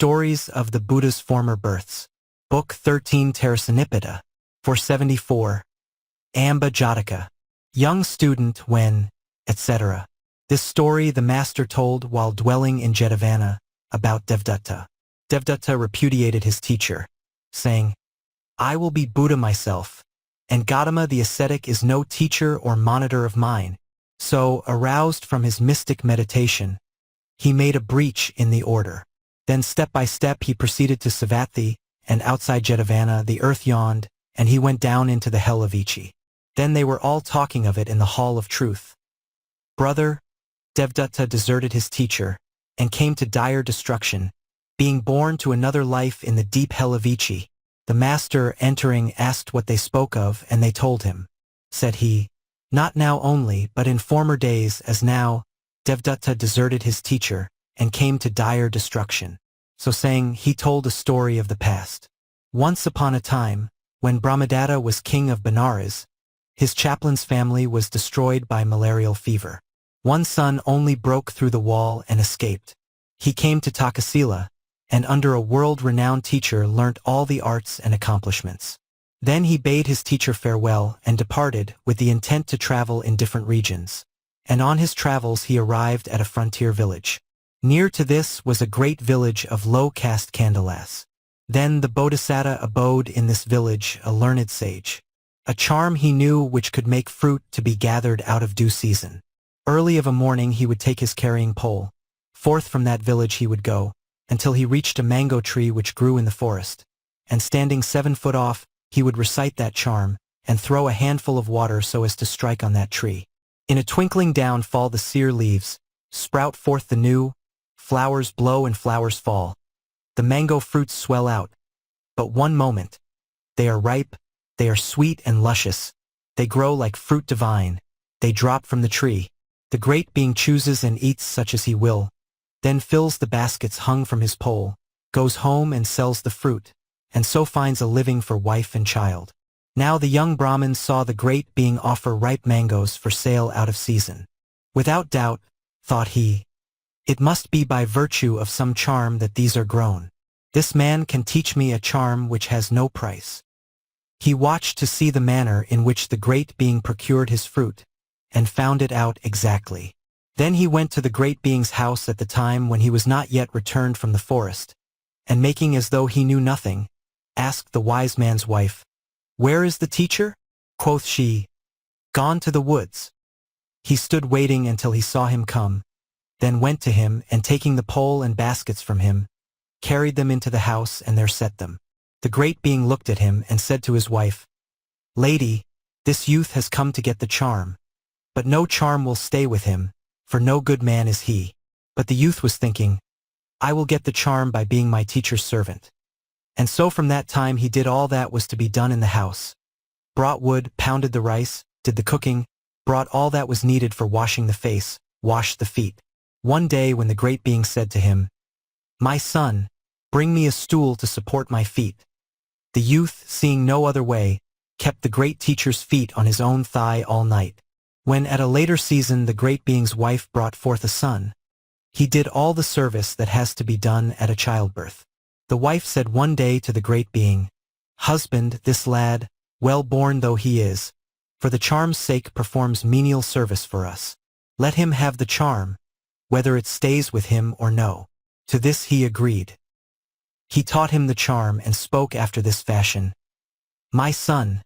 Stories of the Buddha's Former Births. Book 13 Terasanipita. 474. Amba Jataka. Young student when, etc. This story the master told while dwelling in Javana about Devduta. Devduta repudiated his teacher, saying, I will be Buddha myself, and Gautama the ascetic is no teacher or monitor of mine. So, aroused from his mystic meditation, he made a breach in the order. Then step by step he proceeded to Savatthi, and outside Javana the earth yawned, and he went down into the hell of Ichi. Then they were all talking of it in the hall of truth. Brother, Devduta deserted his teacher, and came to dire destruction, being born to another life in the deep hell of Ichi. The master, entering, asked what they spoke of, and they told him. Said he, not now only, but in former days as now, Devduta deserted his teacher, and came to dire destruction. So saying, he told a story of the past. Once upon a time, when Brahmadatta was king of Benares, his chaplain's family was destroyed by malarial fever. One son only broke through the wall and escaped. He came to Takkasila, and under a world-renowned teacher learnt all the arts and accomplishments. Then he bade his teacher farewell and departed with the intent to travel in different regions. And on his travels he arrived at a frontier village. Near to this was a great village of low-caste Kandalas. Then the Bodhisattva abode in this village, a learned sage. A charm he knew which could make fruit to be gathered out of due season. Early of a morning he would take his carrying pole. Forth from that village he would go, until he reached a mango tree which grew in the forest. And standing 7 foot off, he would recite that charm, and throw a handful of water so as to strike on that tree. In a twinkling down fall the sere leaves, sprout forth the new, flowers blow and flowers fall. The mango fruits swell out. But one moment. They are ripe, they are sweet and luscious. They grow like fruit divine. They drop from the tree. The great being chooses and eats such as he will, then fills the baskets hung from his pole, goes home and sells the fruit, and so finds a living for wife and child. Now the young Brahmin saw the great being offer ripe mangoes for sale out of season. Without doubt, thought he, it must be by virtue of some charm that these are grown. This man can teach me a charm which has no price. He watched to see the manner in which the great being procured his fruit, and found it out exactly. Then he went to the great being's house at the time when he was not yet returned from the forest, and making as though he knew nothing, asked the wise man's wife, Where is the teacher? Quoth she, Gone to the woods. He stood waiting until he saw him come, then went to him, and taking the pole and baskets from him, carried them into the house and there set them. The great being looked at him and said to his wife, Lady, this youth has come to get the charm, but no charm will stay with him, for no good man is he. But the youth was thinking, I will get the charm by being my teacher's servant. And so from that time he did all that was to be done in the house. Brought wood, pounded the rice, did the cooking, brought all that was needed for washing the face, washed the feet. One day when the great being said to him, My son, bring me a stool to support my feet. The youth, seeing no other way, kept the great teacher's feet on his own thigh all night. When at a later season the great being's wife brought forth a son, he did all the service that has to be done at a childbirth. The wife said one day to the great being, Husband, this lad, well born though he is, for the charm's sake performs menial service for us. Let him have the charm, whether it stays with him or no. To this he agreed. He taught him the charm and spoke after this fashion, My son,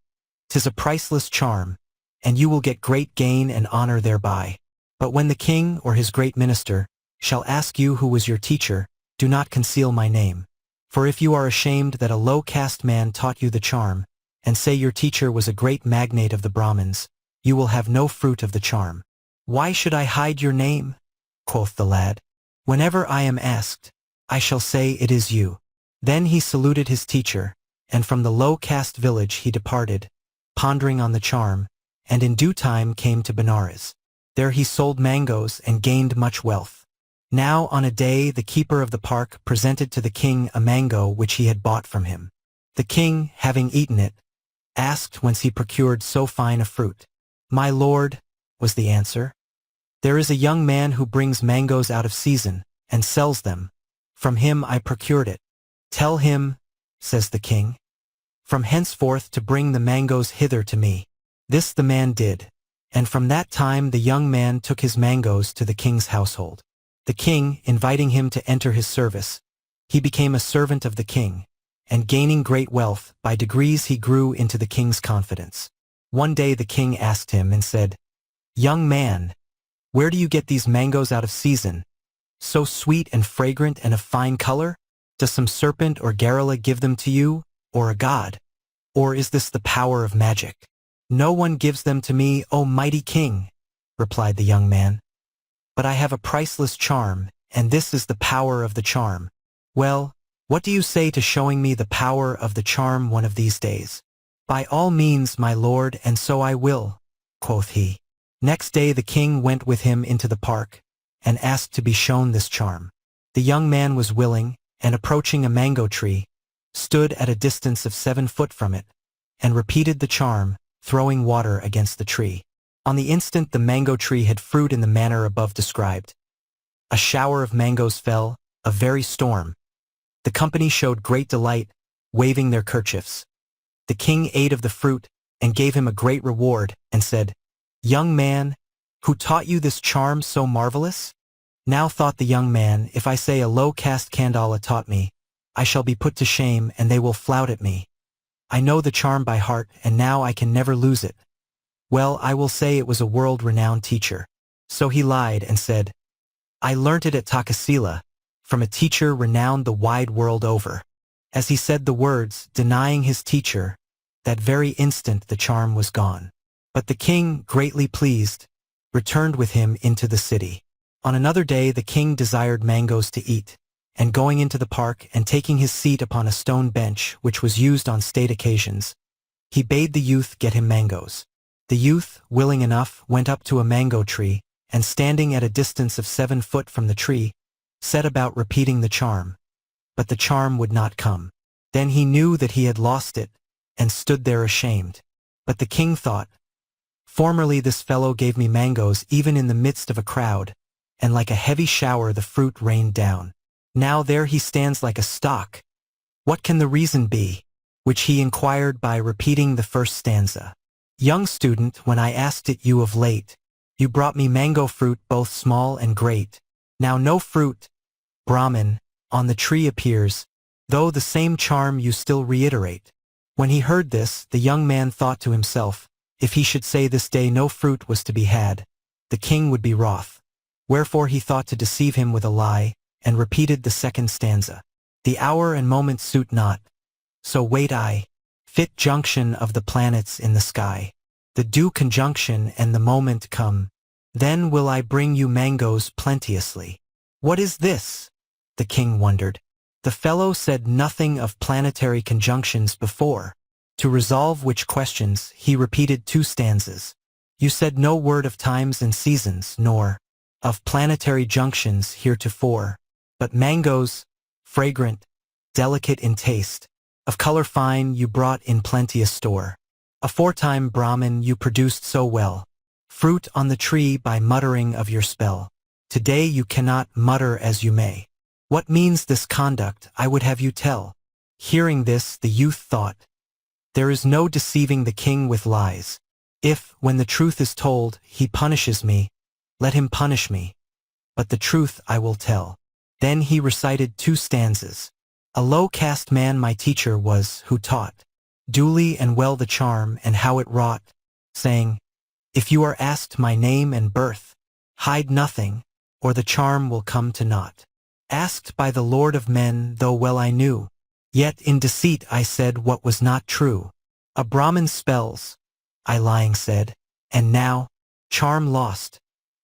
'tis a priceless charm, and you will get great gain and honor thereby. But when the king or his great minister shall ask you who was your teacher, do not conceal my name. For if you are ashamed that a low-caste man taught you the charm, and say your teacher was a great magnate of the Brahmins, you will have no fruit of the charm. Why should I hide your name? Quoth the lad. Whenever I am asked, I shall say it is you. Then he saluted his teacher, and from the low-caste village he departed, pondering on the charm, and in due time came to Benares. There he sold mangoes and gained much wealth. Now on a day the keeper of the park presented to the king a mango which he had bought from him. The king, having eaten it, asked whence he procured so fine a fruit. My lord, was the answer, there is a young man who brings mangoes out of season, and sells them, From him I procured it. Tell him, says the king, from henceforth to bring the mangoes hither to me. This the man did, and from that time the young man took his mangoes to the king's household. The king, inviting him to enter his service, he became a servant of the king, and gaining great wealth, by degrees he grew into the king's confidence. One day the king asked him and said, "Young man, where do you get these mangoes out of season? So sweet and fragrant and of fine color? Does some serpent or garrula give them to you, or a god? Or is this the power of magic?" "No one gives them to me, O mighty king," replied the young man. "But I have a priceless charm, and this is the power of the charm." "Well, what do you say to showing me the power of the charm one of these days?" "By all means, my lord, and so I will," quoth he. Next day the king went with him into the park, and asked to be shown this charm. The young man was willing, and approaching a mango tree, stood at a distance of 7 foot from it, and repeated the charm, throwing water against the tree. On the instant the mango tree had fruit in the manner above described. A shower of mangoes fell, a very storm. The company showed great delight, waving their kerchiefs. The king ate of the fruit, and gave him a great reward, and said, "Young man, who taught you this charm so marvelous?" Now thought the young man, if I say a low-caste Kandala taught me, I shall be put to shame, and they will flout at me. I know the charm by heart, and now I can never lose it. Well, I will say it was a world-renowned teacher. So he lied and said, "I learnt it at Takkariya, from a teacher renowned the wide world over." As he said the words, denying his teacher, that very instant the charm was gone. But the king, greatly pleased, returned with him into the city. On another day the king desired mangoes to eat, and going into the park and taking his seat upon a stone bench which was used on state occasions, he bade the youth get him mangoes. The youth, willing enough, went up to a mango tree, and standing at a distance of 7 foot from the tree, set about repeating the charm. But the charm would not come. Then he knew that he had lost it, and stood there ashamed. But the king thought, "Formerly this fellow gave me mangoes even in the midst of a crowd, and like a heavy shower the fruit rained down. Now there he stands like a stock. What can the reason be?" Which he inquired by repeating the first stanza. "Young student, when I asked it you of late, you brought me mango fruit both small and great. Now no fruit, Brahmin, on the tree appears, though the same charm you still reiterate." When he heard this, the young man thought to himself, if he should say this day no fruit was to be had, the king would be wroth. Wherefore he thought to deceive him with a lie, and repeated the second stanza. "The hour and moment suit not, so wait I, fit junction of the planets in the sky. The due conjunction and the moment come, then will I bring you mangoes plenteously." "What is this?" the king wondered. The fellow said nothing of planetary conjunctions before, to resolve which questions he repeated 2 stanzas. "You said no word of times and seasons, nor of planetary junctions heretofore, but mangoes, fragrant, delicate in taste, of color fine you brought in plenteous store. Aforetime Brahmin you produced so well, fruit on the tree by muttering of your spell. Today you cannot mutter as you may. What means this conduct, I would have you tell." Hearing this, the youth thought, "There is no deceiving the king with lies. If, when the truth is told, he punishes me, let him punish me. But the truth I will tell." Then he recited 2 stanzas. "A low-caste man my teacher was, who taught duly and well the charm and how it wrought, saying, if you are asked my name and birth, hide nothing, or the charm will come to naught. Asked by the Lord of men, though well I knew, yet in deceit I said what was not true. A Brahmin spells, I lying said, and now, charm lost,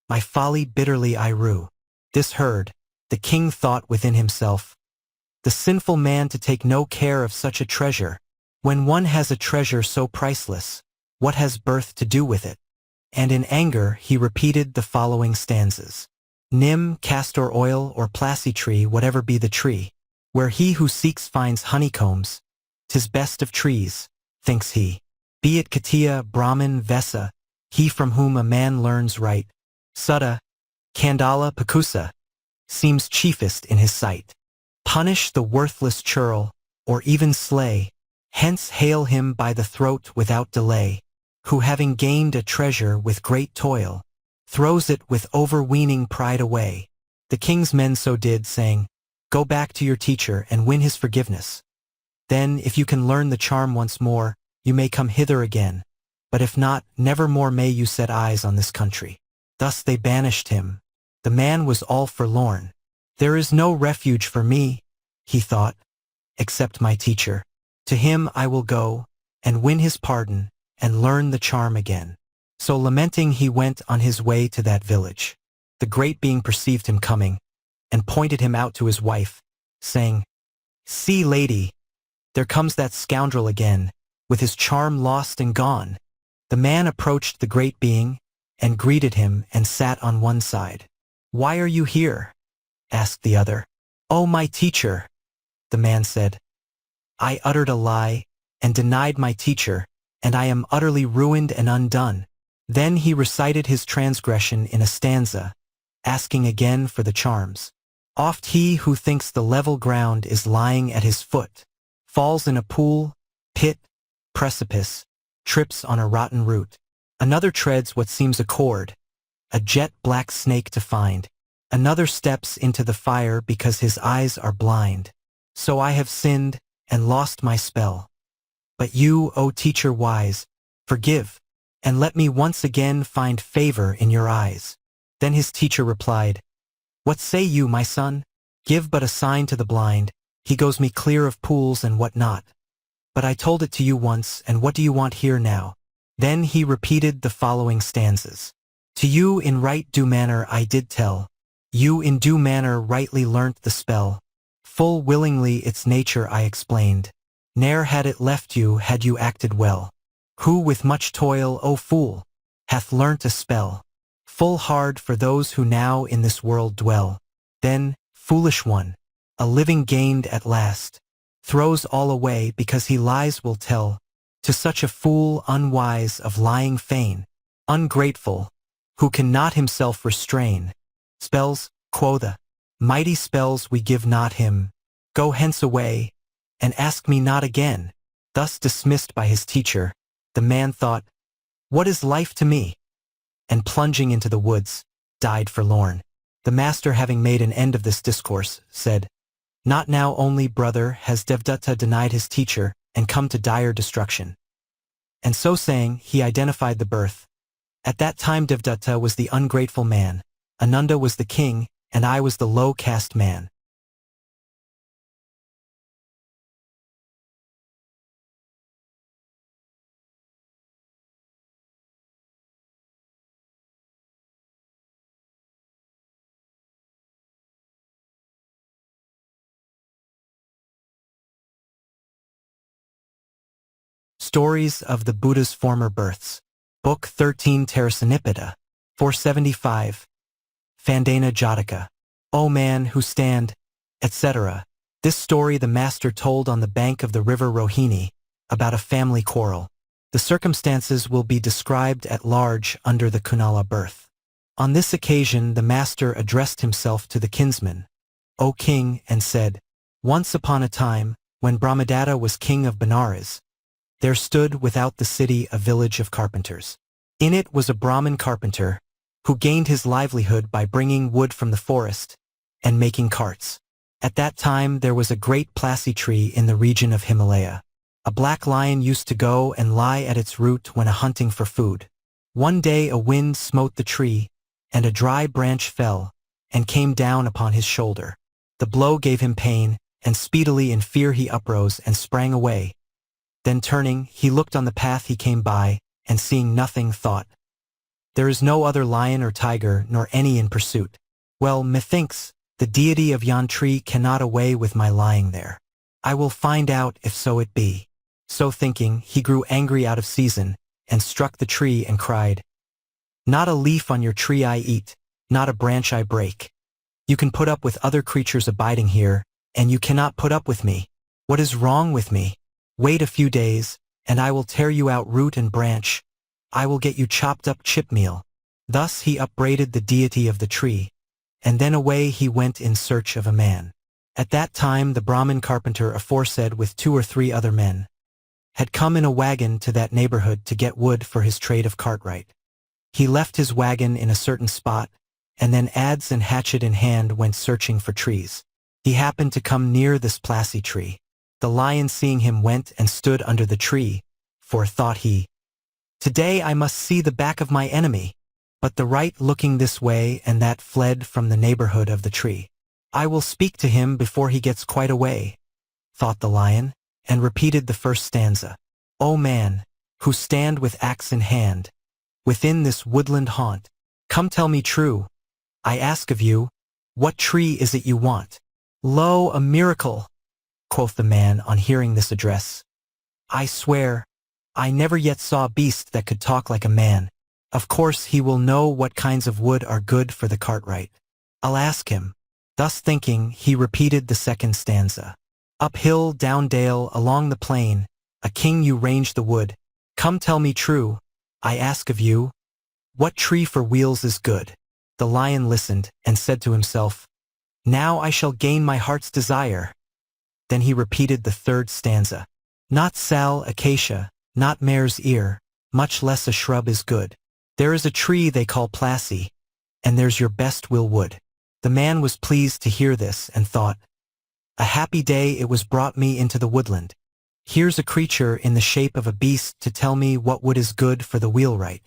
my folly bitterly I rue." This heard, the king thought within himself, "The sinful man to take no care of such a treasure. When one has a treasure so priceless, what has birth to do with it?" And in anger he repeated the following stanzas. "Nim, castor oil, or plassy tree, whatever be the tree, where he who seeks finds honeycombs, 'tis best of trees, thinks he. Be it Katiya, Brahmin, Vesa, he from whom a man learns right, Sutta, Kandala, Pakusa, seems chiefest in his sight." Punish the worthless churl, or even slay. Hence hail him by the throat without delay, who having gained a treasure with great toil, throws it with overweening pride away. The king's men so did, saying, Go back to your teacher and win his forgiveness. Then, if you can learn the charm once more, you may come hither again. But if not, never more may you set eyes on this country. Thus they banished him. The man was all forlorn. There is no refuge for me, he thought, except my teacher. To him I will go, and win his pardon, and learn the charm again. So lamenting he went on his way to that village. The great being perceived him coming, and pointed him out to his wife, saying, See, lady, there comes that scoundrel again, with his charm lost and gone. The man approached the great being, and greeted him and sat on one side. Why are you here? Asked the other. Oh, my teacher, the man said. I uttered a lie, and denied my teacher, and I am utterly ruined and undone. Then he recited his transgression in a stanza, asking again for the charms. Oft he who thinks the level ground is lying at his foot, falls in a pool, pit, precipice, trips on a rotten root. Another treads what seems a cord, a jet black snake to find. Another steps into the fire because his eyes are blind. So I have sinned and lost my spell. But you, O teacher wise, forgive, and let me once again find favor in your eyes. Then his teacher replied, What say you, my son? Give but a sign to the blind, he goes me clear of pools and what not. But I told it to you once, and what do you want here now? Then he repeated the following stanzas. To you in right due manner I did tell, you in due manner rightly learnt the spell. Full willingly its nature I explained, ne'er had it left you had you acted well. Who with much toil, O fool, hath learnt a spell, full hard for those who now in this world dwell. Then, foolish one, a living gained at last, throws all away because he lies will tell. To such a fool unwise of lying fain, ungrateful, who cannot himself restrain. Spells, quotha, mighty spells we give not him. Go hence away, and ask me not again. Thus dismissed by his teacher, the man thought, What is life to me? And plunging into the woods, died forlorn. The master, having made an end of this discourse, said, Not now only, brother, has Devdutta denied his teacher and come to dire destruction. And so saying, he identified the birth. At that time Devdutta was the ungrateful man, Ananda was the king, and I was the low-caste man. Stories of the Buddha's Former Births. Book 13 Tarasanipita, 475. Phandana Jataka. O man who stand, etc. This story the master told on the bank of the river Rohini, about a family quarrel. The circumstances will be described at large under the Kunala birth. On this occasion the master addressed himself to the kinsman, O king, and said, Once upon a time, when Brahmadatta was king of Benares, there stood without the city a village of carpenters. In it was a Brahmin carpenter, who gained his livelihood by bringing wood from the forest and making carts. At that time there was a great plassy tree in the region of Himalaya. A black lion used to go and lie at its root when hunting for food. One day a wind smote the tree, and a dry branch fell, and came down upon his shoulder. The blow gave him pain, and speedily in fear he uprose and sprang away. Then turning, he looked on the path he came by, and seeing nothing thought, There is no other lion or tiger, nor any in pursuit. Well, methinks, the deity of yon tree cannot away with my lying there. I will find out if so it be. So thinking, he grew angry out of season, and struck the tree and cried, Not a leaf on your tree I eat, not a branch I break. You can put up with other creatures abiding here, and you cannot put up with me. What is wrong with me? Wait a few days, and I will tear you out root and branch. I will get you chopped up chip meal. Thus he upbraided the deity of the tree, and then away he went in search of a man. At that time the Brahmin carpenter aforesaid with 2 or 3 other men had come in a wagon to that neighborhood to get wood for his trade of cartwright. He left his wagon in a certain spot, and then adze and hatchet in hand went searching for trees. He happened to come near this plassy tree. The lion seeing him went and stood under the tree, for thought he, "Today I must see the back of my enemy." But the right looking this way and that fled from the neighborhood of the tree. "I will speak to him before he gets quite away," thought the lion, and repeated the first stanza. "O man, who stand with axe in hand, within this woodland haunt, come tell me true, I ask of you, what tree is it you want?" "Lo, a miracle," quoth the man on hearing this address. "I swear, I never yet saw a beast that could talk like a man. Of course he will know what kinds of wood are good for the cartwright. I'll ask him." Thus thinking, he repeated the second stanza. "Up hill, down dale, along the plain, a king you range the wood. Come tell me true, I ask of you, what tree for wheels is good?" The lion listened and said to himself, "Now I shall gain my heart's desire." Then he repeated the third stanza. "Not sal acacia, not mare's ear, much less a shrub is good. There is a tree they call plassy, and there's your best will wood." The man was pleased to hear this and thought, "A happy day it was brought me into the woodland. Here's a creature in the shape of a beast to tell me what wood is good for the wheelwright.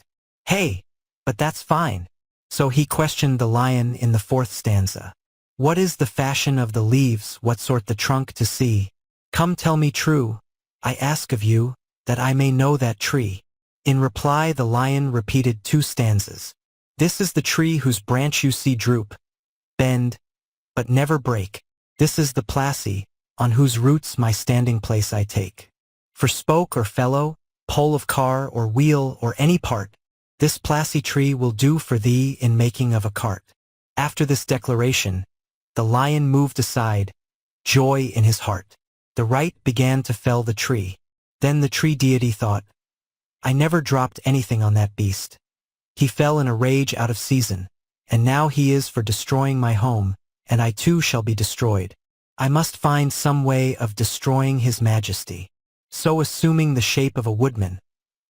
Hey, but that's fine." So he questioned the lion in the fourth stanza. "What is the fashion of the leaves, what sort the trunk to see? Come tell me true, I ask of you, that I may know that tree." In reply the lion repeated 2 stanzas. "This is the tree whose branch you see droop, bend, but never break. This is the plassy, on whose roots my standing place I take. For spoke or felloe, pole of car or wheel or any part, this plassy tree will do for thee in making of a cart." After this declaration, the lion moved aside, joy in his heart. The right began to fell the tree. Then the tree deity thought, "I never dropped anything on that beast. He fell in a rage out of season, and now he is for destroying my home, and I too shall be destroyed. I must find some way of destroying his majesty." So assuming the shape of a woodman,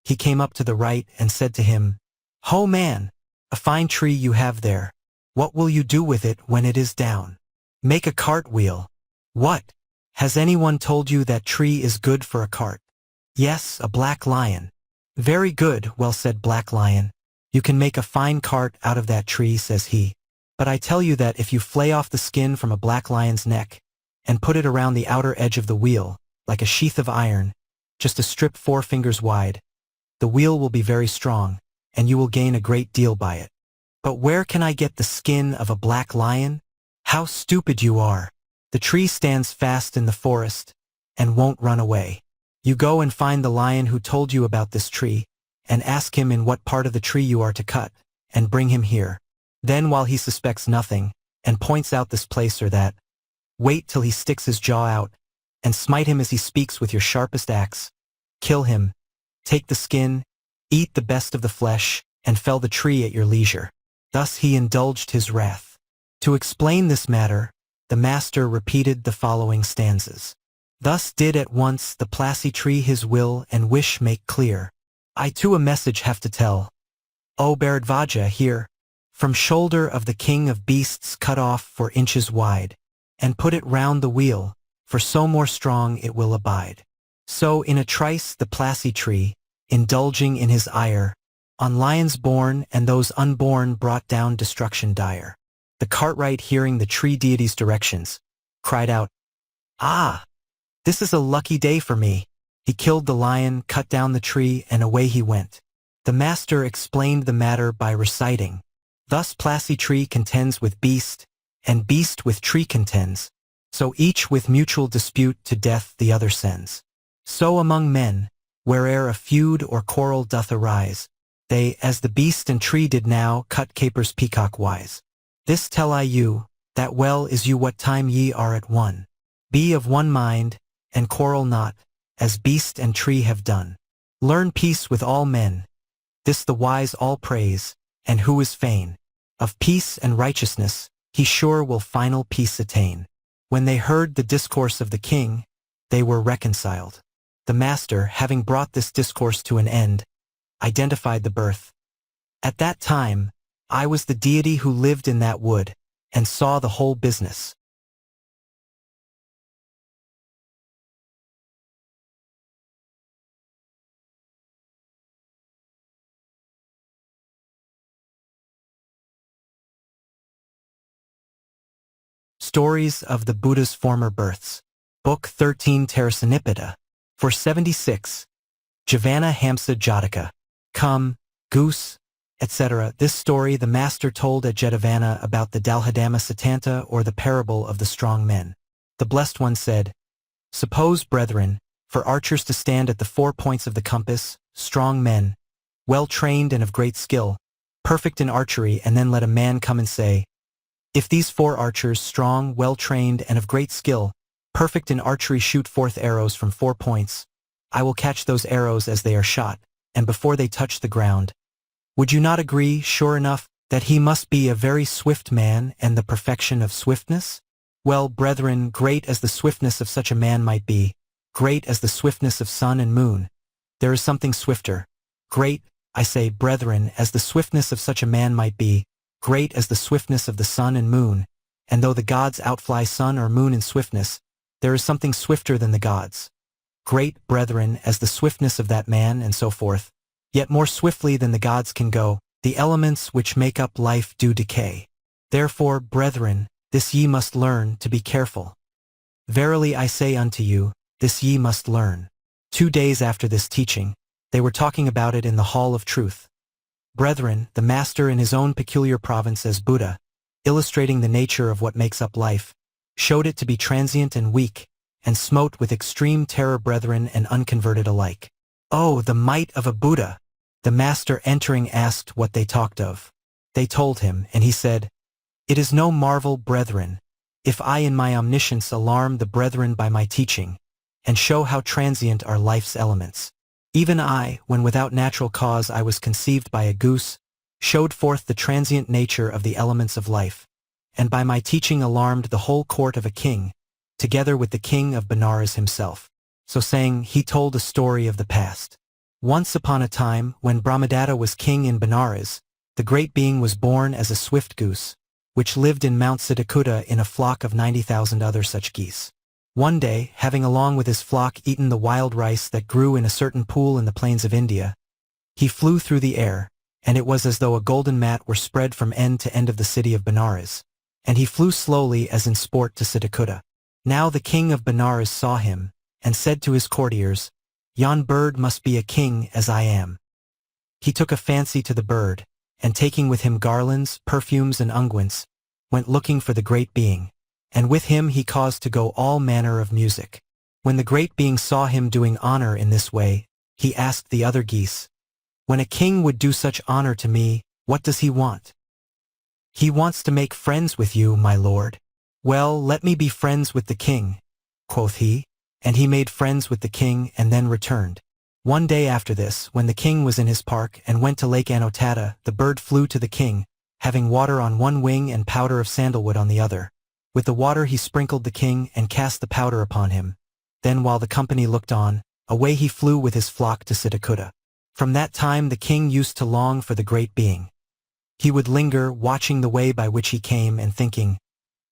he came up to the right and said to him, "Ho man, a fine tree you have there. What will you do with it when it is down?" "Make a cartwheel." "What? Has anyone told you that tree is good for a cart?" "Yes, a black lion." "Very good, well said, Black Lion. You can make a fine cart out of that tree," says he. "But I tell you that if you flay off the skin from a black lion's neck and put it around the outer edge of the wheel, like a sheath of iron, just a strip 4 fingers wide, the wheel will be very strong, and you will gain a great deal by it." "But where can I get the skin of a black lion?" "How stupid you are! The tree stands fast in the forest and won't run away. You go and find the lion who told you about this tree, and ask him in what part of the tree you are to cut, and bring him here. Then while he suspects nothing, and points out this place or that, wait till he sticks his jaw out, and smite him as he speaks with your sharpest axe. Kill him, take the skin, eat the best of the flesh, and fell the tree at your leisure." Thus he indulged his wrath. To explain this matter, the master repeated the following stanzas. "Thus did at once the plassy tree his will and wish make clear. I too a message have to tell. O Bharadvaja, hear. From shoulder of the king of beasts cut off 4 inches wide, and put it round the wheel, for so more strong it will abide." So in a trice the plassy tree, indulging in his ire, on lions born and those unborn brought down destruction dire. The cartwright, hearing the tree deity's directions, cried out, "Ah! This is a lucky day for me." He killed the lion, cut down the tree, and away he went. The master explained the matter by reciting, "Thus plassy tree contends with beast, and beast with tree contends. So each with mutual dispute to death the other sends. So among men, where'er a feud or quarrel doth arise, they, as the beast and tree did now, cut capers peacock wise. This tell I you, that well is you what time ye are at one. Be of one mind, and quarrel not, as beast and tree have done. Learn peace with all men. This the wise all praise, and who is fain of peace and righteousness, he sure will final peace attain. When they heard the discourse of the king, they were reconciled. The master, having brought this discourse to an end, identified the birth. At that time, I was the deity who lived in that wood, and saw the whole business. Stories of the Buddha's Former Births. Book 13 Tarasanipada. 476. Javana Hamsa Jataka. Come, goose, etc. This story the master told at Jetavana about the Dalhadama Satanta, or the parable of the strong men. The Blessed One said, Suppose, brethren, for archers to stand at the 4 points of the compass, strong men, well trained and of great skill, perfect in archery, and then let a man come and say, If these 4 archers, strong, well trained, and of great skill, perfect in archery, shoot forth arrows from 4 points, I will catch those arrows as they are shot, and before they touch the ground. Would you not agree, sure enough, that he must be a very swift man and the perfection of swiftness? Well, brethren, great as the swiftness of such a man might be, great as the swiftness of sun and moon, there is something swifter. Great, I say, brethren, as the swiftness of such a man might be, great as the swiftness of the sun and moon, and though the gods outfly sun or moon in swiftness, there is something swifter than the gods. Great, brethren, as the swiftness of that man, and so forth, yet more swiftly than the gods can go, the elements which make up life do decay. Therefore, brethren, this ye must learn, to be careful. Verily I say unto you, this ye must learn. 2 days after this teaching, they were talking about it in the Hall of Truth. Brethren, the master in his own peculiar province as Buddha, illustrating the nature of what makes up life, showed it to be transient and weak, and smote with extreme terror brethren and unconverted alike. Oh, the might of a Buddha! The master entering asked what they talked of. They told him, and he said, It is no marvel, brethren, if I in my omniscience alarm the brethren by my teaching, and show how transient are life's elements. Even I, when without natural cause I was conceived by a goose, showed forth the transient nature of the elements of life, and by my teaching alarmed the whole court of a king, together with the king of Benares himself. So saying, he told a story of the past. Once upon a time, when Brahmadatta was king in Benares, the great being was born as a swift goose, which lived in Mount Siddhakuta in a flock of 90,000 other such geese. One day, having along with his flock eaten the wild rice that grew in a certain pool in the plains of India, he flew through the air, and it was as though a golden mat were spread from end to end of the city of Benares, and he flew slowly as in sport to Siddhakuta. Now the king of Benares saw him, and said to his courtiers, Yon bird must be a king as I am. He took a fancy to the bird, and taking with him garlands, perfumes, and unguents, went looking for the great being, and with him he caused to go all manner of music. When the great being saw him doing honor in this way, he asked the other geese, When a king would do such honor to me, what does he want? He wants to make friends with you, my lord. Well, let me be friends with the king, quoth he, and he made friends with the king and then returned. One day after this, when the king was in his park and went to Lake Anotada, the bird flew to the king, having water on one wing and powder of sandalwood on the other. With the water he sprinkled the king and cast the powder upon him. Then while the company looked on, away he flew with his flock to Siddhakuta. From that time the king used to long for the great being. He would linger, watching the way by which he came and thinking,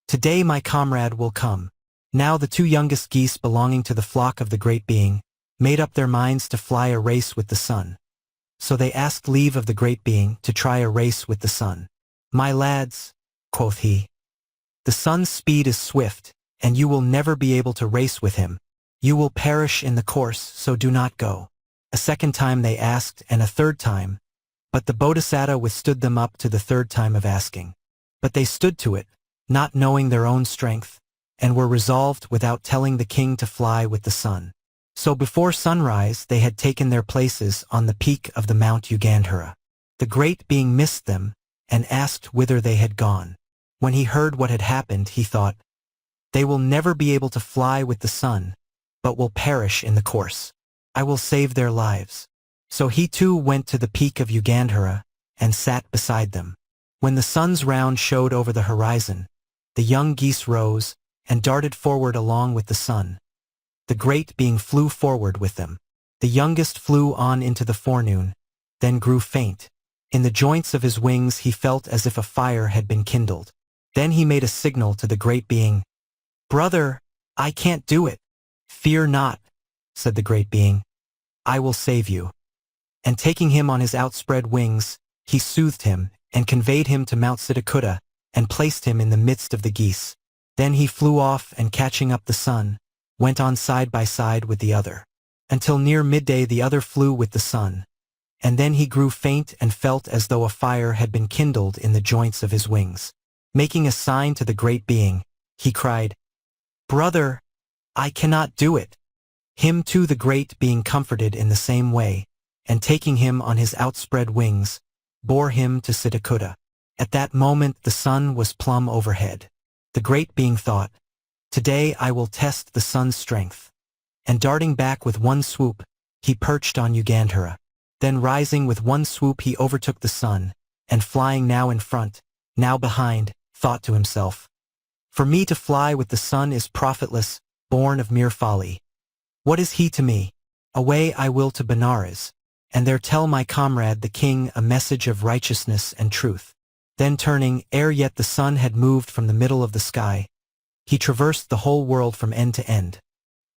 Today my comrade will come. Now the 2 youngest geese belonging to the flock of the great being made up their minds to fly a race with the sun. So they asked leave of the great being to try a race with the sun. My lads, quoth he, the sun's speed is swift, and you will never be able to race with him. You will perish in the course, so do not go. A second time they asked, and a third time, but the Bodhisattva withstood them up to the 3rd time of asking. But they stood to it, not knowing their own strength, and were resolved without telling the king to fly with the sun. So before sunrise they had taken their places on the peak of the Mount Ugandhara. The great being missed them, and asked whither they had gone. When he heard what had happened, he thought, They will never be able to fly with the sun, but will perish in the course. I will save their lives. So he too went to the peak of Ugandhara, and sat beside them. When the sun's round showed over the horizon, the young geese rose, and darted forward along with the sun. The great being flew forward with them. The youngest flew on into the forenoon, then grew faint. In the joints of his wings he felt as if a fire had been kindled. Then he made a signal to the great being. "Brother, I can't do it." "Fear not," said the great being. "I will save you." And taking him on his outspread wings, he soothed him and conveyed him to Mount Siddhakutta and placed him in the midst of the geese. Then he flew off and catching up the sun, went on side by side with the other. Until near midday the other flew with the sun. And then he grew faint and felt as though a fire had been kindled in the joints of his wings. Making a sign to the great being, he cried, "Brother, I cannot do it." Him too the great being comforted in the same way, and taking him on his outspread wings, bore him to Siddhakutta. At that moment the sun was plumb overhead. The great being thought, "Today I will test the sun's strength." And darting back with one swoop, he perched on Ugandhara. Then rising with one swoop he overtook the sun, and flying now in front, now behind, thought to himself, "For me to fly with the sun is profitless, born of mere folly. What is he to me? Away I will to Benares, and there tell my comrade the king a message of righteousness and truth." Then turning, ere yet the sun had moved from the middle of the sky, he traversed the whole world from end to end.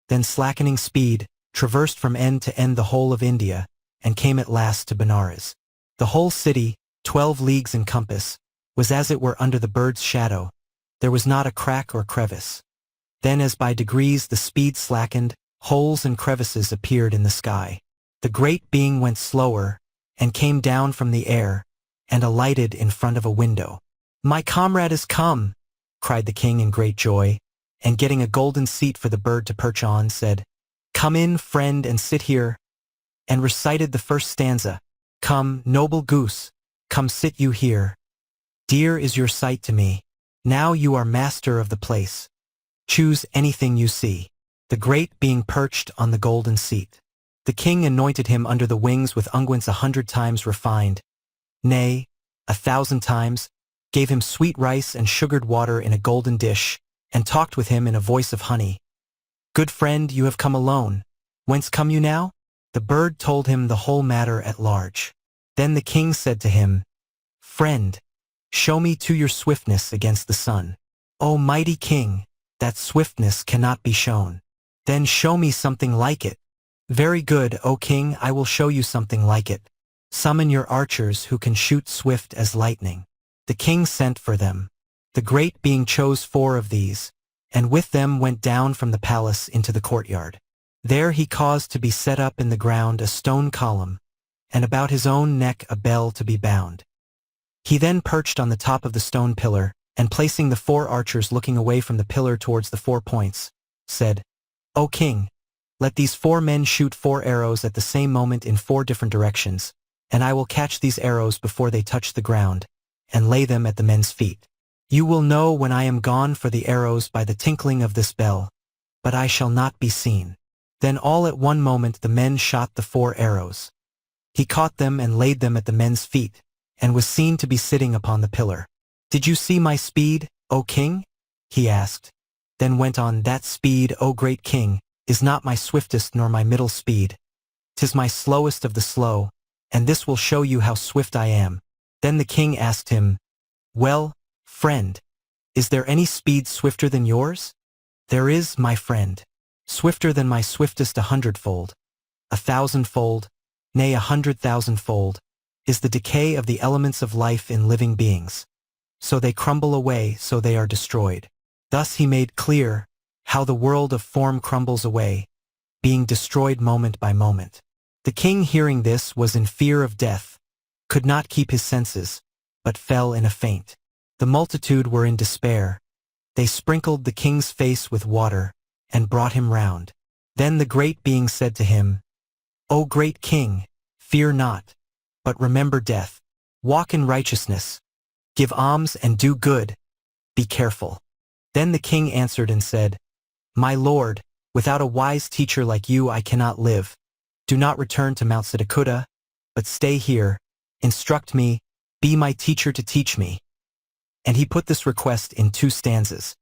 Then slackening speed, traversed from end to end the whole of India, and came at last to Benares. The whole city, 12 leagues in compass, was as it were under the bird's shadow. There was not a crack or crevice. Then as by degrees the speed slackened, holes and crevices appeared in the sky. The great being went slower, and came down from the air, and alighted in front of a window. "My comrade is come!" cried the king in great joy, and getting a golden seat for the bird to perch on, said, "Come in, friend, and sit here," and recited the first stanza, "Come, noble goose, come sit you here. Dear is your sight to me. Now you are master of the place. Choose anything you see." The great being perched on the golden seat. The king anointed him under the wings with unguents 100 times refined, nay, 1,000 times, gave him sweet rice and sugared water in a golden dish, and talked with him in a voice of honey. "Good friend, you have come alone. Whence come you now?" The bird told him the whole matter at large. Then the king said to him, "Friend, show me to your swiftness against the sun." "O mighty king, that swiftness cannot be shown." "Then show me something like it." "Very good, O king, I will show you something like it. Summon your archers who can shoot swift as lightning." The king sent for them. The great being chose 4 of these, and with them went down from the palace into the courtyard. There he caused to be set up in the ground a stone column, and about his own neck a bell to be bound. He then perched on the top of the stone pillar, and placing the 4 archers looking away from the pillar towards the 4 points, said, "O king, let these 4 men shoot 4 arrows at the same moment in 4 different directions, and I will catch these arrows before they touch the ground, and lay them at the men's feet. You will know when I am gone for the arrows by the tinkling of this bell, but I shall not be seen." Then all at one moment the men shot the 4 arrows. He caught them and laid them at the men's feet, and was seen to be sitting upon the pillar. "Did you see my speed, O king?" he asked. Then went on, "That speed, O great king, is not my swiftest nor my middle speed. 'Tis my slowest of the slow, and this will show you how swift I am." Then the king asked him, "Well, friend, is there any speed swifter than yours?" "There is, my friend. Swifter than my swiftest 100-fold, 1,000-fold, nay 100,000-fold, is the decay of the elements of life in living beings. So they crumble away, so they are destroyed." Thus he made clear how the world of form crumbles away, being destroyed moment by moment. The king, hearing this, was in fear of death, could not keep his senses, but fell in a faint. The multitude were in despair. They sprinkled the king's face with water, and brought him round. Then the great being said to him, "O great king, fear not, but remember death. Walk in righteousness. Give alms and do good. Be careful." Then the king answered and said, "My lord, without a wise teacher like you I cannot live. Do not return to Mount Siddhakutta, but stay here, instruct me, be my teacher to teach me." And he put this request in 2 stanzas.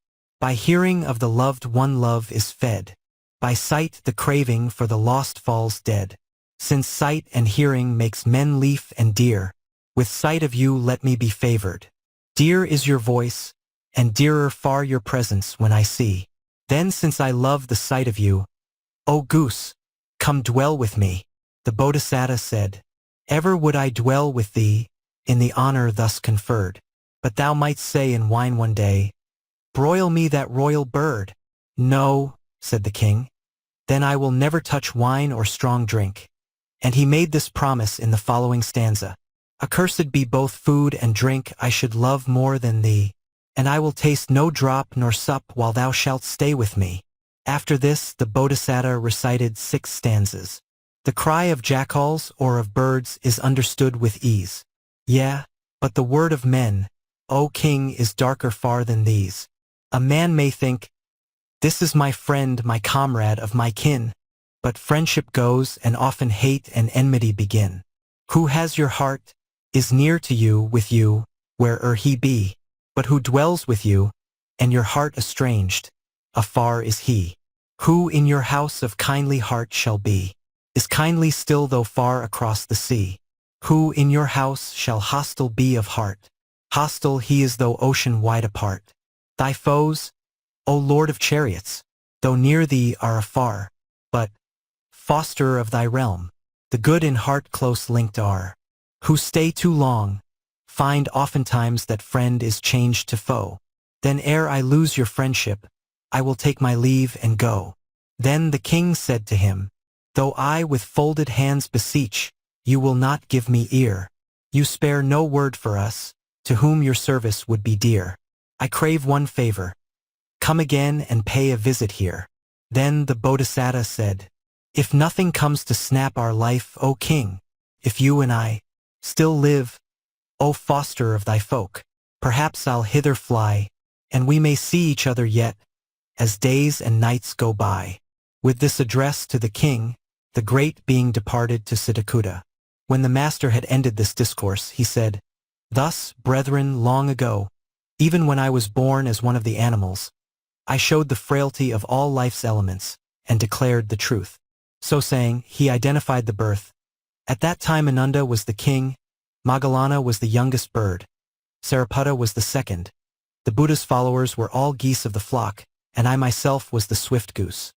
By hearing of the loved one love is fed. By sight the craving for the lost falls dead. Since sight and hearing makes men lief and dear, with sight of you let me be favored. Dear is your voice, and dearer far your presence when I see. Then since I love the sight of you, O goose, come dwell with me. The Bodhisattva said, ever would I dwell with thee, in the honor thus conferred. But thou mightst say in wine one day, broil me that royal bird. No, said the king, then I will never touch wine or strong drink. And he made this promise in the following stanza. Accursed be both food and drink I should love more than thee, and I will taste no drop nor sup while thou shalt stay with me. After this the Bodhisattva recited 6 stanzas. The cry of jackals or of birds is understood with ease. Yeah, but the word of men, O king, is darker far than these. A man may think, this is my friend, my comrade of my kin. But friendship goes, and often hate and enmity begin. Who has your heart, is near to you, with you, where'er he be. But who dwells with you, and your heart estranged, afar is he. Who in your house of kindly heart shall be, is kindly still though far across the sea. Who in your house shall hostile be of heart, hostile he is though ocean wide apart. Thy foes, O Lord of chariots, though near thee are afar, but, fosterer of thy realm, the good in heart close linked are. Who stay too long, find oftentimes that friend is changed to foe. Then ere I lose your friendship, I will take my leave and go. Then the king said to him, though I with folded hands beseech, you will not give me ear. You spare no word for us, to whom your service would be dear. I crave one favor. Come again and pay a visit here. Then the Bodhisattva said, if nothing comes to snap our life, O king, if you and I still live, O foster of thy folk, perhaps I'll hither fly, and we may see each other yet, as days and nights go by. With this address to the king, the great being departed to Siddhakuta. When the master had ended this discourse, he said, thus, brethren, long ago, even when I was born as one of the animals, I showed the frailty of all life's elements, and declared the truth. So saying, he identified the birth. At that time Ananda was the king, Moggallana was the youngest bird, Sariputta was the second. The Buddha's followers were all geese of the flock, and I myself was the swift goose.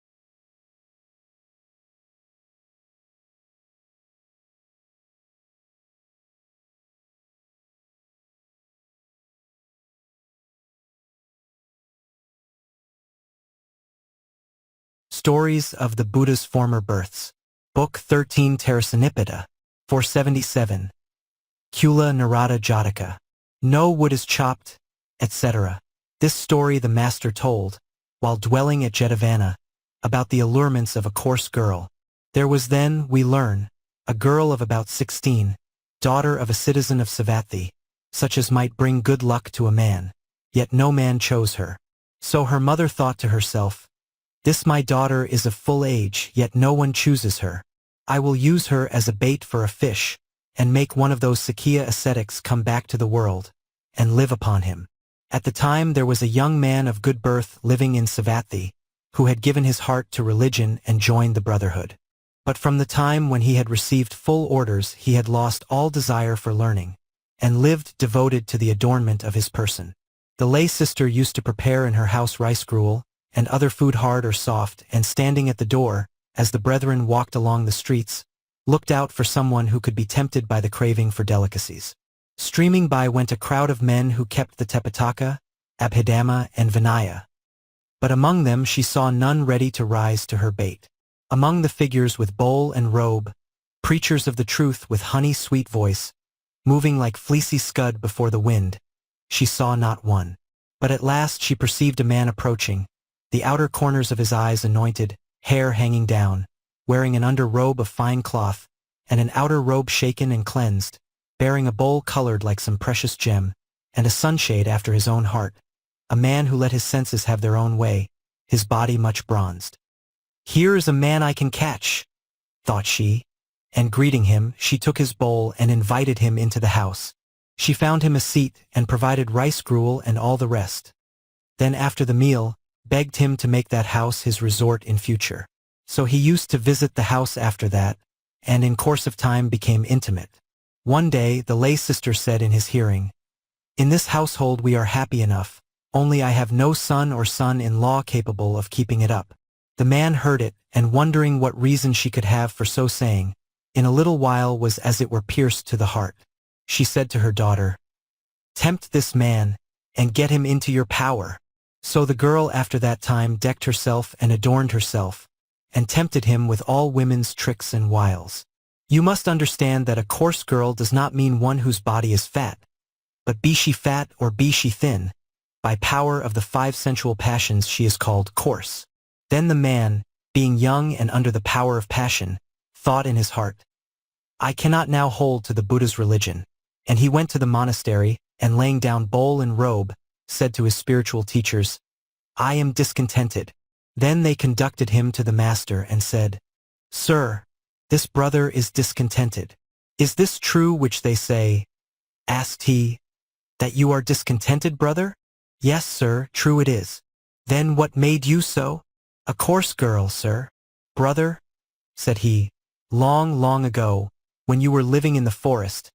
Stories of the Buddha's Former Births. Book 13 Terasanipita, 477. Culla Narada Jataka. No wood is chopped, etc. This story the master told, while dwelling at Javana, about the allurements of a coarse girl. There was then, we learn, a girl of about 16, daughter of a citizen of Savatthi, such as might bring good luck to a man, yet no man chose her. So her mother thought to herself, this my daughter is of full age, yet no one chooses her. I will use her as a bait for a fish, and make one of those Sakya ascetics come back to the world, and live upon him. At the time there was a young man of good birth living in Savatthi, who had given his heart to religion and joined the brotherhood. But from the time when he had received full orders he had lost all desire for learning, and lived devoted to the adornment of his person. The lay sister used to prepare in her house rice gruel, and other food hard or soft, and standing at the door, as the brethren walked along the streets, looked out for someone who could be tempted by the craving for delicacies. Streaming by went a crowd of men who kept the Tipitaka, Abhidhamma, and Vinaya. But among them she saw none ready to rise to her bait. Among the figures with bowl and robe, preachers of the truth with honey-sweet voice, moving like fleecy scud before the wind, she saw not one. But at last she perceived a man approaching, the outer corners of his eyes anointed, hair hanging down, wearing an under robe of fine cloth, and an outer robe shaken and cleansed, bearing a bowl colored like some precious gem, and a sunshade after his own heart, a man who let his senses have their own way, his body much bronzed. Here is a man I can catch, thought she, and greeting him, she took his bowl and invited him into the house. She found him a seat and provided rice gruel and all the rest. Then after the meal, begged him to make that house his resort in future. So he used to visit the house after that, and in course of time became intimate. One day the lay sister said in his hearing, "In this household we are happy enough, only I have no son or son-in-law capable of keeping it up." The man heard it, and wondering what reason she could have for so saying, in a little while was as it were pierced to the heart. She said to her daughter, "Tempt this man, and get him into your power." So the girl after that time decked herself and adorned herself, and tempted him with all women's tricks and wiles. You must understand that a coarse girl does not mean one whose body is fat, but be she fat or be she thin, by power of the 5 sensual passions she is called coarse. Then the man, being young and under the power of passion, thought in his heart, "I cannot now hold to the Buddha's religion," and he went to the monastery, and laying down bowl and robe, said to his spiritual teachers, "I am discontented." Then they conducted him to the master and said, "Sir, this brother is discontented. Is this true which they say?" Asked he, "That you are discontented, brother?" "Yes, sir, true it is." "Then what made you so?" "A coarse girl, sir." "Brother," said he, "long, long ago, when you were living in the forest,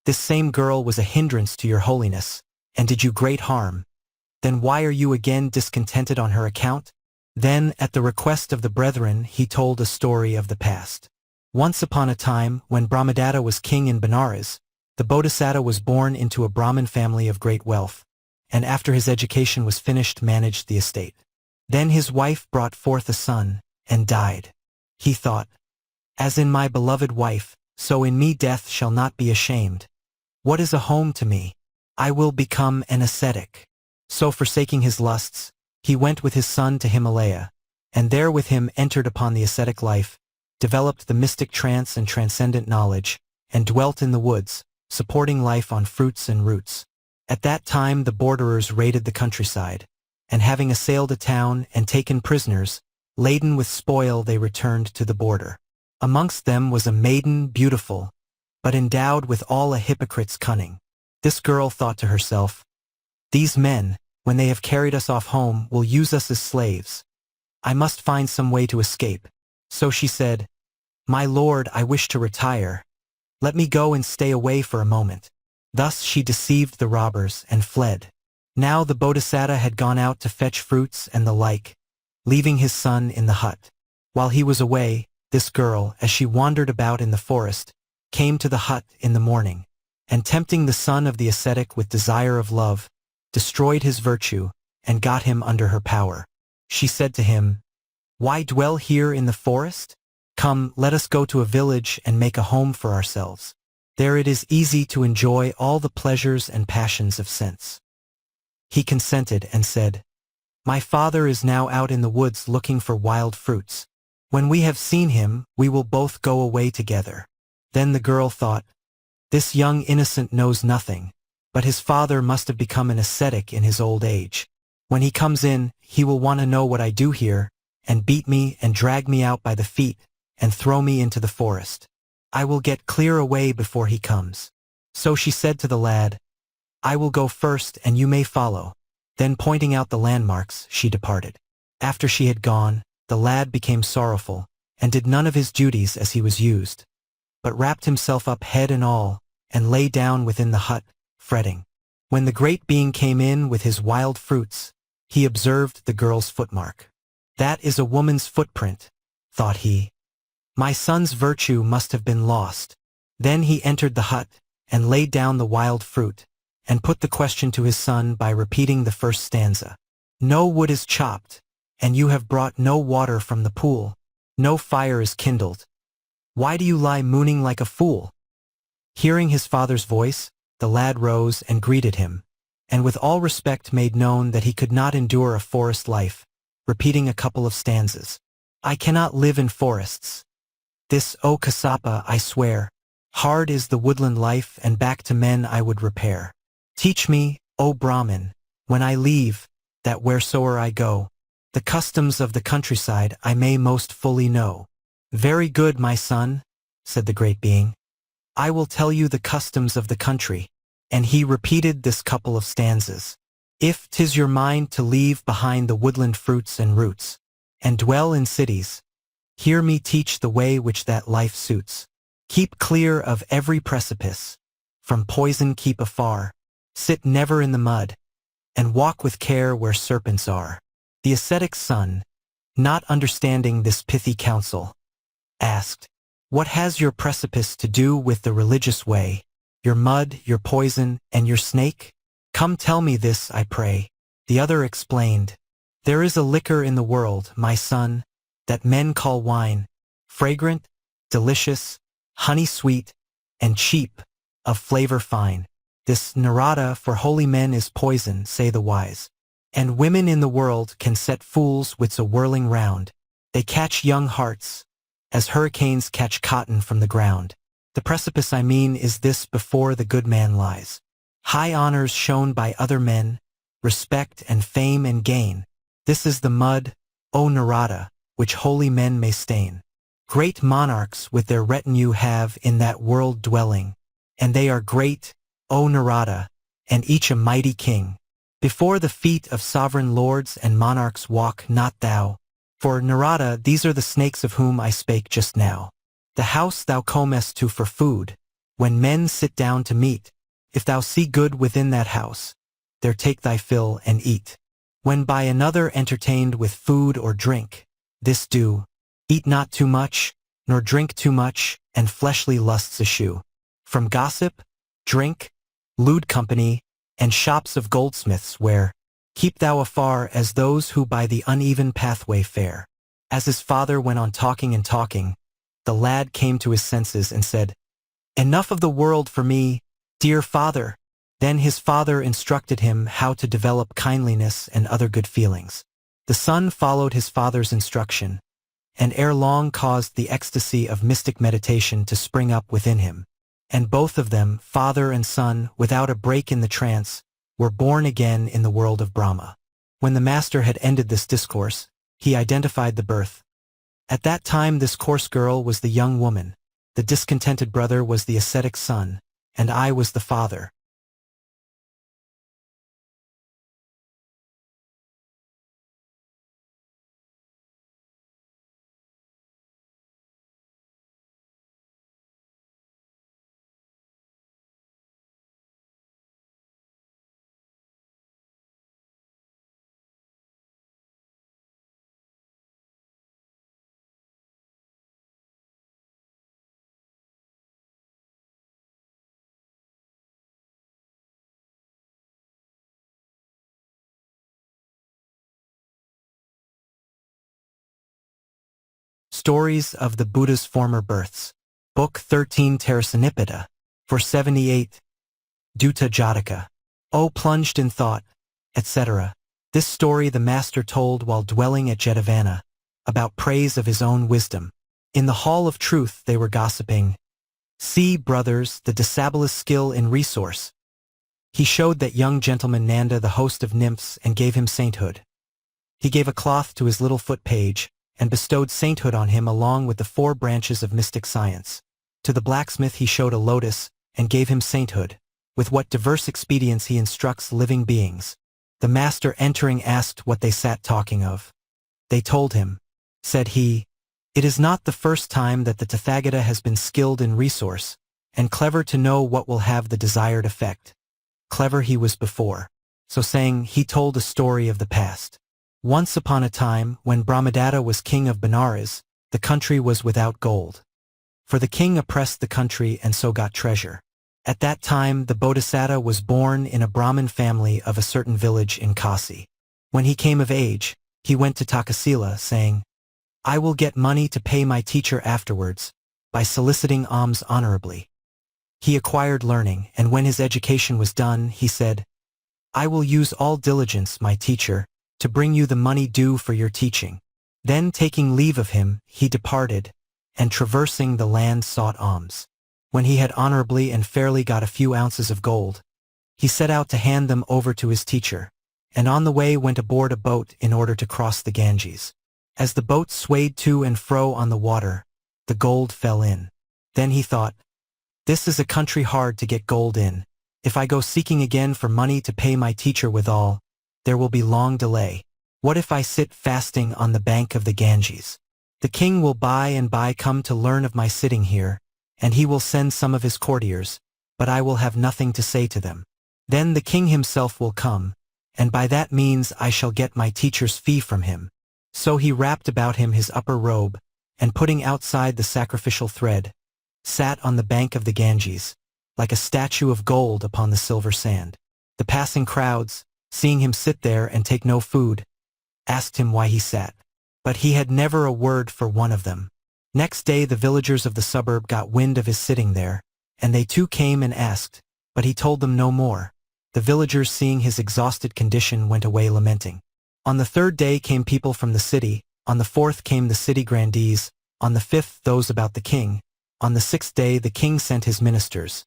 this same girl was a hindrance to your holiness, and did you great harm. Then why are you again discontented on her account?" Then, at the request of the brethren, he told a story of the past. Once upon a time, when Brahmadatta was king in Benares, the Bodhisattva was born into a Brahmin family of great wealth, and after his education was finished managed the estate. Then his wife brought forth a son, and died. He thought, "As in my beloved wife, so in me death shall not be ashamed. What is a home to me? I will become an ascetic." So forsaking his lusts, he went with his son to Himalaya, and there with him entered upon the ascetic life, developed the mystic trance and transcendent knowledge, and dwelt in the woods, supporting life on fruits and roots. At that time the borderers raided the countryside, and having assailed a town and taken prisoners, laden with spoil they returned to the border. Amongst them was a maiden beautiful, but endowed with all a hypocrite's cunning. This girl thought to herself, "These men, when they have carried us off home, will use us as slaves. I must find some way to escape." So she said, "My lord, I wish to retire. Let me go and stay away for a moment." Thus she deceived the robbers and fled. Now the Bodhisattva had gone out to fetch fruits and the like, leaving his son in the hut. While he was away, this girl, as she wandered about in the forest, came to the hut in the morning, and tempting the son of the ascetic with desire of love, destroyed his virtue, and got him under her power. She said to him, "Why dwell here in the forest? Come, let us go to a village and make a home for ourselves. There it is easy to enjoy all the pleasures and passions of sense." He consented and said, "My father is now out in the woods looking for wild fruits. When we have seen him, we will both go away together." Then the girl thought, "This young innocent knows nothing, but his father must have become an ascetic in his old age. When he comes in, he will want to know what I do here, and beat me and drag me out by the feet, and throw me into the forest. I will get clear away before he comes." So she said to the lad, "I will go first and you may follow." Then pointing out the landmarks, she departed. After she had gone, the lad became sorrowful, and did none of his duties as he was used, but wrapped himself up head and all, and lay down within the hut, fretting. When the great being came in with his wild fruits, he observed the girl's footmark. "That is a woman's footprint," thought he. "My son's virtue must have been lost." Then he entered the hut, and laid down the wild fruit, and put the question to his son by repeating the first stanza. "No wood is chopped, and you have brought no water from the pool. No fire is kindled. Why do you lie mooning like a fool?" Hearing his father's voice, the lad rose and greeted him, and with all respect made known that he could not endure a forest life, repeating a couple of stanzas. "I cannot live in forests. This, O Kassapa, I swear. Hard is the woodland life, and back to men I would repair. Teach me, O Brahmin, when I leave, that wheresoe'er I go, the customs of the countryside I may most fully know." "Very good, my son," said the great being. "I will tell you the customs of the country." And he repeated this couple of stanzas. If 'tis your mind to leave behind the woodland fruits and roots, and dwell in cities, hear me teach the way which that life suits. Keep clear of every precipice, from poison keep afar, sit never in the mud, and walk with care where serpents are. The ascetic's son, not understanding this pithy counsel, asked, what has your precipice to do with the religious way, your mud, your poison, and your snake? Come tell me this, I pray. The other explained, there is a liquor in the world, my son, that men call wine, fragrant, delicious, honey sweet, and cheap, of flavor fine. This Narada for holy men is poison, say the wise. And women in the world can set fools' wits a whirling round. They catch young hearts, as hurricanes catch cotton from the ground. The precipice I mean is this before the good man lies. High honors shown by other men, respect and fame and gain. This is the mud, O Narada, which holy men may stain. Great monarchs with their retinue have in that world dwelling, and they are great, O Narada, and each a mighty king. Before the feet of sovereign lords and monarchs walk not thou. For Narada, these are the snakes of whom I spake just now. The house thou comest to for food, when men sit down to meat, if thou see good within that house, there take thy fill and eat. When by another entertained with food or drink, this do, eat not too much, nor drink too much, and fleshly lusts eschew. From gossip, drink, lewd company, and shops of goldsmiths where, keep thou afar as those who by the uneven pathway fare. As his father went on talking and talking, the lad came to his senses and said, enough of the world for me, dear father. Then his father instructed him how to develop kindliness and other good feelings. The son followed his father's instruction, and ere long caused the ecstasy of mystic meditation to spring up within him. And both of them, father and son, without a break in the trance, were born again in the world of Brahma. When the master had ended this discourse, he identified the birth. At that time this coarse girl was the young woman, the discontented brother was the ascetic son, and I was the father. Stories of the Buddha's Former Births. Book 13 Tarasanippita. 478. Duta Jataka. O plunged in thought, etc. This story the master told while dwelling at Javana, about praise of his own wisdom. In the hall of truth they were gossiping. See, brothers, the disable's skill in resource. He showed that young gentleman Nanda the host of nymphs and gave him sainthood. He gave a cloth to his little foot page, and bestowed sainthood on him along with the 4 branches of mystic science. To the blacksmith he showed a lotus, and gave him sainthood. With what diverse expedients he instructs living beings. The master entering asked what they sat talking of. They told him. Said he, it is not the first time that the Tathagata has been skilled in resource, and clever to know what will have the desired effect. Clever he was before. So saying, he told a story of the past. Once upon a time, when Brahmadatta was king of Benares, the country was without gold. For the king oppressed the country and so got treasure. At that time the Bodhisattva was born in a Brahmin family of a certain village in Kasi. When he came of age, he went to Takasila, saying, I will get money to pay my teacher afterwards, by soliciting alms honorably. He acquired learning, and when his education was done, he said, I will use all diligence, my teacher, to bring you the money due for your teaching. Then taking leave of him, he departed, and traversing the land sought alms. When he had honorably and fairly got a few ounces of gold, he set out to hand them over to his teacher, and on the way went aboard a boat in order to cross the Ganges. As the boat swayed to and fro on the water, the gold fell in. Then he thought, this is a country hard to get gold in. If I go seeking again for money to pay my teacher withal, there will be long delay. What if I sit fasting on the bank of the Ganges? The king will by and by come to learn of my sitting here, and he will send some of his courtiers, but I will have nothing to say to them. Then the king himself will come, and by that means I shall get my teacher's fee from him. So he wrapped about him his upper robe, and putting outside the sacrificial thread, sat on the bank of the Ganges, like a statue of gold upon the silver sand. The passing crowds, seeing him sit there and take no food, asked him why he sat. But he had never a word for one of them. Next day the villagers of the suburb got wind of his sitting there, and they too came and asked, but he told them no more. The villagers, seeing his exhausted condition, went away lamenting. On the third day came people from the city, on the fourth came the city grandees, on the fifth those about the king, on the sixth day the king sent his ministers.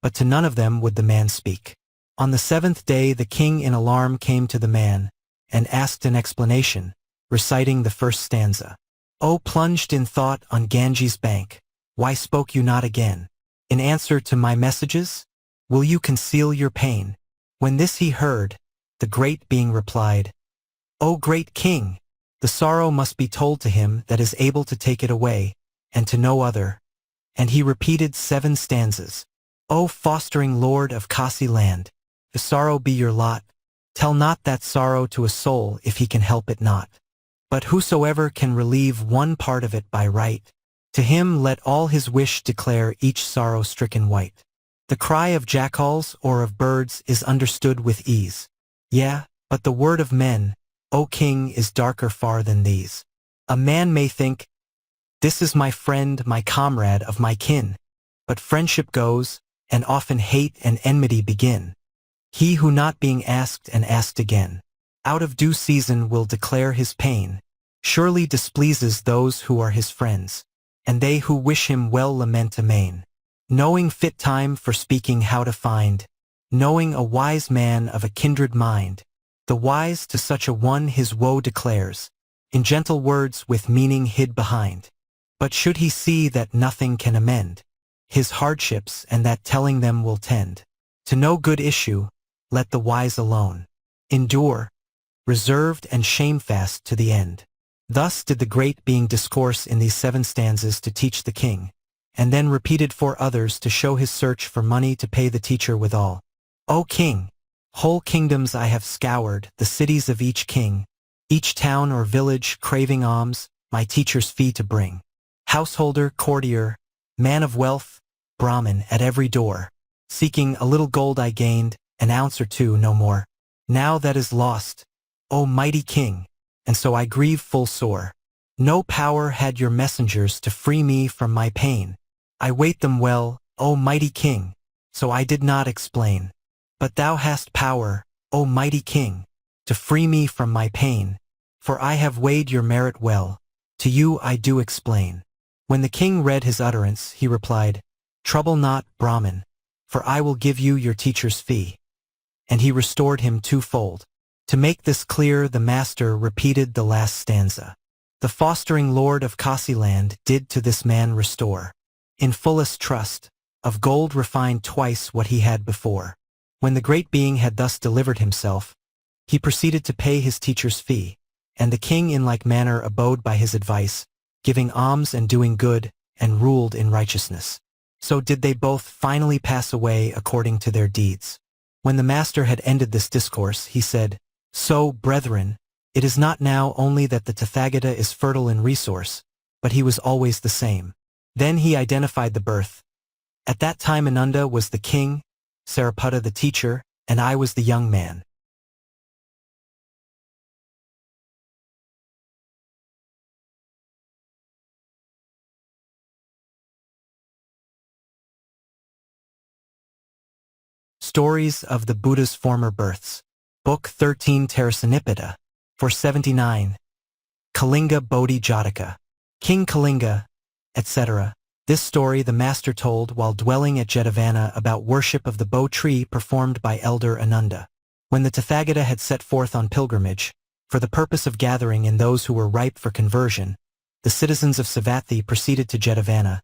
But to none of them would the man speak. On the seventh day the king in alarm came to the man, and asked an explanation, reciting the first stanza. O plunged in thought on Ganges' bank, why spoke you not again? In answer to my messages? Will you conceal your pain? When this he heard, the great being replied, O great king, the sorrow must be told to him that is able to take it away, and to no other. And he repeated 7 stanzas. O fostering lord of Kasi land, if sorrow be your lot, tell not that sorrow to a soul if he can help it not. But whosoever can relieve one part of it by right, to him let all his wish declare each sorrow stricken white. The cry of jackals or of birds is understood with ease. Yeah, but the word of men, O king, is darker far than these. A man may think, this is my friend, my comrade of my kin. But friendship goes, and often hate and enmity begin. He who not being asked and asked again, out of due season will declare his pain, surely displeases those who are his friends, and they who wish him well lament amain. Knowing fit time for speaking how to find, knowing a wise man of a kindred mind, the wise to such a one his woe declares, in gentle words with meaning hid behind. But should he see that nothing can amend his hardships, and that telling them will tend to no good issue, let the wise alone endure, reserved and shamefast to the end. Thus did the great being discourse in these 7 stanzas to teach the king, and then repeated 4 others to show his search for money to pay the teacher withal. O king, whole kingdoms I have scoured, the cities of each king, each town or village craving alms, my teacher's fee to bring. Householder, courtier, man of wealth, Brahmin at every door, seeking a little gold I gained, an ounce or 2 no more. Now that is lost, O mighty king, and so I grieve full sore. No power had your messengers to free me from my pain. I wait them well, O mighty king, so I did not explain. But thou hast power, O mighty king, to free me from my pain, for I have weighed your merit well, to you I do explain. When the king read his utterance, he replied, Trouble not, Brahmin, for I will give you your teacher's fee. And he restored him 2-fold. To make this clear, the master repeated the last stanza. The fostering lord of Kasi land did to this man restore, in fullest trust, of gold refined twice what he had before. When the great being had thus delivered himself, he proceeded to pay his teacher's fee, and the king in like manner abode by his advice, giving alms and doing good, and ruled in righteousness. So did they both finally pass away according to their deeds. When the master had ended this discourse, he said, So, brethren, it is not now only that the Tathagata is fertile in resource, but he was always the same. Then he identified the birth. At that time Ananda was the king, Sariputta the teacher, and I was the young man. Stories of the Buddha's Former Births. Book 13 Tarasanipita. 479. Kalinga Bodhi Jataka. King Kalinga, etc. This story the master told while dwelling at Javana about worship of the Bo tree performed by Elder Ananda. When the Tathagata had set forth on pilgrimage, for the purpose of gathering in those who were ripe for conversion, the citizens of Savatthi proceeded to Jetavana,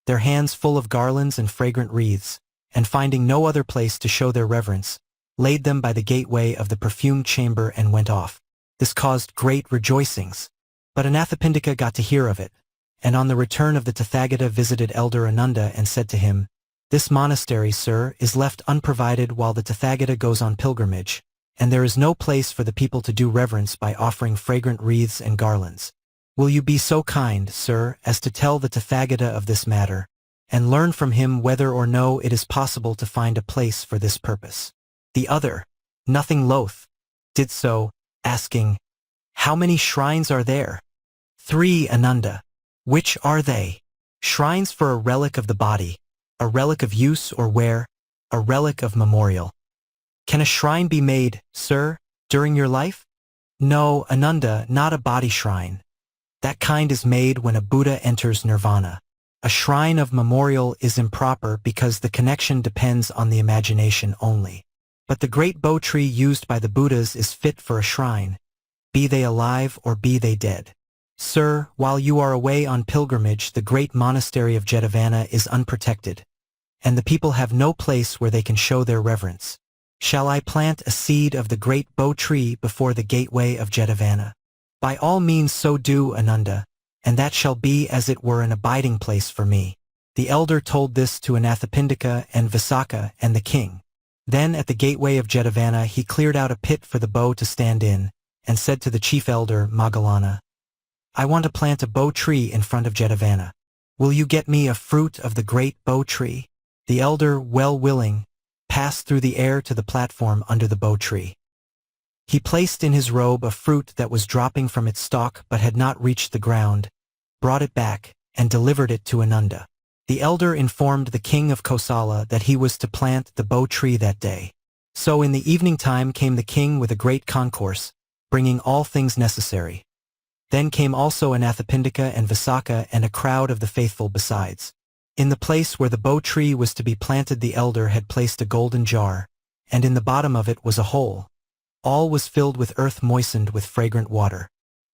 their hands full of garlands and fragrant wreaths, and finding no other place to show their reverence, laid them by the gateway of the perfumed chamber and went off. This caused great rejoicings. But Anathapindika got to hear of it, and on the return of the Tathagata visited Elder Ananda and said to him, "This monastery, sir, is left unprovided while the Tathagata goes on pilgrimage, and there is no place for the people to do reverence by offering fragrant wreaths and garlands. Will you be so kind, sir, as to tell the Tathagata of this matter, and learn from him whether or no it is possible to find a place for this purpose?" The other, nothing loath, did so, asking, "How many shrines are there?" "3, Ananda." "Which are they?" "Shrines for a relic of the body, a relic of use or wear, a relic of memorial." "Can a shrine be made, sir, during your life?" "No, Ananda, not a body shrine. That kind is made when a Buddha enters nirvana. A shrine of memorial is improper because the connection depends on the imagination only. But the great bo tree used by the Buddhas is fit for a shrine, be they alive or be they dead. Sir, while you are away on pilgrimage, the great monastery of Javana is unprotected, and the people have no place where they can show their reverence. Shall I plant a seed of the great bo tree before the gateway of Javana?" "By all means so do, Ananda, and that shall be as it were an abiding place for me." The elder told this to Anathapindika and Visakha and the king. Then at the gateway of Javana he cleared out a pit for the bow to stand in, and said to the chief elder Moggallana, "I want to plant a bo tree in front of Javana. Will you get me a fruit of the great bo tree?" The elder, well willing, passed through the air to the platform under the bo tree. He placed in his robe a fruit that was dropping from its stalk but had not reached the ground, brought it back, and delivered it to Ananda. The elder informed the king of Kosala that he was to plant the bo tree that day. So in the evening time came the king with a great concourse, bringing all things necessary. Then came also Anathapindika and Visakha and a crowd of the faithful besides. In the place where the bo tree was to be planted the elder had placed a golden jar, and in the bottom of it was a hole. All was filled with earth moistened with fragrant water.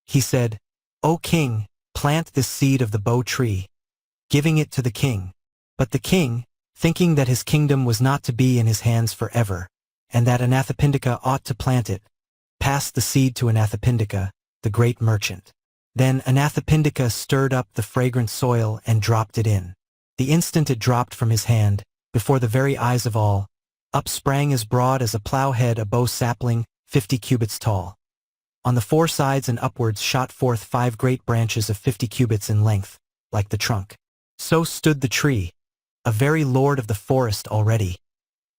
He said, "O king, plant this seed of the bo tree," giving it to the king. But the king, thinking that his kingdom was not to be in his hands forever, and that Anathapindika ought to plant it, passed the seed to Anathapindika, the great merchant. Then Anathapindika stirred up the fragrant soil and dropped it in. The instant it dropped from his hand, before the very eyes of all, up sprang as broad as a plough-head a bow sapling 50 cubits tall. On the 4 sides and upwards shot forth 5 great branches of 50 cubits in length, like the trunk. So stood the tree, a very lord of the forest already.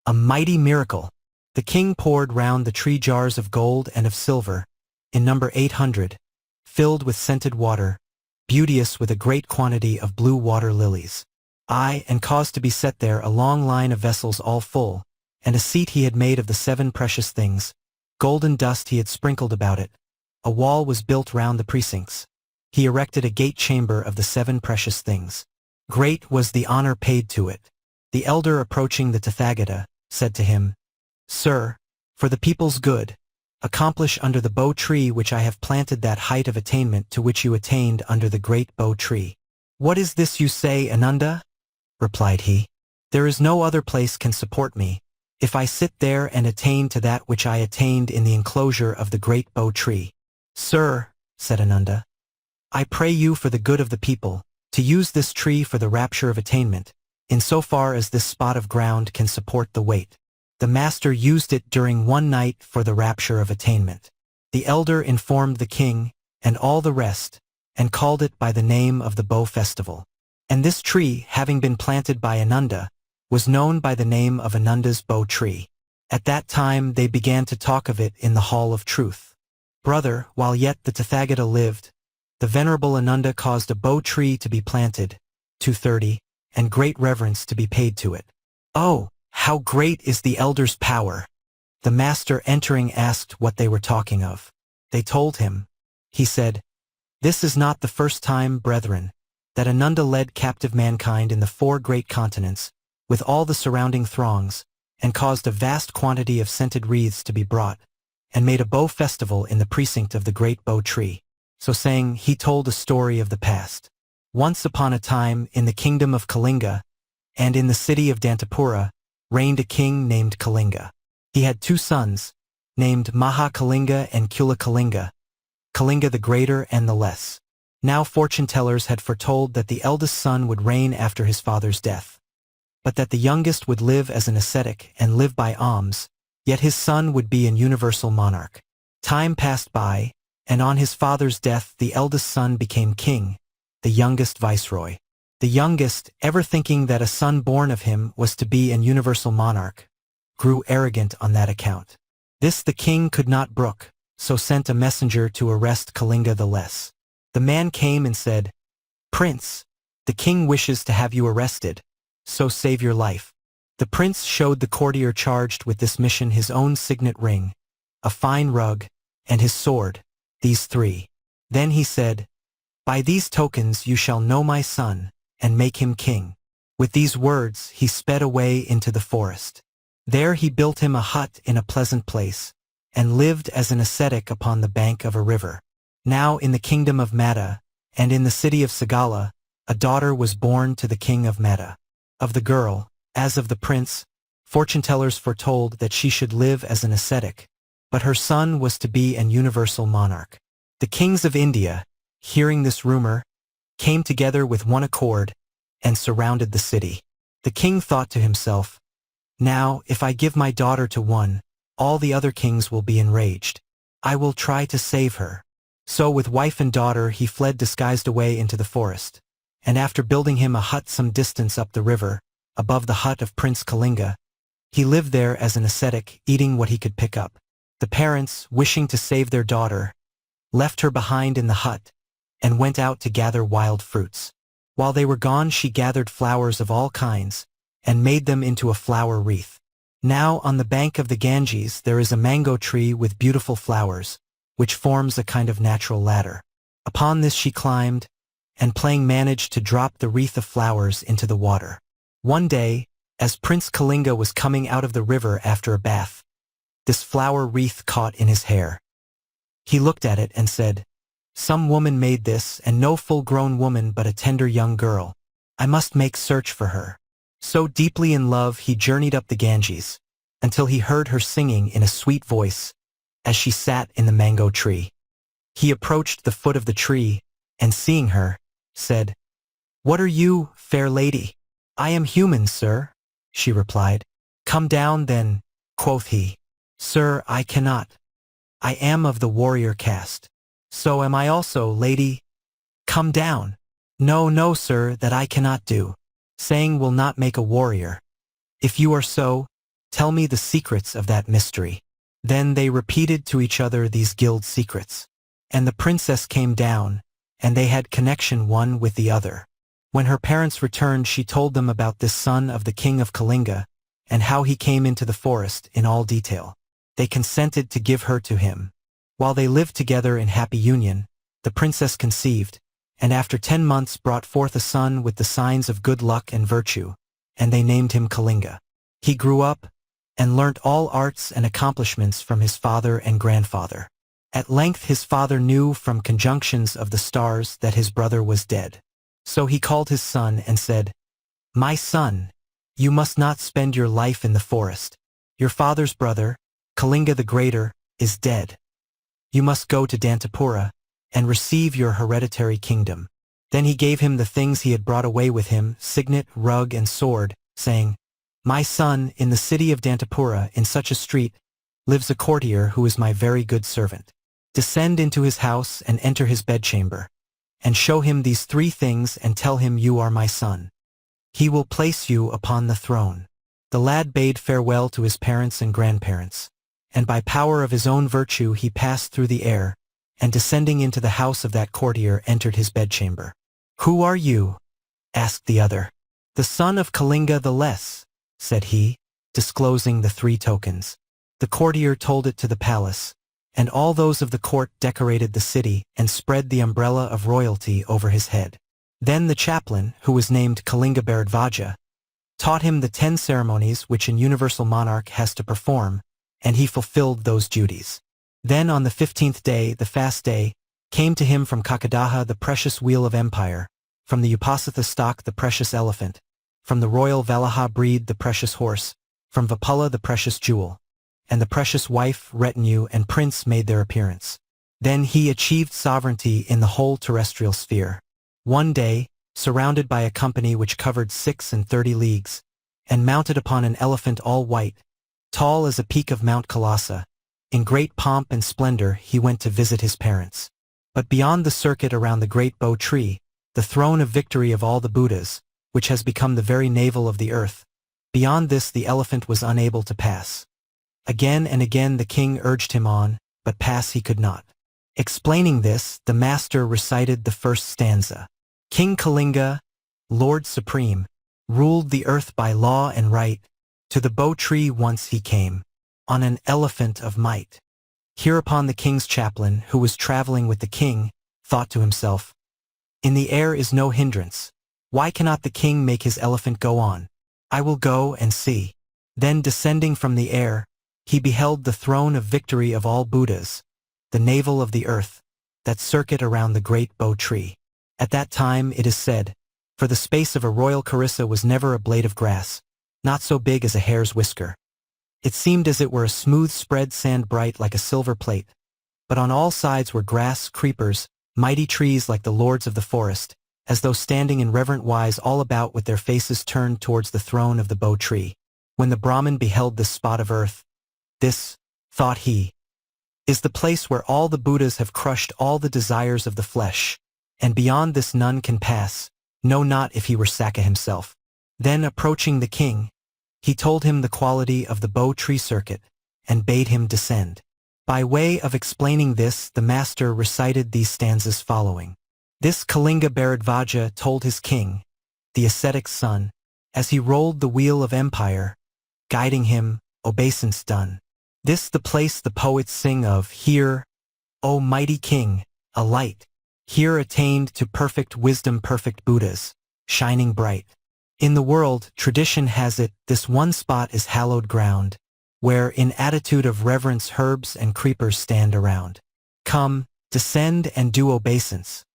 A mighty miracle! The king poured round the tree jars of gold and of silver, in number 800, filled with scented water, beauteous with a great quantity of blue water lilies. And caused to be set there a long line of vessels all full, and a seat he had made of the 7 precious things. Golden dust he had sprinkled about it. A wall was built round the precincts. He erected a gate chamber of the 7 precious things. Great was the honor paid to it. The elder, approaching the Tathagata, said to him, "Sir, for the people's good, accomplish under the bo tree which I have planted that height of attainment to which you attained under the great bo tree." "What is this you say, Ananda?" replied he. "There is no other place can support me, if I sit there and attain to that which I attained in the enclosure of the great bo tree." "Sir," said Ananda, "I pray you for the good of the people, to use this tree for the rapture of attainment, in so far as this spot of ground can support the weight." The master used it during one night for the rapture of attainment. The elder informed the king, and all the rest, and called it by the name of the Bo Festival. And this tree, having been planted by Ananda, was known by the name of Ananda's Bo Tree. At that time they began to talk of it in the Hall of Truth. Brother, while yet the Tathagata lived, the venerable Ananda caused a bo tree to be planted, 230, and great reverence to be paid to it. "Oh, how great is the elder's power!" The master entering asked what they were talking of. They told him. He said, "This is not the first time, brethren, that Ananda led captive mankind in the 4 great continents, with all the surrounding throngs, and caused a vast quantity of scented wreaths to be brought, and made a bow festival in the precinct of the great bo tree." So saying, he told a story of the past. Once upon a time, in the kingdom of Kalinga, and in the city of Dantapura, reigned a king named Kalinga. He had two sons, named Kalinga and Culla Kalinga, Kalinga the greater and the less. Now fortune-tellers had foretold that the eldest son would reign after his father's death, but that the youngest would live as an ascetic and live by alms, yet his son would be an universal monarch. Time passed by, and on his father's death the eldest son became king, the youngest viceroy. The youngest, ever thinking that a son born of him was to be an universal monarch, grew arrogant on that account. This the king could not brook, so sent a messenger to arrest Kalinga the less. The man came and said, "Prince, the king wishes to have you arrested, so save your life." The prince showed the courtier charged with this mission his own signet ring, a fine rug, and his sword, these three. Then he said, "By these tokens you shall know my son, and make him king." With these words he sped away into the forest. There he built him a hut in a pleasant place, and lived as an ascetic upon the bank of a river. Now in the kingdom of Matta, and in the city of Sagala, a daughter was born to the king of Matta. Of the girl, as of the prince, fortune-tellers foretold that she should live as an ascetic, but her son was to be an universal monarch. The kings of India, hearing this rumor, came together with one accord and surrounded the city. The king thought to himself, "Now, if I give my daughter to one, all the other kings will be enraged. I will try to save her." So with wife and daughter he fled disguised away into the forest, and after building him a hut some distance up the river, above the hut of Prince Kalinga, he lived there as an ascetic, eating what he could pick up. The parents, wishing to save their daughter, left her behind in the hut, and went out to gather wild fruits. While they were gone she gathered flowers of all kinds, and made them into a flower wreath. Now on the bank of the Ganges there is a mango tree with beautiful flowers, which forms a kind of natural ladder. Upon this she climbed, and playing managed to drop the wreath of flowers into the water. One day, as Prince Kalinga was coming out of the river after a bath, this flower wreath caught in his hair. He looked at it and said, "Some woman made this, and no full-grown woman but a tender young girl. I must make search for her." So deeply in love he journeyed up the Ganges, until he heard her singing in a sweet voice, as she sat in the mango tree. He approached the foot of the tree, and seeing her, said, "What are you, fair lady?" "I am human, sir," she replied. "Come down, then," quoth he. "Sir, I cannot. I am of the warrior caste." "So am I also, lady." "Come down." "No, no, sir, that I cannot do. Saying will not make a warrior. If you are so, tell me the secrets of that mystery." Then they repeated to each other these guild secrets. And the princess came down, and they had connection one with the other. When her parents returned she told them about this son of the king of Kalinga, and how he came into the forest in all detail. They consented to give her to him. While they lived together in happy union, the princess conceived, and after 10 months brought forth a son with the signs of good luck and virtue, and they named him Kalinga. He grew up, and learnt all arts and accomplishments from his father and grandfather. At length his father knew from conjunctions of the stars that his brother was dead. So he called his son and said, "My son, you must not spend your life in the forest. Your father's brother, Kalinga the Greater, is dead. You must go to Dantapura, and receive your hereditary kingdom." Then he gave him the things he had brought away with him, signet, rug, and sword, saying, "My son, in the city of Dantapura, in such a street, lives a courtier who is my very good servant. Descend into his house and enter his bedchamber, and show him these 3 things and tell him you are my son. He will place you upon the throne." The lad bade farewell to his parents and grandparents, and by power of his own virtue he passed through the air, and descending into the house of that courtier entered his bedchamber. "Who are you?" asked the other. "The son of Kalinga the Less," said he, disclosing the 3 tokens. The courtier told it to the palace, and all those of the court decorated the city and spread the umbrella of royalty over his head. Then the chaplain, who was named Kalinga Bharadvaja, taught him the 10 ceremonies which an universal monarch has to perform, and he fulfilled those duties. Then on the 15th day, the fast day, came to him from Kakadaha the precious wheel of empire, from the Upasatha stock the precious elephant, from the royal Valaha breed the precious horse, from Vipula the precious jewel, and the precious wife, retinue, and prince made their appearance. Then he achieved sovereignty in the whole terrestrial sphere. One day, surrounded by a company which covered 36 leagues, and mounted upon an elephant all white, tall as a peak of Mount Colossa, in great pomp and splendor he went to visit his parents. But beyond the circuit around the great bow tree, the throne of victory of all the Buddhas, which has become the very navel of the earth, beyond this the elephant was unable to pass. Again and again the king urged him on, but pass he could not. Explaining this, the master recited the first stanza. King Kalinga, Lord Supreme, ruled the earth by law and right. To the bow tree once he came, on an elephant of might. Hereupon the king's chaplain, who was traveling with the king, thought to himself, in the air is no hindrance. Why cannot the king make his elephant go on? I will go and see. Then descending from the air, he beheld the throne of victory of all Buddhas, the navel of the earth, that circuit around the great bow tree. At that time, it is said, for the space of a royal carissa was never a blade of grass, not so big as a hare's whisker. It seemed as it were a smooth spread sand bright like a silver plate, but on all sides were grass, creepers, mighty trees like the lords of the forest, as though standing in reverent wise all about with their faces turned towards the throne of the bow tree. When the Brahmin beheld this spot of earth, this, thought he, is the place where all the Buddhas have crushed all the desires of the flesh, and beyond this none can pass, no not if he were Sakka himself. Then approaching the king, he told him the quality of the bow tree circuit, and bade him descend. By way of explaining this, the master recited these stanzas following. This Kalinga Bharadvaja told his king, the ascetic's son, as he rolled the wheel of empire, guiding him, obeisance done. This the place the poets sing of, here, O mighty king, a light, here attained to perfect wisdom perfect Buddhas, shining bright. In the world, tradition has it, this one spot is hallowed ground, where in attitude of reverence herbs and creepers stand around. Come, descend and do obeisance,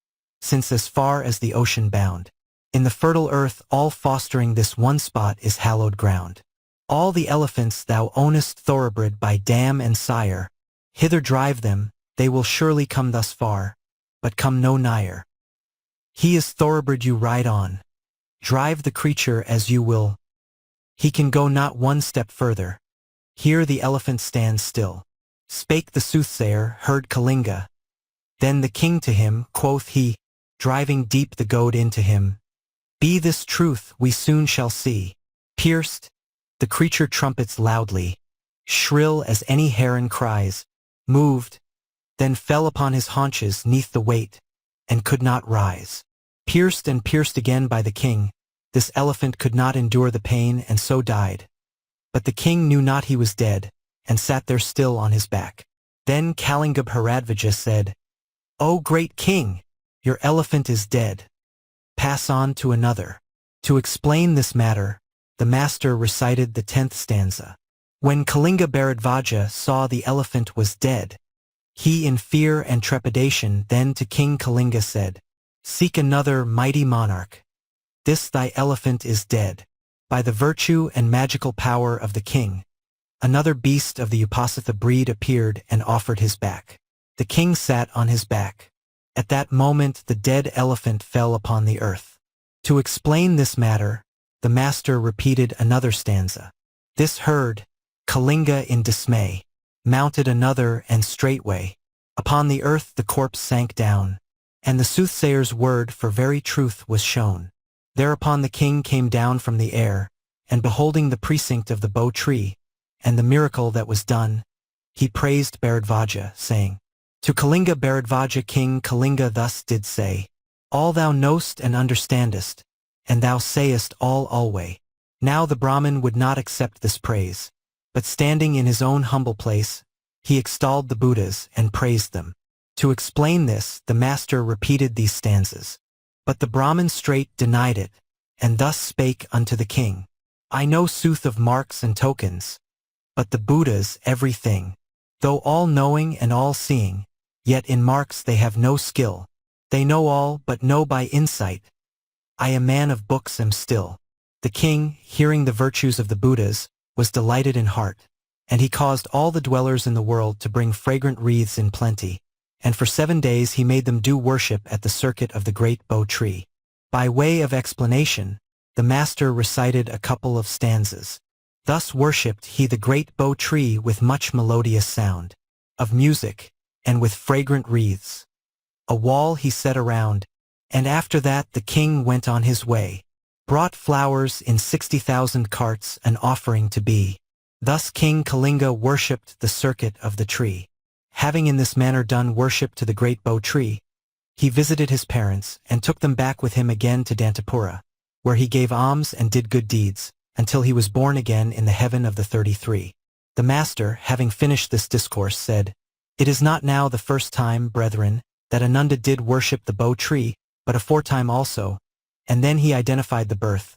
since as far as the ocean bound, in the fertile earth all fostering this one spot is hallowed ground. All the elephants thou ownest thoroughbred by dam and sire, hither drive them, they will surely come thus far, but come no nigher. He is thoroughbred you ride on, drive the creature as you will, he can go not one step further. Here the elephant stands still. Spake the soothsayer, heard Kalinga. Then the king to him, quoth he, driving deep the goad into him, be this truth we soon shall see. Pierced, the creature trumpets loudly, shrill as any heron cries, moved, then fell upon his haunches neath the weight, and could not rise. Pierced and pierced again by the king, this elephant could not endure the pain and so died. But the king knew not he was dead, and sat there still on his back. Then Kalinga Bharadvaja said, O great king, your elephant is dead. Pass on to another. To explain this matter, the master recited the 10th stanza. When Kalinga Bharadvaja saw the elephant was dead, he in fear and trepidation then to King Kalinga said, seek another mighty monarch. This thy elephant is dead. By the virtue and magical power of the king, another beast of the Vipassanā breed appeared and offered his back. The king sat on his back. At that moment the dead elephant fell upon the earth. To explain this matter, the master repeated another stanza. This heard, Kalinga in dismay, mounted another and straightway, upon the earth the corpse sank down, and the soothsayer's word for very truth was shown. Thereupon the king came down from the air, and beholding the precinct of the bow tree, and the miracle that was done, he praised Bharadvaja, saying, to Kalinga Bharadvaja King Kalinga thus did say, all thou knowst and understandest, and thou sayest all alway. Now the Brahmin would not accept this praise, but standing in his own humble place, he extolled the Buddhas and praised them. To explain this, the master repeated these stanzas. But the Brahmin straight denied it, and thus spake unto the king, I know sooth of marks and tokens, but the Buddhas everything. Though all-knowing and all-seeing, yet in marks they have no skill. They know all, but know by insight. I a man of books am still. The king, hearing the virtues of the Buddhas, was delighted in heart, And he caused all the dwellers in the world to bring fragrant wreaths in plenty, and for 7 days he made them do worship at the circuit of the great Bo tree. By way of explanation, the master recited a couple of stanzas. Thus worshipped he the great Bo tree with much melodious sound of music, and with fragrant wreaths. A wall he set around, and after that the king went on his way, brought flowers in 60,000 carts an offering to be. Thus King Kalinga worshipped the circuit of the tree. Having in this manner done worship to the great Bo tree, he visited his parents and took them back with him again to Dantapura, where he gave alms and did good deeds, until he was born again in the heaven of the 33. The master, having finished this discourse, said, "It is not now the first time, brethren, that Ananda did worship the Bo tree, but aforetime also," and then he identified the birth.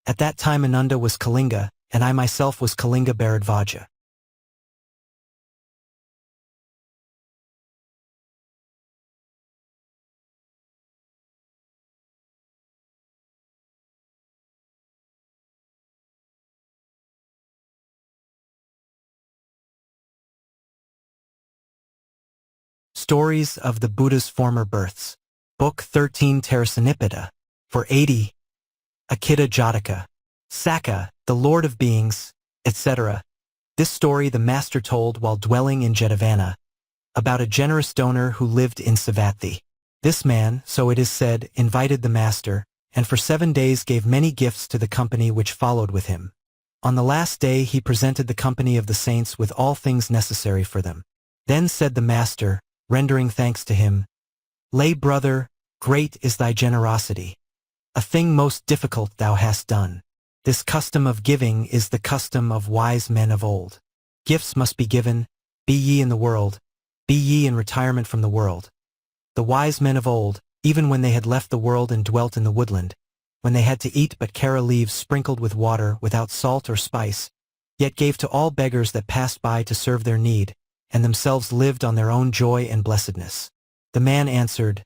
At that time Ananda was Kalinga, and I myself was Kalinga Bharadvaja. Stories of the Buddha's Former Births. Book 13 Tarasanipita. For 80. Akitta Jataka. Saka, the Lord of Beings, etc. This story the master told while dwelling in Javana, about a generous donor who lived in Savatthi. This man, so it is said, invited the master, and for 7 days gave many gifts to the company which followed with him. On the last day he presented the company of the saints with all things necessary for them. Then said the master, rendering thanks to him, "Lay brother, great is thy generosity. A thing most difficult thou hast done. This custom of giving is the custom of wise men of old. Gifts must be given, be ye in the world, be ye in retirement from the world. The wise men of old, even when they had left the world and dwelt in the woodland, when they had to eat but kara leaves sprinkled with water without salt or spice, yet gave to all beggars that passed by to serve their need, and themselves lived on their own joy and blessedness." The man answered,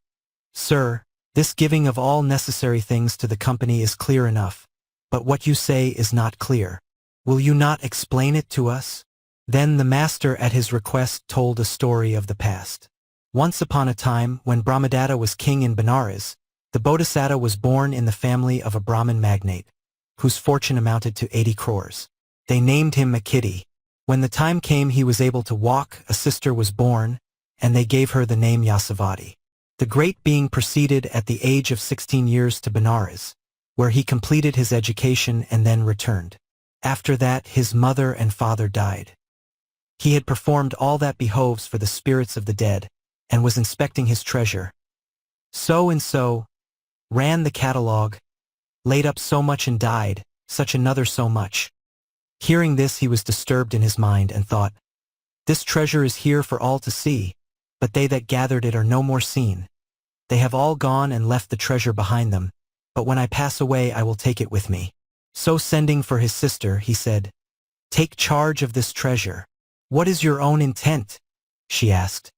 "Sir, this giving of all necessary things to the company is clear enough, but what you say is not clear. Will you not explain it to us?" Then the master at his request told a story of the past. Once upon a time, when Brahmadatta was king in Benares, the Bodhisattva was born in the family of a Brahmin magnate, whose fortune amounted to 80 crores. They named him Akitta. When the time came he was able to walk, a sister was born, and they gave her the name Yasavati. The great being proceeded at the age of 16 years to Benares, where he completed his education and then returned. After that his mother and father died. He had performed all that behoves for the spirits of the dead, and was inspecting his treasure. So and so ran the catalogue, laid up so much and died, such another so much. Hearing this he was disturbed in his mind and thought, "This treasure is here for all to see, but they that gathered it are no more seen. They have all gone and left the treasure behind them, but when I pass away I will take it with me." So sending for his sister, he said, "Take charge of this treasure." "What is your own intent?" she asked.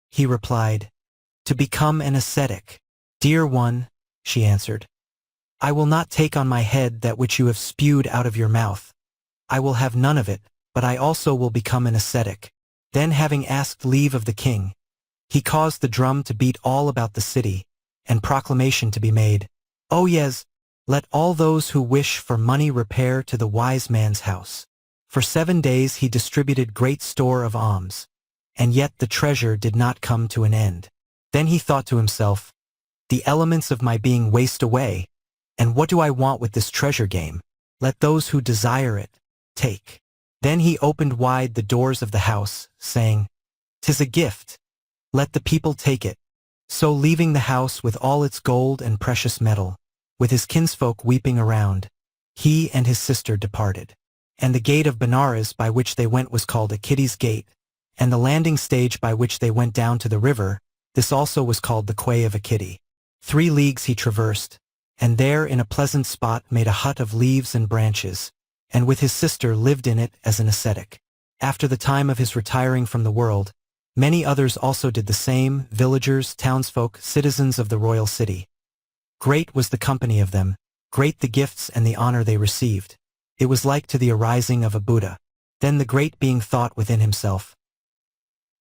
He replied, "To become an ascetic." "Dear one," she answered, "I will not take on my head that which you have spewed out of your mouth. I will have none of it, but I also will become an ascetic." Then having asked leave of the king, he caused the drum to beat all about the city, and proclamation to be made, "O yes, let all those who wish for money repair to the wise man's house." For 7 days he distributed great store of alms, and yet the treasure did not come to an end. Then he thought to himself, "The elements of my being waste away, and what do I want with this treasure game? Let those who desire it take." Then he opened wide the doors of the house, saying, "'Tis a gift. Let the people take it." So leaving the house with all its gold and precious metal, with his kinsfolk weeping around, he and his sister departed. And the gate of Benares by which they went was called Akitta's Gate, and the landing stage by which they went down to the river, this also was called the Quay of Akitta. 3 leagues he traversed, and there in a pleasant spot made a hut of leaves and branches, and with his sister lived in it as an ascetic. After the time of his retiring from the world, many others also did the same, villagers, townsfolk, citizens of the royal city. Great was the company of them, great the gifts and the honor they received. It was like to the arising of a Buddha. Then the great being thought within himself,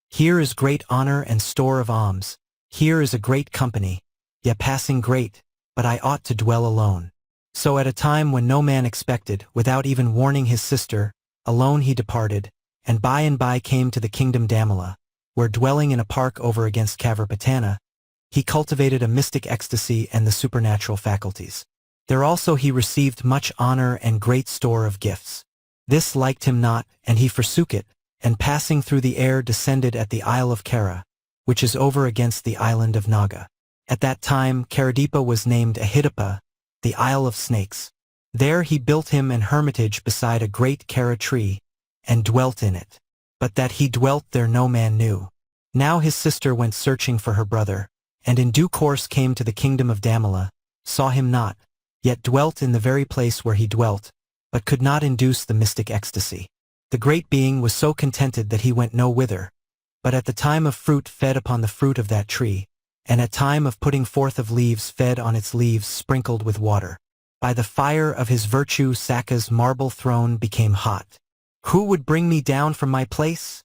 "Here is great honor and store of alms. Here is a great company, yet passing great, but I ought to dwell alone." So at a time when no man expected, without even warning his sister, alone he departed, and by came to the kingdom Damala, where dwelling in a park over against Phandana, he cultivated a mystic ecstasy and the supernatural faculties. There also he received much honor and great store of gifts. This liked him not, and he forsook it, and passing through the air descended at the Isle of Kara, which is over against the island of Naga. At that time Karadipa was named Ahidapa, the Isle of Snakes. There he built him an hermitage beside a great Kara tree, and dwelt in it. But that he dwelt there no man knew. Now his sister went searching for her brother, and in due course came to the kingdom of Damala, saw him not, yet dwelt in the very place where he dwelt, but could not induce the mystic ecstasy. The great being was so contented that he went no whither, but at the time of fruit fed upon the fruit of that tree, and at time of putting forth of leaves fed on its leaves sprinkled with water. By the fire of his virtue Sakka's marble throne became hot. "Who would bring me down from my place?"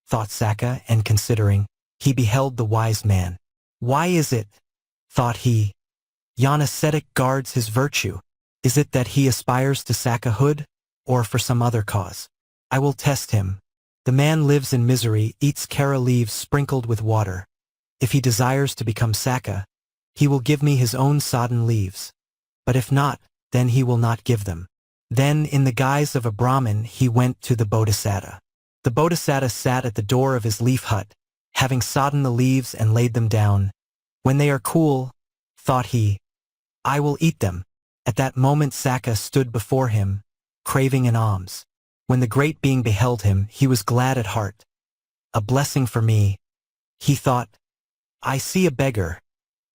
thought Sakka, and considering, he beheld the wise man. "Why is it," thought he, "yon ascetic guards his virtue? Is it that he aspires to Sakkahood, or for some other cause? I will test him. The man lives in misery, eats Kara leaves sprinkled with water. If he desires to become Sakka, he will give me his own sodden leaves. But if not, then he will not give them." Then, in the guise of a Brahmin, he went to the Bodhisattva. The Bodhisattva sat at the door of his leaf hut, having sodden the leaves and laid them down. "When they are cool," thought he, "I will eat them." At that moment Sakka stood before him, craving an alms. When the great being beheld him, he was glad at heart. "A blessing for me," he thought. "I see a beggar.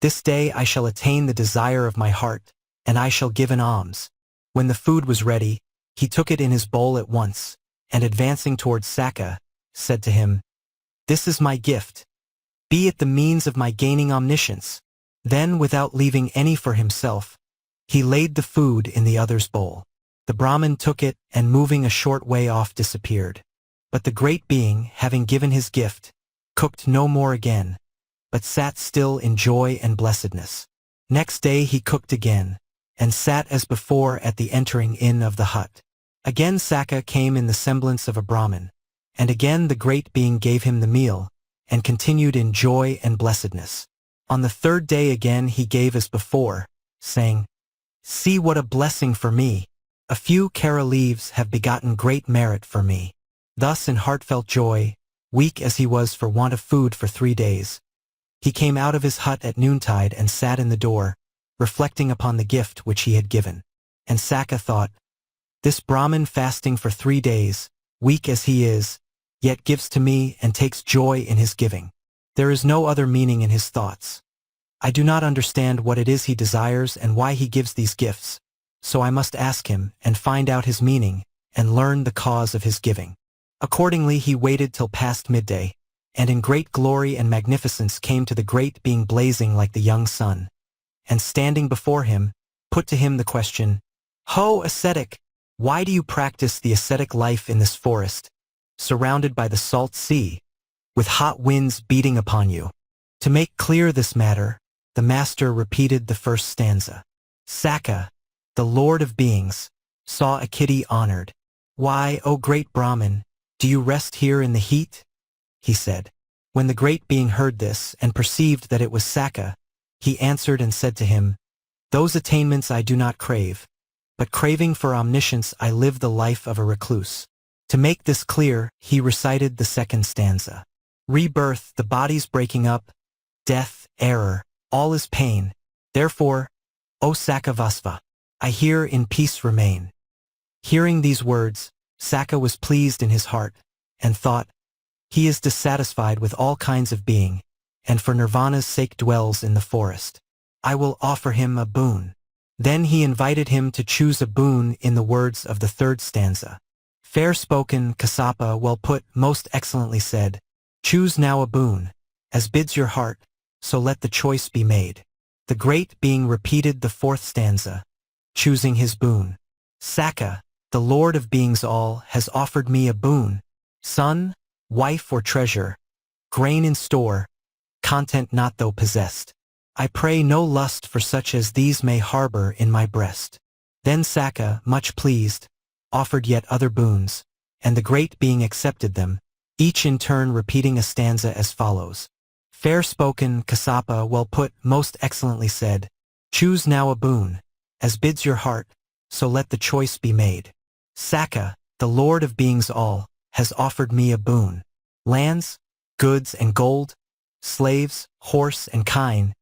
This day I shall attain the desire of my heart, and I shall give an alms." When the food was ready, he took it in his bowl at once, and advancing towards Sakka, said to him, "This is my gift. Be it the means of my gaining omniscience." Then, without leaving any for himself, he laid the food in the other's bowl. The Brahmin took it, and moving a short way off disappeared. But the great being, having given his gift, cooked no more again, but sat still in joy and blessedness. Next day he cooked again, and sat as before at the entering in of the hut. Again Sakka came in the semblance of a Brahmin, and again the great being gave him the meal, and continued in joy and blessedness. On the third day again he gave as before, saying, "See what a blessing for me! A few Kara leaves have begotten great merit for me." Thus in heartfelt joy, weak as he was for want of food for 3 days, he came out of his hut at noontide and sat in the door, reflecting upon the gift which he had given. And Sakka thought, "This Brahmin fasting for 3 days, weak as he is, yet gives to me and takes joy in his giving. There is no other meaning in his thoughts. I do not understand what it is he desires and why he gives these gifts, so I must ask him and find out his meaning and learn the cause of his giving." Accordingly he waited till past midday, and in great glory and magnificence came to the great being blazing like the young sun, and standing before him, put to him the question, "Ho, ascetic, why do you practice the ascetic life in this forest, surrounded by the salt sea, with hot winds beating upon you?" To make clear this matter, the master repeated the first stanza. Sakka, the Lord of Beings, saw Akitta honored. "Why, O great Brahmin, do you rest here in the heat?" he said. When the great being heard this and perceived that it was Sakka, he answered and said to him, "Those attainments I do not crave, but craving for omniscience I live the life of a recluse." To make this clear, he recited the second stanza. "Rebirth, the body's breaking up, death, error, all is pain. Therefore, O Sakka, I here in peace remain." Hearing these words, Sakka was pleased in his heart, and thought, "He is dissatisfied with all kinds of being, and for nirvana's sake dwells in the forest. I will offer him a boon." Then he invited him to choose a boon in the words of the third stanza. "Fair spoken, Kassapa, well put, most excellently said. Choose now a boon, as bids your heart, so let the choice be made." The great being repeated the fourth stanza, choosing his boon. Sakka, the Lord of beings all, has offered me a boon. Son, wife or treasure, grain in store, content not though possessed. I pray no lust for such as these may harbor in my breast. Then Saka, much pleased, offered yet other boons, and the great being accepted them, each in turn repeating a stanza as follows. Fair spoken, Kassapa, well put, most excellently said. Choose now a boon, as bids your heart, so let the choice be made. Saka, the Lord of beings all, has offered me a boon. Lands, goods and gold, slaves, horse and kine,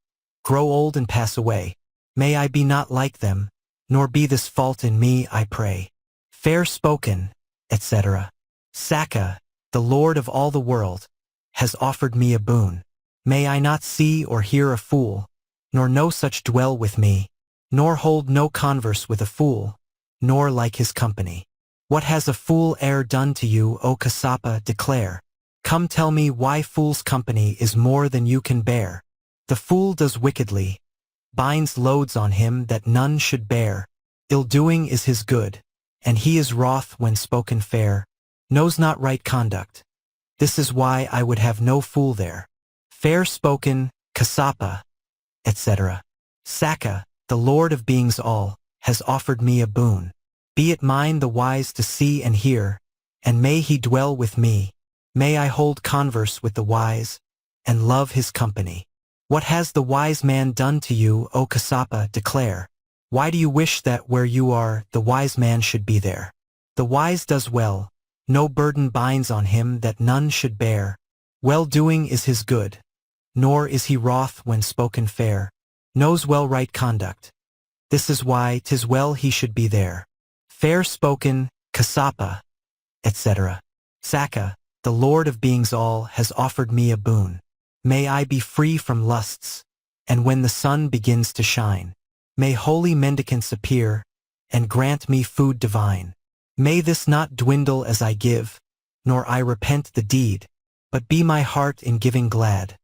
grow old and pass away. May I be not like them, nor be this fault in me, I pray. Fair spoken, etc. Saka, the Lord of all the world, has offered me a boon. May I not see or hear a fool, nor no such dwell with me, nor hold no converse with a fool, nor like his company. What has a fool e'er done to you, O Kassapa, declare? Come tell me why fool's company is more than you can bear. The fool does wickedly, binds loads on him that none should bear. Ill-doing is his good, and he is wroth when spoken fair, knows not right conduct. This is why I would have no fool there. Fair spoken, Kassapa, etc. Saka, the Lord of beings all, has offered me a boon. Be it mine the wise to see and hear, and may he dwell with me. May I hold converse with the wise, and love his company. What has the wise man done to you, O Kassapa, declare? Why do you wish that where you are, the wise man should be there? The wise does well, no burden binds on him that none should bear. Well-doing is his good, nor is he wroth when spoken fair, knows well right conduct. This is why 'tis well he should be there. Fair spoken, Kassapa, etc. Saka, the Lord of beings all, has offered me a boon. May I be free from lusts, and when the sun begins to shine, may holy mendicants appear, and grant me food divine. May this not dwindle as I give, nor I repent the deed, but be my heart in giving glad.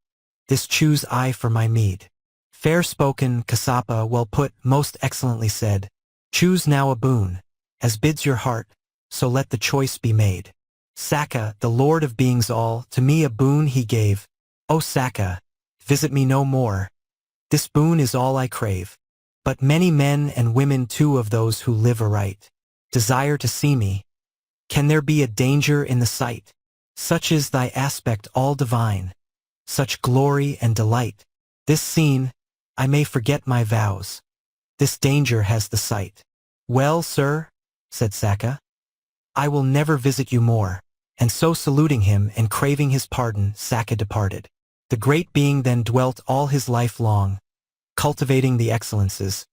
This choose I for my meed. Fair spoken, Kassapa, well put, most excellently said. Choose now a boon, as bids your heart, so let the choice be made. Saka, the Lord of beings all, to me a boon he gave. O Saka, visit me no more. This boon is all I crave. But many men and women too of those who live aright desire to see me. Can there be a danger in the sight? Such is thy aspect all divine, such glory and delight. This seen, I may forget my vows. This danger has the sight. Well, sir, said Saka, I will never visit you more. And so saluting him and craving his pardon, Saka departed. The great being then dwelt all his life long, cultivating the excellences,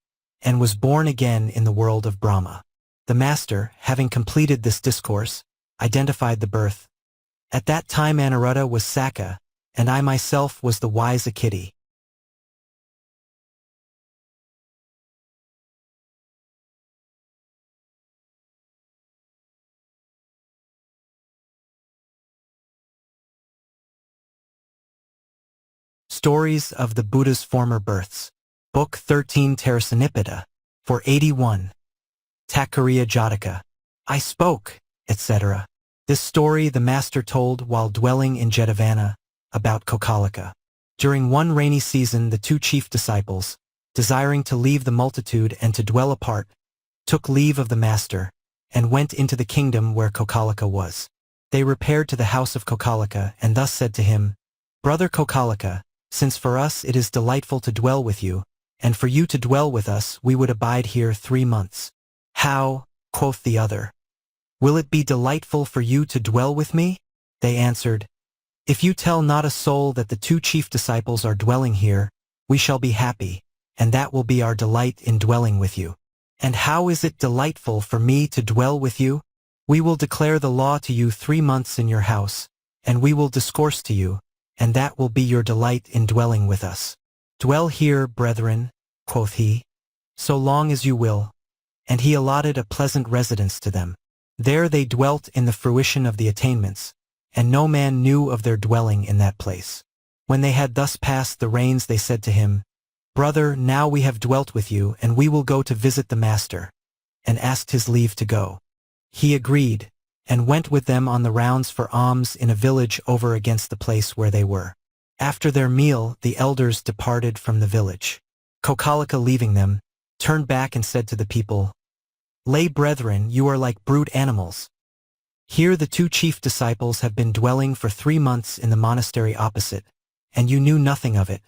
and was born again in the world of Brahma. The master, having completed this discourse, identified the birth. At that time Narada was Saka, and I myself was the wise Akitta. Stories of the Buddha's Former Births. Book 13 Tarasanippita. 481. Takkariya Jataka. I spoke, etc. This story the master told while dwelling in Javana, about Culla. During one rainy season the two chief disciples, desiring to leave the multitude and to dwell apart, took leave of the master, and went into the kingdom where Culla was. They repaired to the house of Culla and thus said to him, Brother Culla, since for us it is delightful to dwell with you, and for you to dwell with us we would abide here 3 months. How, quoth the other, will it be delightful for you to dwell with me? They answered, If you tell not a soul that the two chief disciples are dwelling here, we shall be happy, and that will be our delight in dwelling with you. And how is it delightful for me to dwell with you? We will declare the law to you 3 months in your house, and we will discourse to you, and that will be your delight in dwelling with us. Dwell here, brethren, quoth he, so long as you will. And he allotted a pleasant residence to them. There they dwelt in the fruition of the attainments, and no man knew of their dwelling in that place. When they had thus passed the rains they said to him, Brother, now we have dwelt with you, and we will go to visit the master, and asked his leave to go. He agreed, and went with them on the rounds for alms in a village over against the place where they were. After their meal, the elders departed from the village. Kokkalika, leaving them, turned back and said to the people, "Lay brethren, you are like brute animals. Here the two chief disciples have been dwelling for 3 months in the monastery opposite, and you knew nothing of it.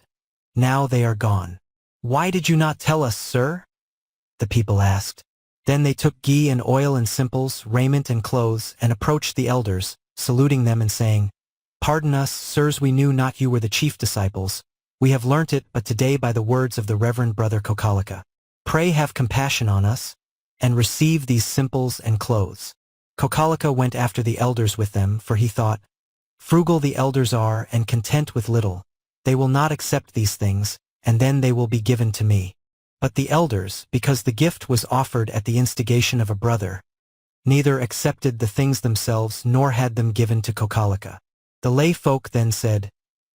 Now they are gone. Why did you not tell us, sir?" the people asked. Then they took ghee and oil and simples, raiment and clothes, and approached the elders, saluting them and saying, "Pardon us, sirs, we knew not you were the chief disciples. We have learnt it but today by the words of the reverend brother Kokkalika. Pray have compassion on us, and receive these simples and clothes." Kokkalika went after the elders with them, for he thought, "Frugal the elders are, and content with little. They will not accept these things, and then they will be given to me." But the elders, because the gift was offered at the instigation of a brother, neither accepted the things themselves nor had them given to Kokkalika. The lay folk then said,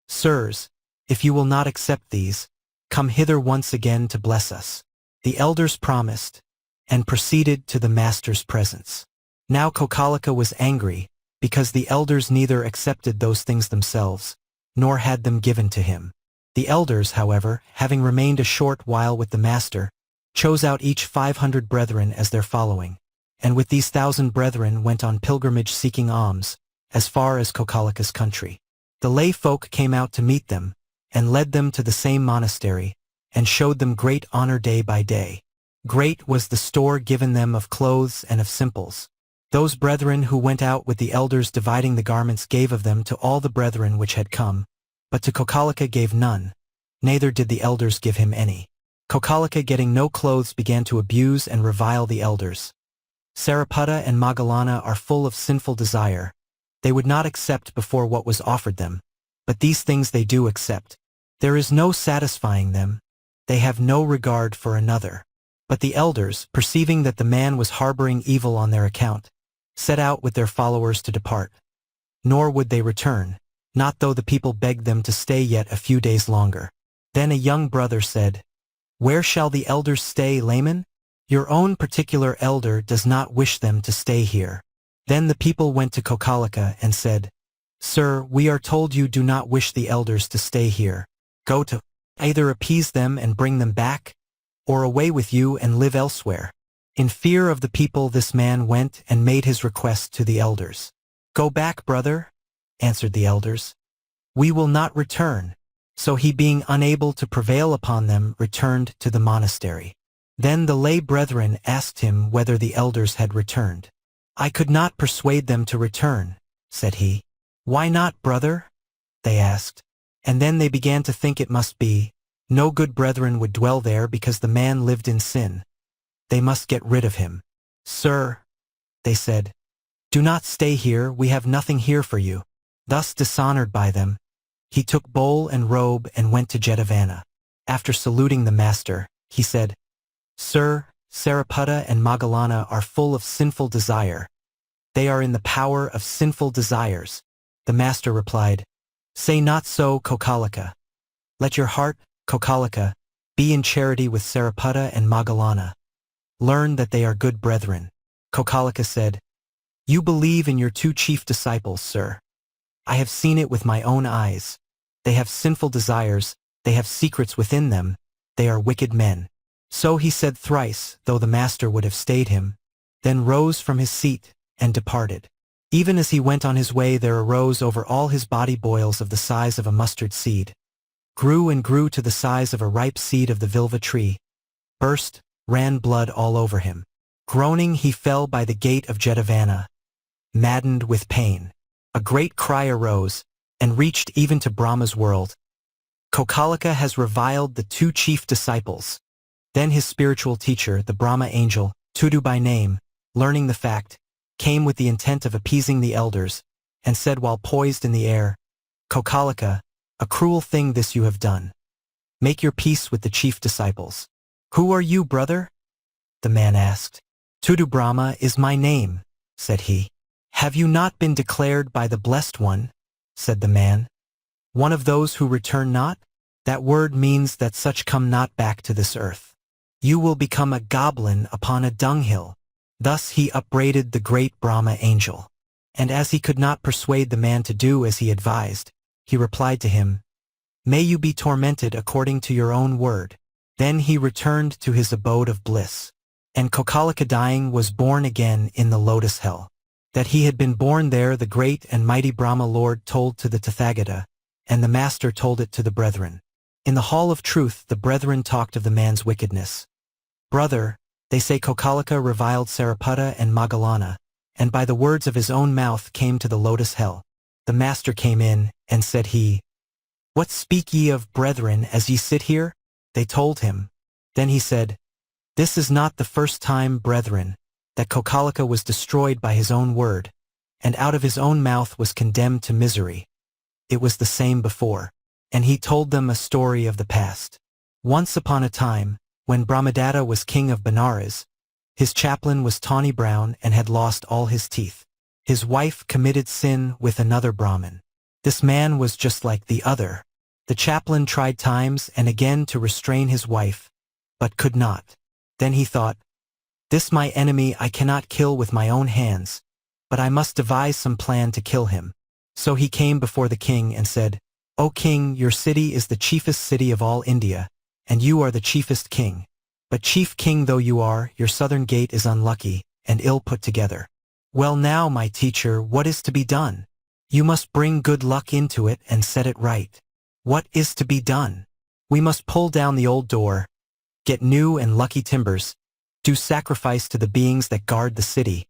"Sirs, if you will not accept these, come hither once again to bless us." The elders promised, and proceeded to the master's presence. Now Kokkalika was angry, because the elders neither accepted those things themselves, nor had them given to him. The elders, however, having remained a short while with the master, chose out each 500 brethren as their following, and with these 1,000 brethren went on pilgrimage seeking alms, as far as Kokkalika's country. The lay folk came out to meet them, and led them to the same monastery, and showed them great honor day by day. Great was the store given them of clothes and of simples. Those brethren who went out with the elders dividing the garments gave of them to all the brethren which had come, but to Kokkalika gave none, neither did the elders give him any. Kokkalika, getting no clothes, began to abuse and revile the elders. Sarabha and Moggallana are full of sinful desire. They would not accept before what was offered them, but these things they do accept. There is no satisfying them. They have no regard for another. But the elders, perceiving that the man was harboring evil on their account, set out with their followers to depart. Nor would they return, not though the people begged them to stay yet a few days longer. Then a young brother said, "Where shall the elders stay, layman? Your own particular elder does not wish them to stay here." Then the people went to Kokkalika and said, "Sir, we are told you do not wish the elders to stay here. Go to either appease them and bring them back, or away with you and live elsewhere." In fear of the people this man went and made his request to the elders. "Go back, brother," answered the elders. "We will not return." So he, being unable to prevail upon them, returned to the monastery. Then the lay brethren asked him whether the elders had returned. "I could not persuade them to return," said he. "Why not, brother?" they asked. And then they began to think it must be, no good brethren would dwell there because the man lived in sin. They must get rid of him. "Sir," they said, "do not stay here, we have nothing here for you." Thus dishonored by them, he took bowl and robe and went to Javana. After saluting the master, he said, "Sir, Sarabha and Moggallana are full of sinful desire. They are in the power of sinful desires." The master replied, "Say not so, Kokkalika. Let your heart, Kokkalika, be in charity with Sarabha and Moggallana. Learn that they are good brethren." Kokkalika said, "You believe in your two chief disciples, sir. I have seen it with my own eyes. They have sinful desires, they have secrets within them, they are wicked men." So he said thrice, though the master would have stayed him, then rose from his seat and departed. Even as he went on his way, there arose over all his body boils of the size of a mustard seed, grew and grew to the size of a ripe seed of the vilva tree, burst, ran blood all over him. Groaning, he fell by the gate of Javana, maddened with pain. A great cry arose, and reached even to Brahma's world. Kokkalika has reviled the two chief disciples. Then his spiritual teacher, the Brahma angel, Tudu by name, learning the fact, came with the intent of appeasing the elders, and said while poised in the air, "Kokkalika, a cruel thing this you have done. Make your peace with the chief disciples." "Who are you, brother?" the man asked. "Tudu Brahma is my name," said he. "Have you not been declared by the Blessed One?" said the man. "One of those who return not? That word means that such come not back to this earth. You will become a goblin upon a dunghill." Thus he upbraided the great Brahma angel. And as he could not persuade the man to do as he advised, he replied to him, "May you be tormented according to your own word." Then he returned to his abode of bliss. And Kokalika dying was born again in the lotus hell. That he had been born there the great and mighty Brahma Lord told to the Tathagata, and the Master told it to the brethren. In the hall of truth the brethren talked of the man's wickedness. "Brother, they say Kokalika reviled Sariputta and Moggallana, and by the words of his own mouth came to the lotus hell." The Master came in, and said he, "What speak ye of, brethren, as ye sit here?" They told him. Then he said, "This is not the first time, brethren, that Kokalika was destroyed by his own word, and out of his own mouth was condemned to misery. It was the same before." And he told them a story of the past. Once upon a time, when Brahmadatta was king of Benares, his chaplain was tawny brown and had lost all his teeth. His wife committed sin with another Brahmin. This man was just like the other. The chaplain tried times and again to restrain his wife, but could not. Then he thought, "This my enemy I cannot kill with my own hands, but I must devise some plan to kill him." So he came before the king and said, "O king, your city is the chiefest city of all India, and you are the chiefest king. But chief king though you are, your southern gate is unlucky and ill put together. Well now, my teacher, what is to be done? You must bring good luck into it and set it right." "What is to be done?" "We must pull down the old door, get new and lucky timbers, do sacrifice to the beings that guard the city,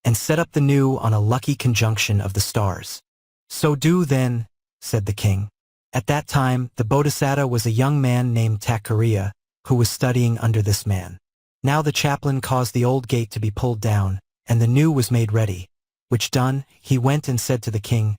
and set up the new on a lucky conjunction of the stars." "So do then," said the king. At that time, the Bodhisattva was a young man named Takkariya, who was studying under this man. Now the chaplain caused the old gate to be pulled down, and the new was made ready, which done, he went and said to the king,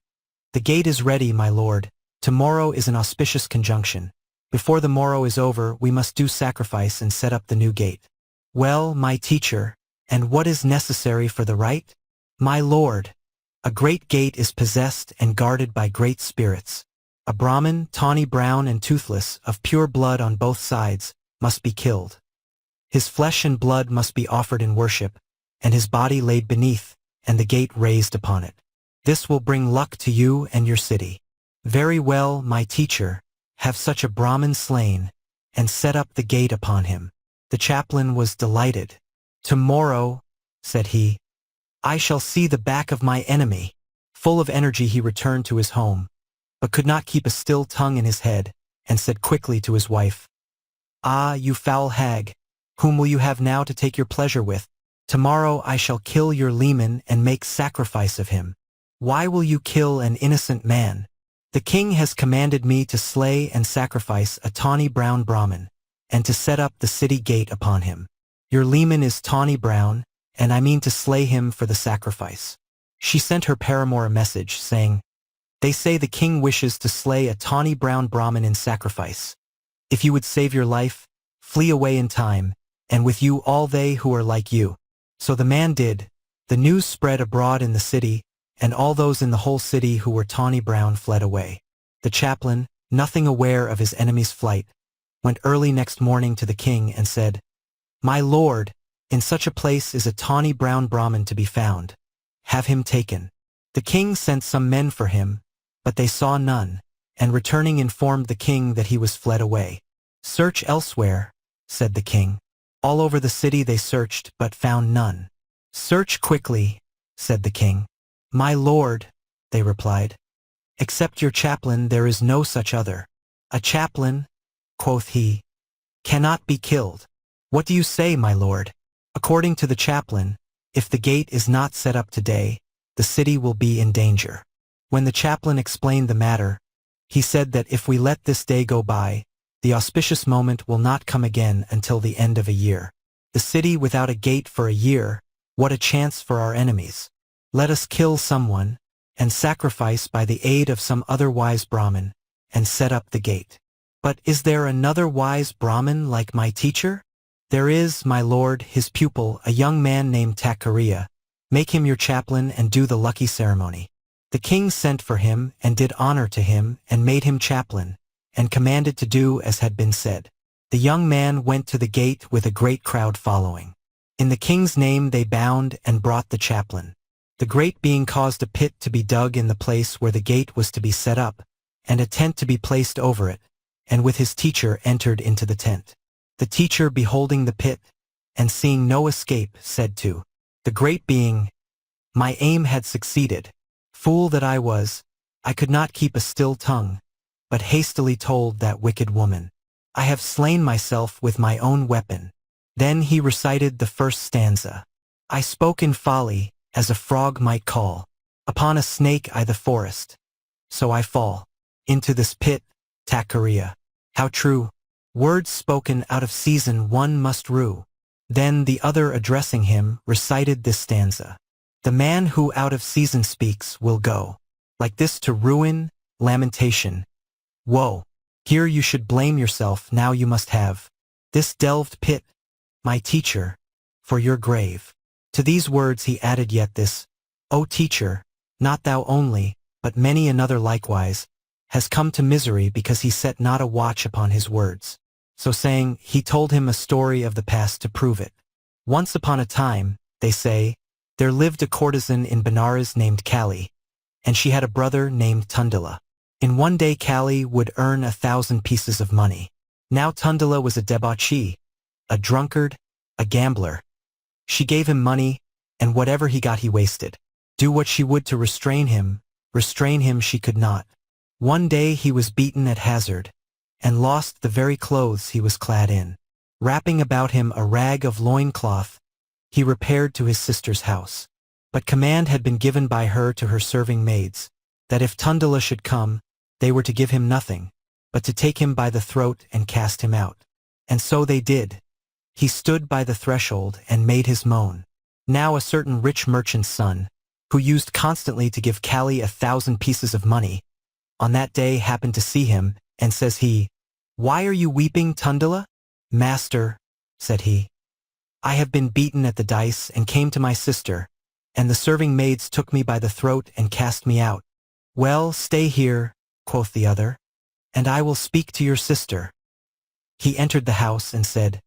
"The gate is ready, my lord. Tomorrow is an auspicious conjunction. Before the morrow is over, we must do sacrifice and set up the new gate." "Well, my teacher, and what is necessary for the rite?" "My lord, a great gate is possessed and guarded by great spirits. A Brahmin, tawny brown and toothless, of pure blood on both sides, must be killed. His flesh and blood must be offered in worship, and his body laid beneath, and the gate raised upon it. This will bring luck to you and your city." "Very well, my teacher, have such a Brahmin slain, and set up the gate upon him." The chaplain was delighted. "Tomorrow," said he, "I shall see the back of my enemy." Full of energy he returned to his home, but could not keep a still tongue in his head, and said quickly to his wife, "Ah, you foul hag, whom will you have now to take your pleasure with? Tomorrow I shall kill your leman and make sacrifice of him." "Why will you kill an innocent man?" "The king has commanded me to slay and sacrifice a tawny brown Brahmin, and to set up the city gate upon him. Your leman is tawny brown, and I mean to slay him for the sacrifice." She sent her paramour a message, saying, "They say the king wishes to slay a tawny brown Brahmin in sacrifice. If you would save your life, flee away in time, and with you all they who are like you." So the man did. The news spread abroad in the city, and all those in the whole city who were tawny brown fled away. The chaplain, nothing aware of his enemy's flight, went early next morning to the king and said, "My lord, in such a place is a tawny brown Brahmin to be found. Have him taken." The king sent some men for him, but they saw none, and returning informed the king that he was fled away. "Search elsewhere," said the king. All over the city they searched, but found none. "Search quickly," said the king. "My lord," they replied, "except your chaplain there is no such other." "A chaplain," quoth he, "cannot be killed." "What do you say, my lord?" "According to the chaplain, if the gate is not set up today, the city will be in danger." When the chaplain explained the matter, he said that if we let this day go by, the auspicious moment will not come again until the end of a year. The city without a gate for a year, what a chance for our enemies. Let us kill someone, and sacrifice by the aid of some other wise Brahmin, and set up the gate. "But is there another wise Brahmin like my teacher?" "There is, my lord, his pupil, a young man named Takkariya. Make him your chaplain and do the lucky ceremony." The king sent for him and did honor to him and made him chaplain, and commanded to do as had been said. The young man went to the gate with a great crowd following. In the king's name they bound and brought the chaplain. The great being caused a pit to be dug in the place where the gate was to be set up, and a tent to be placed over it, and with his teacher entered into the tent. The teacher, beholding the pit, and seeing no escape, said to the great being, "My aim had succeeded. Fool that I was, I could not keep a still tongue, but hastily told that wicked woman, I have slain myself with my own weapon." Then he recited the first stanza. "I spoke in folly, as a frog might call, upon a snake I the forest, so I fall into this pit, Takkariya. How true, words spoken out of season one must rue." Then the other, addressing him, recited this stanza. "The man who out of season speaks will go, like this to ruin, lamentation, woe. Here you should blame yourself, now you must have this delved pit, my teacher, for your grave." To these words he added yet this, "O teacher, not thou only, but many another likewise, has come to misery because he set not a watch upon his words." So saying, he told him a story of the past to prove it. Once upon a time, they say, there lived a courtesan in Benares named Kali, and she had a brother named Tundala. In one day Kali would earn 1,000 pieces of money. Now Tundala was a debauchee, a drunkard, a gambler. She gave him money, and whatever he got he wasted. Do what she would to restrain him she could not. One day he was beaten at hazard, and lost the very clothes he was clad in. Wrapping about him a rag of loincloth, he repaired to his sister's house. But command had been given by her to her serving maids, that if Tundala should come, they were to give him nothing, but to take him by the throat and cast him out. And so they did. He stood by the threshold and made his moan. Now a certain rich merchant's son, who used constantly to give Kali 1,000 pieces of money, on that day happened to see him, and says he, "Why are you weeping, Tundala?" "Master," said he, "I have been beaten at the dice and came to my sister, and the serving maids took me by the throat and cast me out." "Well, stay here," quoth the other, "and I will speak to your sister." He entered the house and said,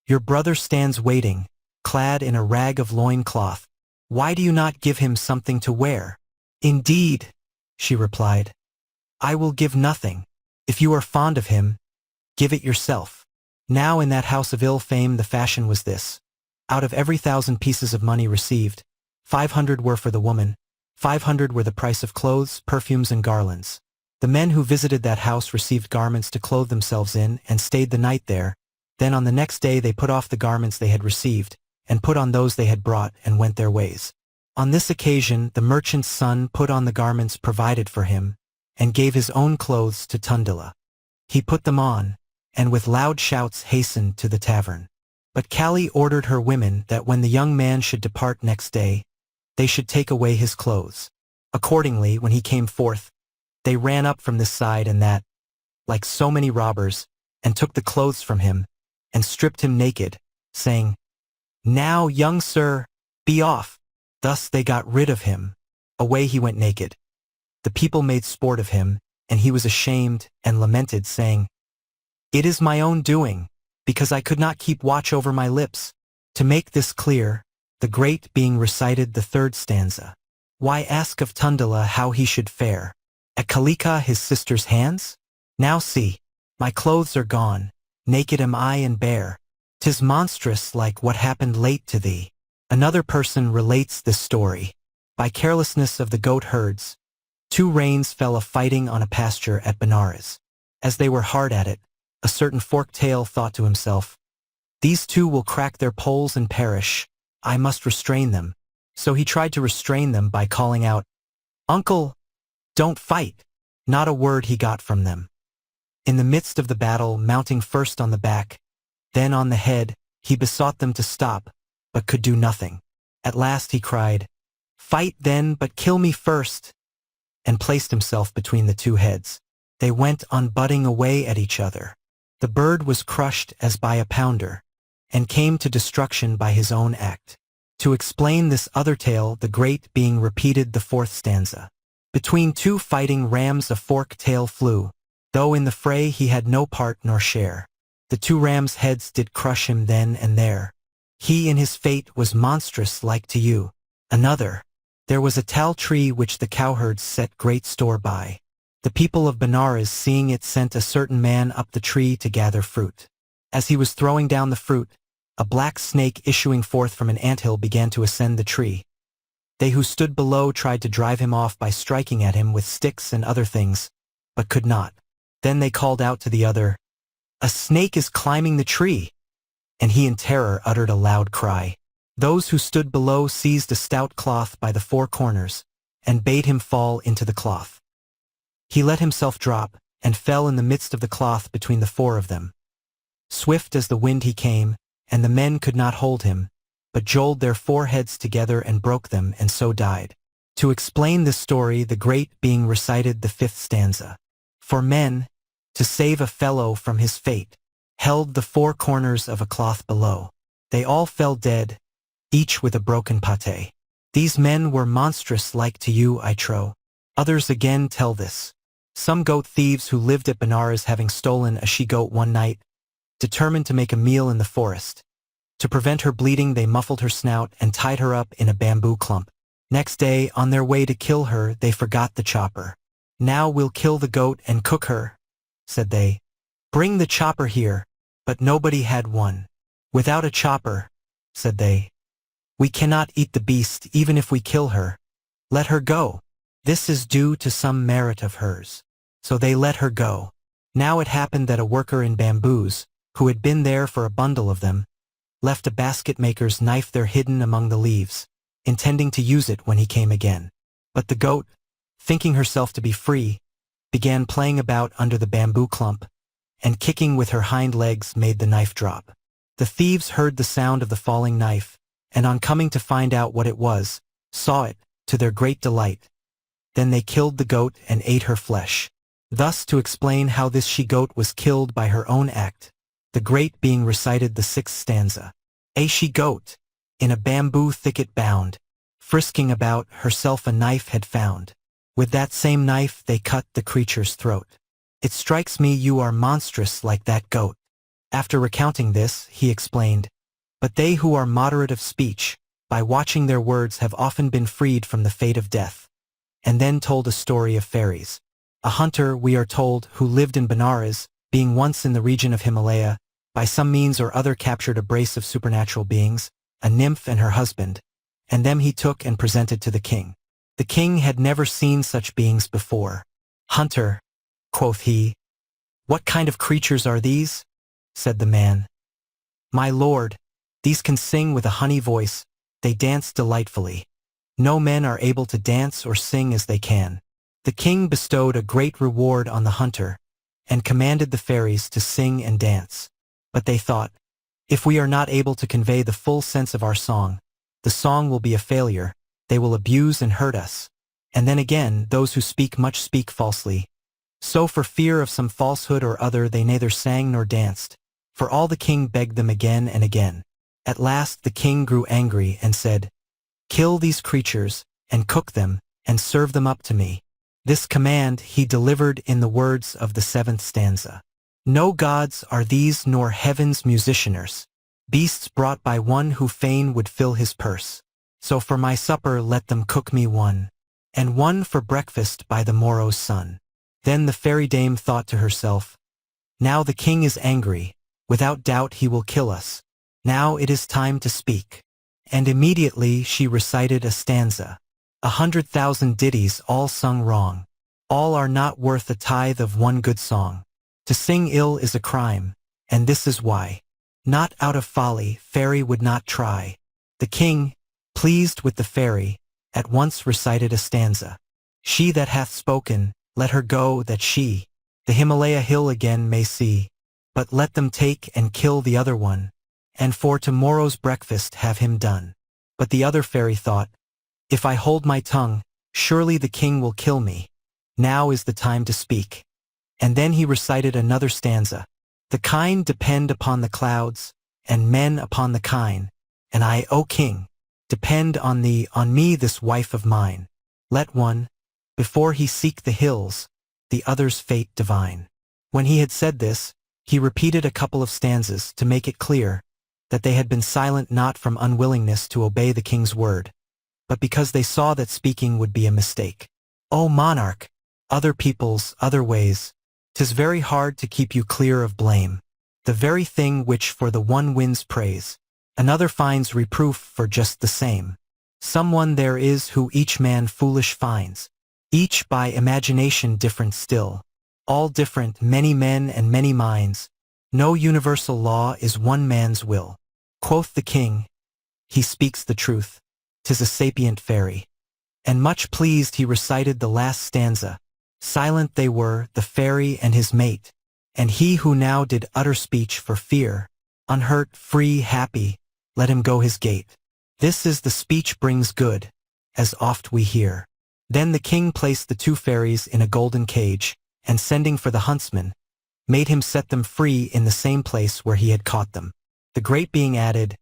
"Your brother stands waiting, clad in a rag of loincloth. Why do you not give him something to wear?" "Indeed," she replied, "I will give nothing. If you are fond of him, give it yourself." Now in that house of ill fame the fashion was this. Out of every 1,000 pieces of money received, 500 were for the woman, 500 were the price of clothes, perfumes, and garlands. The men who visited that house received garments to clothe themselves in and stayed the night there. Then on the next day they put off the garments they had received, and put on those they had brought, and went their ways. On this occasion the merchant's son put on the garments provided for him, and gave his own clothes to Tundala. He put them on, and with loud shouts hastened to the tavern. But Kali ordered her women that when the young man should depart next day, they should take away his clothes. Accordingly, when he came forth, they ran up from this side and that, like so many robbers, and took the clothes from him, and stripped him naked, saying, "Now, young sir, be off." Thus they got rid of him. Away he went naked. The people made sport of him, and he was ashamed and lamented, saying, "It is my own doing, because I could not keep watch over my lips." To make this clear, the great being recited the third stanza. "Why ask of Tundala how he should fare? At Kalinga his sister's hands? Now see, my clothes are gone, naked am I and bare. 'Tis monstrous like what happened late to thee." Another person relates this story. By carelessness of the goat herds, 2 rains fell a-fighting on a pasture at Benares. As they were hard at it, a certain fork-tail thought to himself, "These 2 will crack their poles and perish. I must restrain them." So he tried to restrain them by calling out, "Uncle, don't fight." Not a word he got from them. In the midst of the battle, mounting first on the back, then on the head, he besought them to stop, but could do nothing. At last he cried, "Fight then, but kill me first," and placed himself between the 2 heads. They went on butting away at each other. The bird was crushed as by a pounder, and came to destruction by his own act. To explain this other tale, the great being repeated the 4th stanza. Between 2 fighting rams a fork-tail flew, though in the fray he had no part nor share. The 2 rams' heads did crush him then and there. He in his fate was monstrous like to you. Another. There was a tal tree which the cowherds set great store by. The people of Benares, seeing it, sent a certain man up the tree to gather fruit. As he was throwing down the fruit, a black snake issuing forth from an anthill began to ascend the tree. They who stood below tried to drive him off by striking at him with sticks and other things, but could not. Then they called out to the other, "A snake is climbing the tree!" And he in terror uttered a loud cry. Those who stood below seized a stout cloth by the four corners, and bade him fall into the cloth. He let himself drop, and fell in the midst of the cloth between the four of them. Swift as the wind he came, and the men could not hold him, but jolled their foreheads together and broke them, and so died. To explain this story, the great being recited the fifth stanza. For men, to save a fellow from his fate, held the four corners of a cloth below. They all fell dead, each with a broken pate. These men were monstrous like to you, I trow. Others again tell this. Some goat thieves who lived at Benares, having stolen a she-goat one night, determined to make a meal in the forest. To prevent her bleeding, they muffled her snout and tied her up in a bamboo clump. Next day, on their way to kill her, they forgot the chopper. "Now we'll kill the goat and cook her," said they. "Bring the chopper here," but nobody had one. "Without a chopper," said they, "we cannot eat the beast even if we kill her. Let her go. This is due to some merit of hers." So they let her go. Now it happened that a worker in bamboos, who had been there for a bundle of them, left a basket-maker's knife there hidden among the leaves, intending to use it when he came again. But the goat, thinking herself to be free, began playing about under the bamboo clump, and kicking with her hind legs made the knife drop. The thieves heard the sound of the falling knife, and on coming to find out what it was, saw it, to their great delight. Then they killed the goat and ate her flesh. Thus, to explain how this she-goat was killed by her own act, the great being recited the sixth stanza. A she-goat, in a bamboo thicket bound, frisking about, herself a knife had found. With that same knife they cut the creature's throat. It strikes me you are monstrous like that goat. After recounting this, he explained, but they who are moderate of speech, by watching their words, have often been freed from the fate of death. And then told a story of fairies. A hunter, we are told, who lived in Benares, being once in the region of Himalaya, by some means or other captured a brace of supernatural beings, a nymph and her husband, and them he took and presented to the king. The king had never seen such beings before. "Hunter," quoth he, "what kind of creatures are these?" Said the man, "My lord, these can sing with a honey voice, they dance delightfully. No men are able to dance or sing as they can." The king bestowed a great reward on the hunter, and commanded the fairies to sing and dance. But they thought, if we are not able to convey the full sense of our song, the song will be a failure, they will abuse and hurt us. And then again, those who speak much speak falsely. So for fear of some falsehood or other they neither sang nor danced, for all the king begged them again and again. At last the king grew angry and said, "Kill these creatures, and cook them, and serve them up to me." This command he delivered in the words of the seventh stanza. "No gods are these nor heaven's musicianers, beasts brought by one who fain would fill his purse. So for my supper let them cook me one, and one for breakfast by the morrow's sun." Then the fairy dame thought to herself, "Now the king is angry, without doubt he will kill us. Now it is time to speak." And immediately she recited a stanza. 100,000 ditties all sung wrong. All are not worth a tithe of one good song. To sing ill is a crime, and this is why. Not out of folly, fairy would not try. The king, pleased with the fairy, at once recited a stanza. "She that hath spoken, let her go that she the Himalaya hill again may see. But let them take and kill the other one, and for tomorrow's breakfast have him done." But the other fairy thought, "If I hold my tongue, surely the king will kill me. Now is the time to speak." And then he recited another stanza. "The kind depend upon the clouds, and men upon the kine. And I, O king, depend on thee, on me this wife of mine. Let one, before he seek the hills, the other's fate divine." When he had said this, he repeated a couple of stanzas to make it clear that they had been silent not from unwillingness to obey the king's word, but because they saw that speaking would be a mistake. O monarch, other peoples, other ways, 'tis very hard to keep you clear of blame. The very thing which for the one wins praise, another finds reproof for just the same. Someone there is who each man foolish finds, each by imagination different still, all different, many men and many minds. No universal law is one man's will. Quoth the king, he speaks the truth, 'tis a sapient fairy. And much pleased he recited the last stanza. Silent they were, the fairy and his mate, and he who now did utter speech for fear, unhurt, free, happy, let him go his gait. This is the speech brings good, as oft we hear. Then the king placed the two fairies in a golden cage, and sending for the huntsman, made him set them free in the same place where he had caught them. The great being added,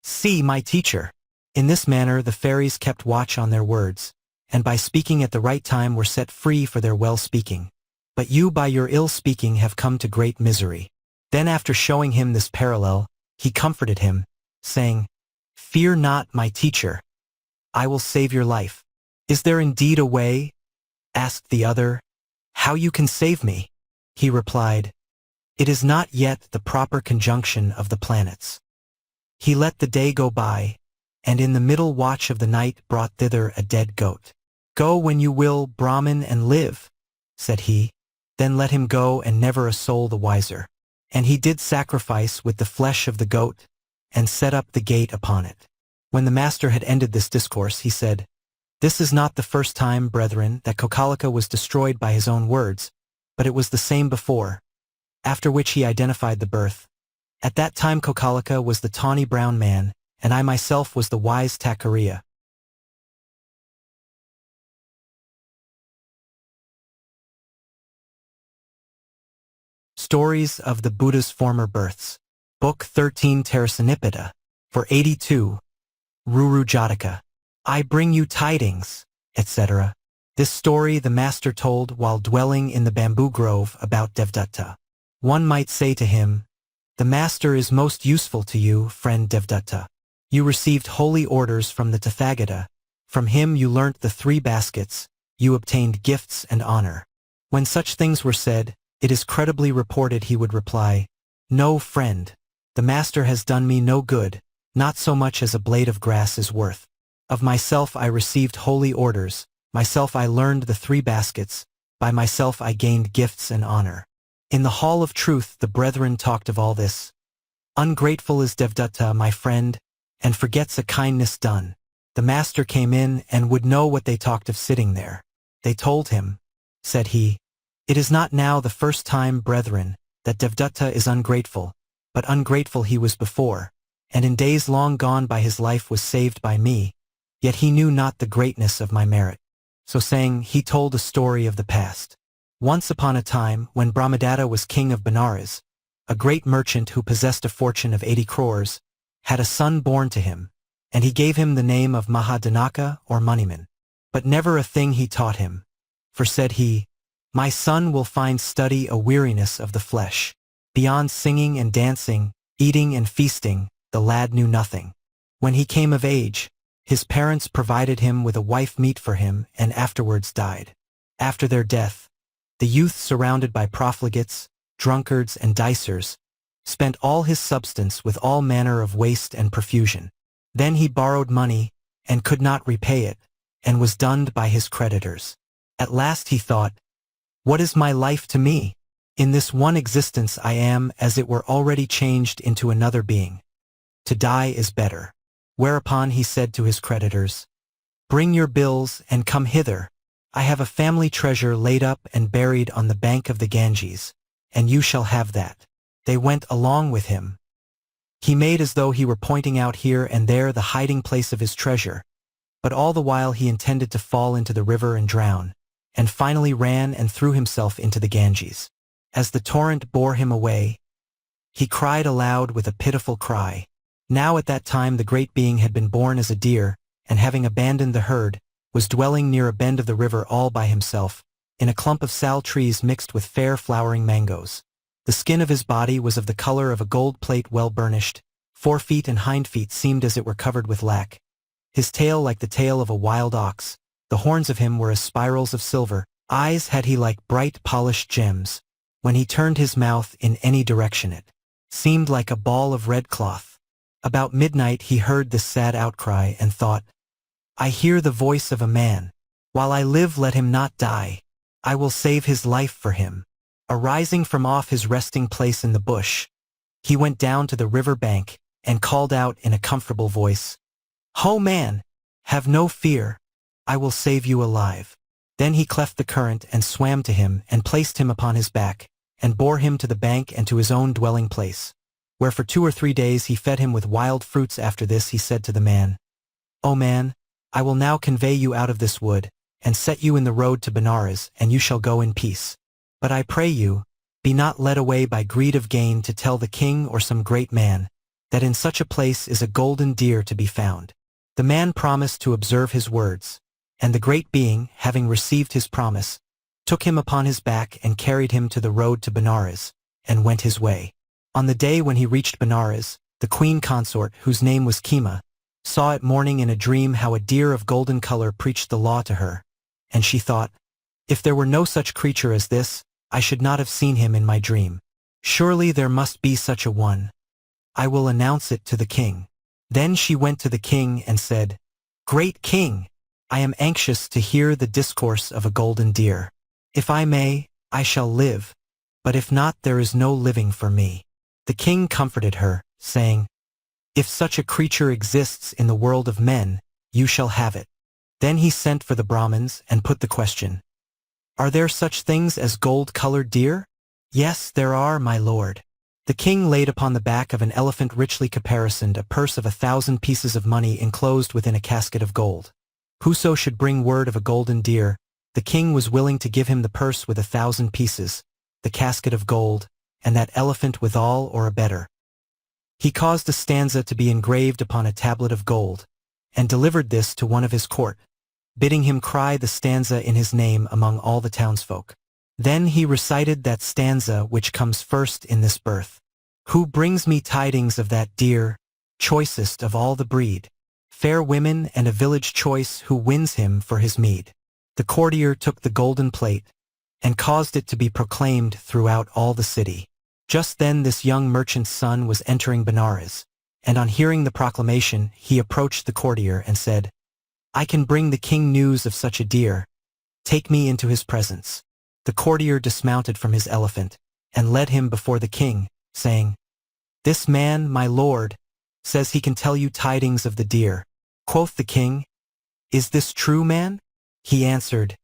"See, my teacher." In this manner the fairies kept watch on their words, and by speaking at the right time were set free for their well-speaking. But you by your ill-speaking have come to great misery. Then after showing him this parallel, he comforted him, saying, "Fear not, my teacher. I will save your life." "Is there indeed a way?" asked the other. "How you can save me?" He replied, "It is not yet the proper conjunction of the planets." He let the day go by, and in the middle watch of the night brought thither a dead goat. "Go when you will, Brahmin, and live," said he. Then let him go, and never a soul the wiser. And he did sacrifice with the flesh of the goat, and set up the gate upon it. When the master had ended this discourse, he said, "This is not the first time, brethren, that Culla was destroyed by his own words, but it was the same before." After which he identified the birth. "At that time Culla was the tawny brown man, and I myself was the wise Takkariya." Stories of the Buddha's Former Births. Book 13 Tarasanipada. For 82. Ruru Jataka. I bring you tidings, etc. This story the master told while dwelling in the bamboo grove about Devdatta. One might say to him, "The master is most useful to you, friend Devdatta. You received holy orders from the Tathagata. From him you learnt the 3 baskets, you obtained gifts and honor." When such things were said, it is credibly reported he would reply, "No, friend, the master has done me no good, not so much as a blade of grass is worth. Of myself I received holy orders, myself I learned the 3 baskets, by myself I gained gifts and honor." In the hall of truth the brethren talked of all this. Ungrateful is Devdatta, my friend, and forgets a kindness done. The master came in and would know what they talked of sitting there. They told him, said he, "It is not now the first time, brethren, that Devdatta is ungrateful, but ungrateful he was before, and in days long gone by his life was saved by me, yet he knew not the greatness of my merit." So saying, he told a story of the past. Once upon a time, when Brahmadatta was king of Benares, a great merchant who possessed a fortune of 80 crores, had a son born to him, and he gave him the name of Mahadanaka or Moneyman. But never a thing he taught him. For said he, "My son will find study a weariness of the flesh. Beyond singing and dancing, eating and feasting, the lad knew nothing." When he came of age, his parents provided him with a wife meet for him and afterwards died. After their death, the youth, surrounded by profligates, drunkards and dicers, spent all his substance with all manner of waste and profusion. Then he borrowed money, and could not repay it, and was dunned by his creditors. At last he thought, "What is my life to me? In this one existence I am as it were already changed into another being. To die is better." Whereupon he said to his creditors, "Bring your bills and come hither. I have a family treasure laid up and buried on the bank of the Ganges, and you shall have that." They went along with him. He made as though he were pointing out here and there the hiding place of his treasure, but all the while he intended to fall into the river and drown, and finally ran and threw himself into the Ganges. As the torrent bore him away, he cried aloud with a pitiful cry. Now at that time the great being had been born as a deer, and having abandoned the herd, was dwelling near a bend of the river all by himself, in a clump of sal trees mixed with fair flowering mangoes. The skin of his body was of the color of a gold plate well burnished, Forefeet and hind feet seemed as it were covered with lac. His tail like the tail of a wild ox. The horns of him were as spirals of silver. Eyes had he like bright polished gems. When he turned his mouth in any direction it seemed like a ball of red cloth. About midnight he heard this sad outcry and thought, I hear the voice of a man. While I live let him not die. I will save his life for him. Arising from off his resting place in the bush, he went down to the river bank and called out in a comfortable voice, Ho man, have no fear, I will save you alive. Then he cleft the current and swam to him and placed him upon his back, and bore him to the bank and to his own dwelling place, where for 2 or 3 days he fed him with wild fruits. After this he said to the man, O man, I will now convey you out of this wood, and set you in the road to Benares, and you shall go in peace. But I pray you, be not led away by greed of gain to tell the king or some great man, that in such a place is a golden deer to be found. The man promised to observe his words, and the great being, having received his promise, took him upon his back and carried him to the road to Benares, and went his way. On the day when he reached Benares, the queen consort, whose name was Kima, saw at morning in a dream how a deer of golden color preached the law to her, and she thought, if there were no such creature as this, I should not have seen him in my dream. Surely there must be such a one. I will announce it to the king. Then she went to the king and said, Great king, I am anxious to hear the discourse of a golden deer. If I may, I shall live, but if not, there is no living for me. The king comforted her, saying, If such a creature exists in the world of men, you shall have it. Then he sent for the Brahmins and put the question, Are there such things as gold-colored deer? Yes, there are, my lord. The king laid upon the back of an elephant richly caparisoned a purse of 1,000 pieces of money enclosed within a casket of gold. Whoso should bring word of a golden deer, the king was willing to give him the purse with 1,000 pieces, the casket of gold, and that elephant withal or a better. He caused a stanza to be engraved upon a tablet of gold, and delivered this to one of his court, bidding him cry the stanza in his name among all the townsfolk. Then he recited that stanza which comes first in this birth. Who brings me tidings of that deer, choicest of all the breed? Fair women and a village choice who wins him for his meed. The courtier took the golden plate, and caused it to be proclaimed throughout all the city. Just then this young merchant's son was entering Benares, and on hearing the proclamation he approached the courtier and said, I can bring the king news of such a deer. Take me into his presence. The courtier dismounted from his elephant, and led him before the king, saying, This man, my lord, says he can tell you tidings of the deer. Quoth the king, Is this true, man? He answered,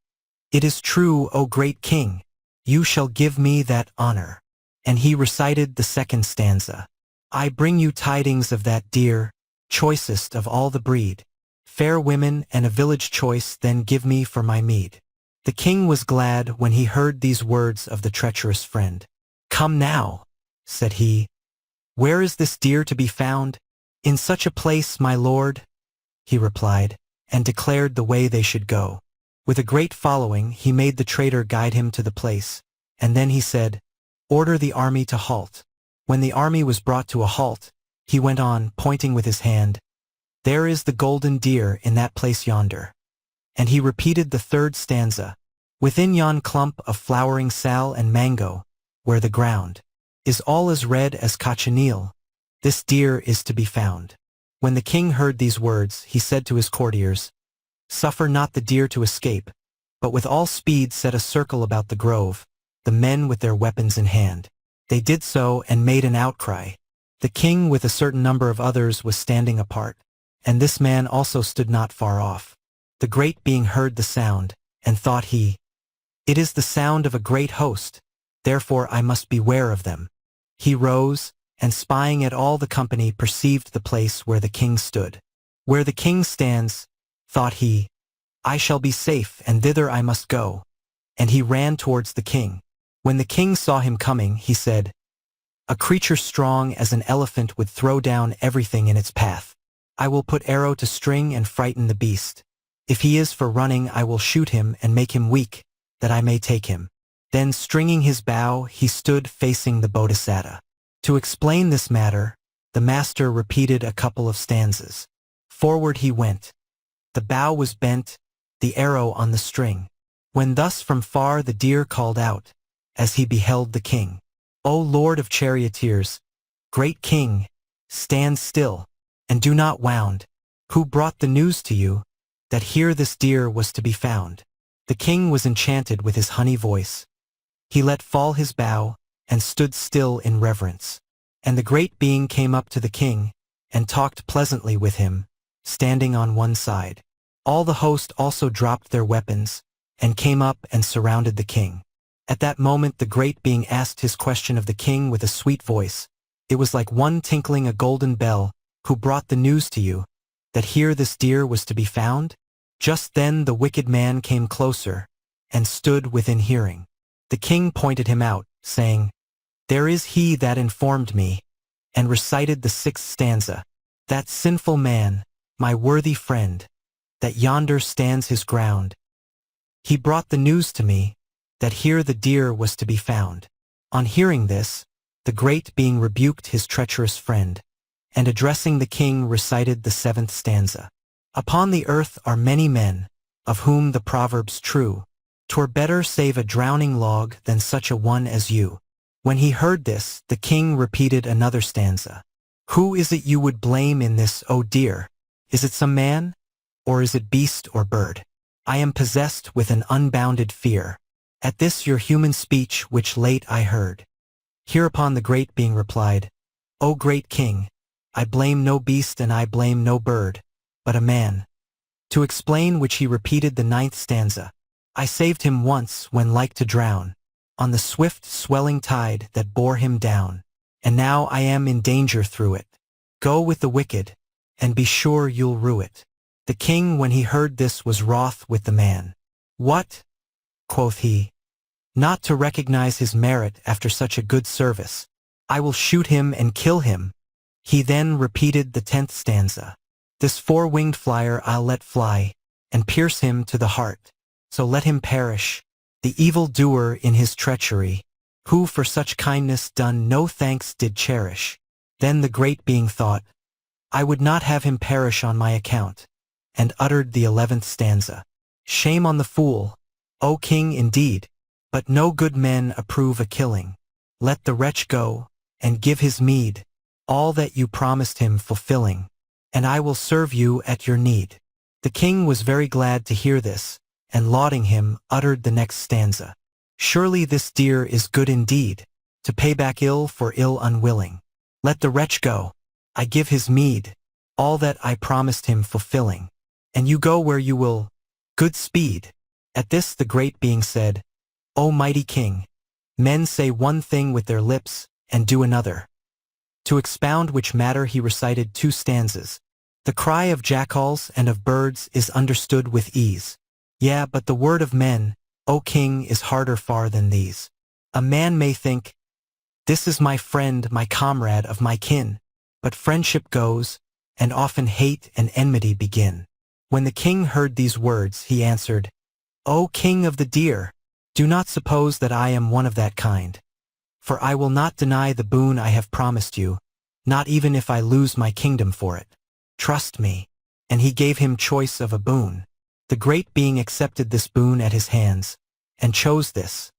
It is true, O great king. You shall give me that honor. And he recited the second stanza. I bring you tidings of that deer, choicest of all the breed. Fair women and a village choice then give me for my meed. The king was glad when he heard these words of the treacherous friend. Come now, said he. Where is this deer to be found? In such a place, my lord, he replied, and declared the way they should go. With a great following he made the traitor guide him to the place, and then he said, Order the army to halt. When the army was brought to a halt, he went on, pointing with his hand, There is the golden deer in that place yonder. And he repeated the third stanza, Within yon clump of flowering sal and mango, where the ground is all as red as cochineal, this deer is to be found. When the king heard these words, he said to his courtiers, Suffer not the deer to escape, but with all speed set a circle about the grove, the men with their weapons in hand. They did so and made an outcry. The king with a certain number of others was standing apart, and this man also stood not far off. The great being heard the sound, and thought he, It is the sound of a great host, therefore I must beware of them. He rose, and spying at all the company perceived the place where the king stood. Where the king stands, thought he, I shall be safe, and thither I must go. And he ran towards the king. When the king saw him coming, he said, A creature strong as an elephant would throw down everything in its path. I will put arrow to string and frighten the beast. If he is for running, I will shoot him and make him weak, that I may take him. Then stringing his bow, he stood facing the Bodhisattva. To explain this matter, the master repeated a couple of stanzas. Forward he went. The bow was bent, the arrow on the string. When thus from far the deer called out, as he beheld the king, O Lord of charioteers, great king, stand still, and do not wound. Who brought the news to you, that here this deer was to be found? The king was enchanted with his honey voice. He let fall his bow, and stood still in reverence. And the great being came up to the king, and talked pleasantly with him, standing on one side. All the host also dropped their weapons, and came up and surrounded the king. At that moment the great being asked his question of the king with a sweet voice. It was like one tinkling a golden bell, who brought the news to you, that here this deer was to be found? Just then the wicked man came closer, and stood within hearing. The king pointed him out, saying, There is he that informed me, and recited the 6th stanza. That sinful man, my worthy friend, that yonder stands his ground. He brought the news to me, that here the deer was to be found. On hearing this, the great being rebuked his treacherous friend, and addressing the king recited the 7th stanza. Upon the earth are many men, of whom the proverb's true. 'Twere better save a drowning log than such a one as you. When he heard this, the king repeated another stanza. Who is it you would blame in this, O dear? Is it some man? Or is it beast or bird? I am possessed with an unbounded fear, at this your human speech which late I heard. Hereupon the great being replied, O great king, I blame no beast and I blame no bird, but a man. To explain which he repeated the 9th stanza. I saved him once when like to drown, on the swift swelling tide that bore him down, and now I am in danger through it. Go with the wicked, and be sure you'll rue it. The king when he heard this was wroth with the man. What? Quoth he. Not to recognize his merit after such a good service. I will shoot him and kill him. He then repeated the 10th stanza. This 4-winged flyer I'll let fly, and pierce him to the heart. So let him perish, the evil doer in his treachery, who for such kindness done no thanks did cherish. Then the great being thought, I would not have him perish on my account, and uttered the 11th stanza. Shame on the fool, O king indeed, but no good men approve a killing. Let the wretch go, and give his meed, all that you promised him fulfilling, and I will serve you at your need. The king was very glad to hear this, and lauding him, uttered the next stanza. Surely this deer is good indeed, to pay back ill for ill unwilling. Let the wretch go, I give his meed, all that I promised him fulfilling, and you go where you will, good speed. At this the great being said, O mighty king, men say one thing with their lips, and do another. To expound which matter he recited 2 stanzas. The cry of jackals and of birds is understood with ease. Yeah, but the word of men, O king, is harder far than these. A man may think, this is my friend, my comrade of my kin, but friendship goes, and often hate and enmity begin. When the king heard these words, he answered, O king of the deer, do not suppose that I am one of that kind. For I will not deny the boon I have promised you, not even if I lose my kingdom for it. Trust me. And he gave him choice of a boon. The great being accepted this boon at his hands, and chose this,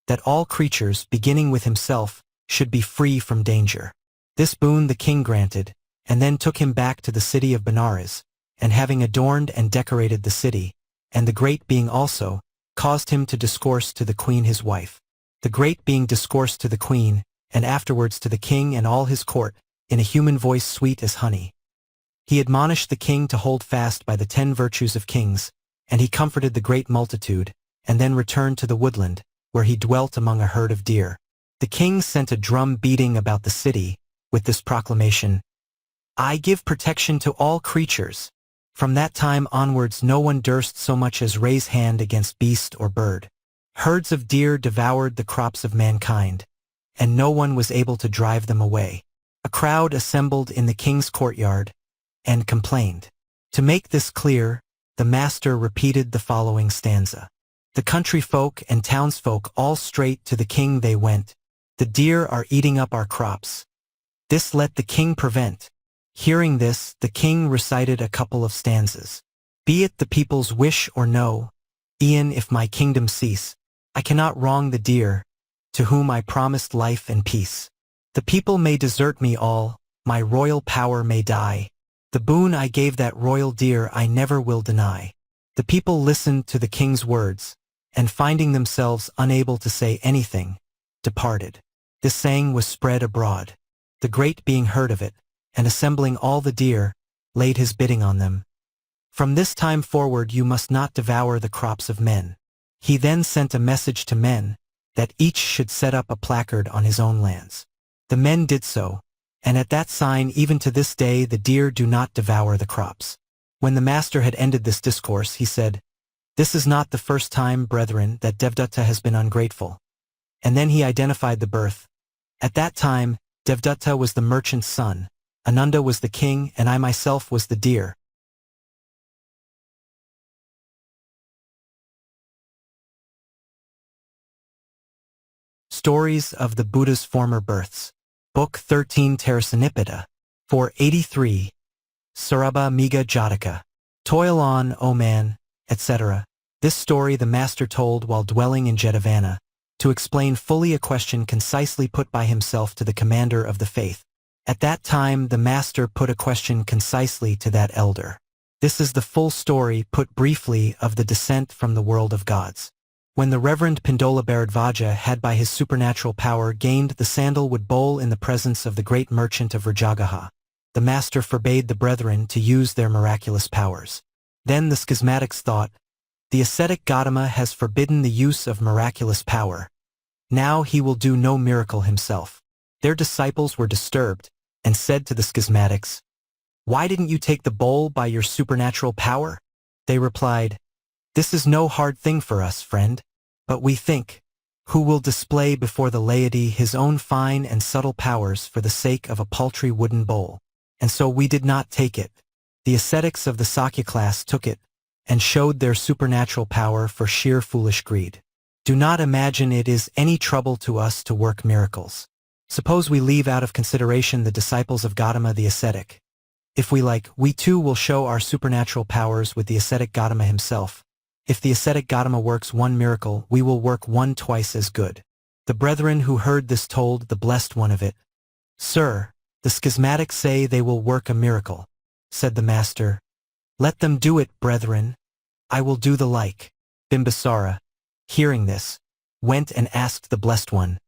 that all creatures, beginning with himself, should be free from danger. This boon the king granted, and then took him back to the city of Benares, and having adorned and decorated the city, and the great being also, caused him to discourse to the queen his wife. The great being discoursed to the queen, and afterwards to the king and all his court, in a human voice sweet as honey. He admonished the king to hold fast by the 10 virtues of kings, and he comforted the great multitude, and then returned to the woodland, where he dwelt among a herd of deer. The king sent a drum beating about the city, with this proclamation, I give protection to all creatures. From that time onwards no one durst so much as raise hand against beast or bird. Herds of deer devoured the crops of mankind, and no one was able to drive them away. A crowd assembled in the king's courtyard, and complained. To make this clear, the master repeated the following stanza. The country folk and townsfolk all straight to the king they went. The deer are eating up our crops. This let the king prevent. Hearing this, the king recited a couple of stanzas. Be it the people's wish or no, e'en if my kingdom cease, I cannot wrong the dear, to whom I promised life and peace. The people may desert me all, my royal power may die. The boon I gave that royal dear I never will deny. The people listened to the king's words, and finding themselves unable to say anything, departed. This saying was spread abroad. The great being heard of it, and assembling all the deer, laid his bidding on them. From this time forward you must not devour the crops of men. He then sent a message to men, that each should set up a placard on his own lands. The men did so, and at that sign even to this day the deer do not devour the crops. When the master had ended this discourse, he said, This is not the first time, brethren, that Devduta has been ungrateful. And then he identified the birth. At that time, Devduta was the merchant's son, Ananda was the king, and I myself was the deer. Stories of the Buddha's Former Births. Book 13 Tarasanippita. 483. Sarabha Miga Jataka. Toil on, O man, etc. This story the master told while dwelling in Javana, to explain fully a question concisely put by himself to the commander of the faith. At that time the master put a question concisely to that elder. This is the full story put briefly of the descent from the world of gods. When the Reverend Pindola Bharadvaja had by his supernatural power gained the sandalwood bowl in the presence of the great merchant of Rajagaha, the master forbade the brethren to use their miraculous powers. Then the schismatics thought, the ascetic Gautama has forbidden the use of miraculous power. Now he will do no miracle himself. Their disciples were disturbed, and said to the schismatics, Why didn't you take the bowl by your supernatural power? They replied, This is no hard thing for us, friend. But we think, who will display before the laity his own fine and subtle powers for the sake of a paltry wooden bowl? And so we did not take it. The ascetics of the Sakya class took it, and showed their supernatural power for sheer foolish greed. Do not imagine it is any trouble to us to work miracles. Suppose we leave out of consideration the disciples of Gautama the ascetic. If we like, we too will show our supernatural powers with the ascetic Gautama himself. If the ascetic Gautama works one miracle, we will work one twice as good. The brethren who heard this told the Blessed One of it. Sir, the schismatics say they will work a miracle. Said the master, Let them do it, brethren. I will do the like. Bimbisara, hearing this, went and asked the Blessed One,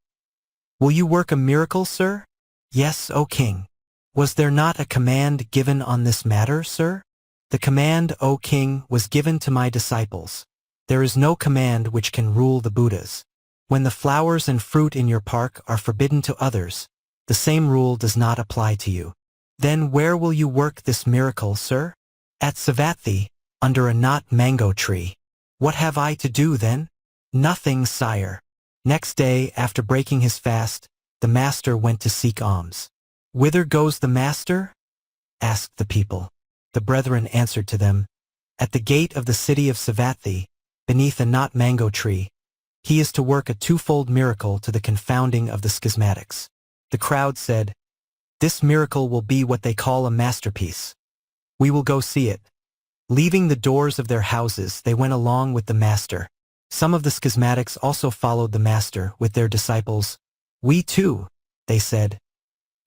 Will you work a miracle, sir? Yes, O king. Was there not a command given on this matter, sir? The command, O king, was given to my disciples. There is no command which can rule the Buddhas. When the flowers and fruit in your park are forbidden to others, the same rule does not apply to you. Then where will you work this miracle, sir? At Savatthi, under a knot mango tree. What have I to do then? Nothing, sire. Next day, after breaking his fast, the master went to seek alms. Whither goes the master? Asked the people. The brethren answered to them, At the gate of the city of Savatthi, beneath a knot mango tree, he is to work a twofold miracle to the confounding of the schismatics. The crowd said, This miracle will be what they call a masterpiece. We will go see it. Leaving the doors of their houses, they went along with the master. Some of the schismatics also followed the master with their disciples. We too, they said,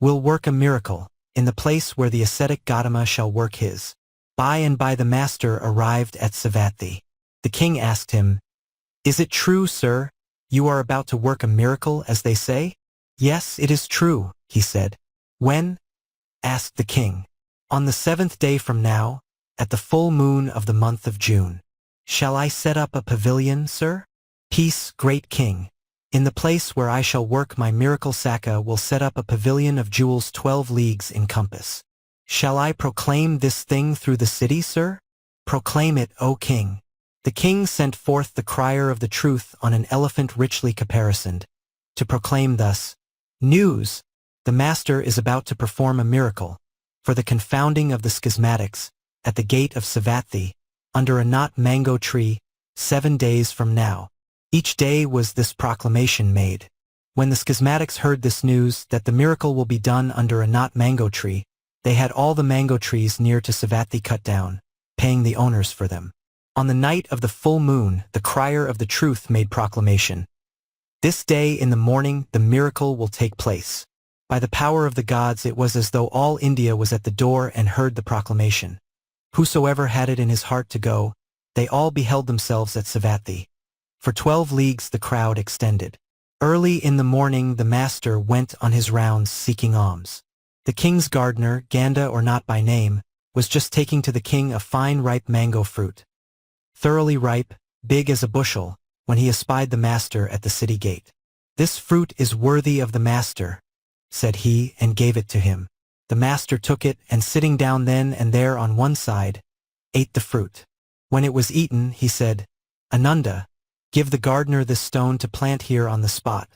will work a miracle in the place where the ascetic Gautama shall work his. By and by the master arrived at Savatthi. The king asked him, Is it true, sir, you are about to work a miracle, as they say? Yes, it is true, he said. When? Asked the king. On the 7th day from now, at the full moon of the month of June. Shall I set up a pavilion, sir? Peace, great king. In the place where I shall work my miracle Saka will set up a pavilion of jewels 12 leagues in compass. Shall I proclaim this thing through the city, sir? Proclaim it, O king. The king sent forth the crier of the truth on an elephant richly caparisoned, to proclaim thus, News! The master is about to perform a miracle, for the confounding of the schismatics, at the gate of Savatthi, under a knot mango tree, 7 days from now. Each day was this proclamation made. When the schismatics heard this news that the miracle will be done under a not mango tree, they had all the mango trees near to Savatthi cut down, paying the owners for them. On the night of the full moon, the crier of the truth made proclamation. This day in the morning the miracle will take place. By the power of the gods it was as though all India was at the door and heard the proclamation. Whosoever had it in his heart to go, they all beheld themselves at Savatthi. For 12 leagues the crowd extended. Early in the morning the master went on his rounds seeking alms. The king's gardener, Ganda or not by name, was just taking to the king a fine ripe mango fruit. Thoroughly ripe, big as a bushel, when he espied the master at the city gate. "This fruit is worthy of the master," said he, and gave it to him. The master took it, and sitting down then and there on one side, ate the fruit. When it was eaten, he said, "Ananda, give the gardener this stone to plant here on the spot.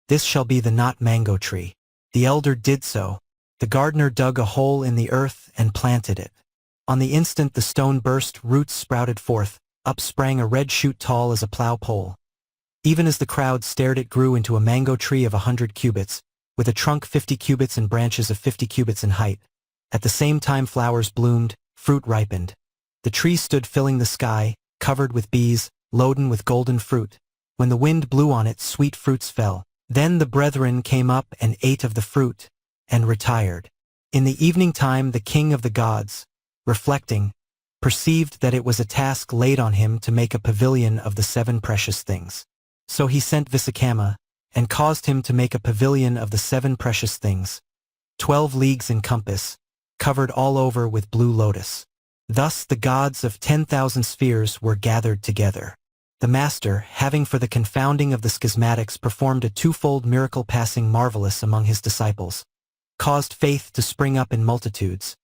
This shall be the not mango tree." The elder did so. The gardener dug a hole in the earth and planted it. On the instant the stone burst, roots sprouted forth, up sprang a red shoot tall as a plow pole. Even as the crowd stared it grew into a mango tree of 100 cubits, with a trunk 50 cubits and branches of 50 cubits in height. At the same time flowers bloomed, fruit ripened. The tree stood filling the sky, covered with bees, loaden with golden fruit. When the wind blew on it, sweet fruits fell. Then the brethren came up and ate of the fruit, and retired. In the evening time the king of the gods, reflecting, perceived that it was a task laid on him to make a pavilion of the 7 precious things. So he sent Vipassanā, and caused him to make a pavilion of the 7 precious things, 12 leagues in compass, covered all over with blue lotus. Thus the gods of 10,000 spheres were gathered together. The master, having for the confounding of the schismatics performed a twofold miracle passing marvelous among his disciples, caused faith to spring up in multitudes,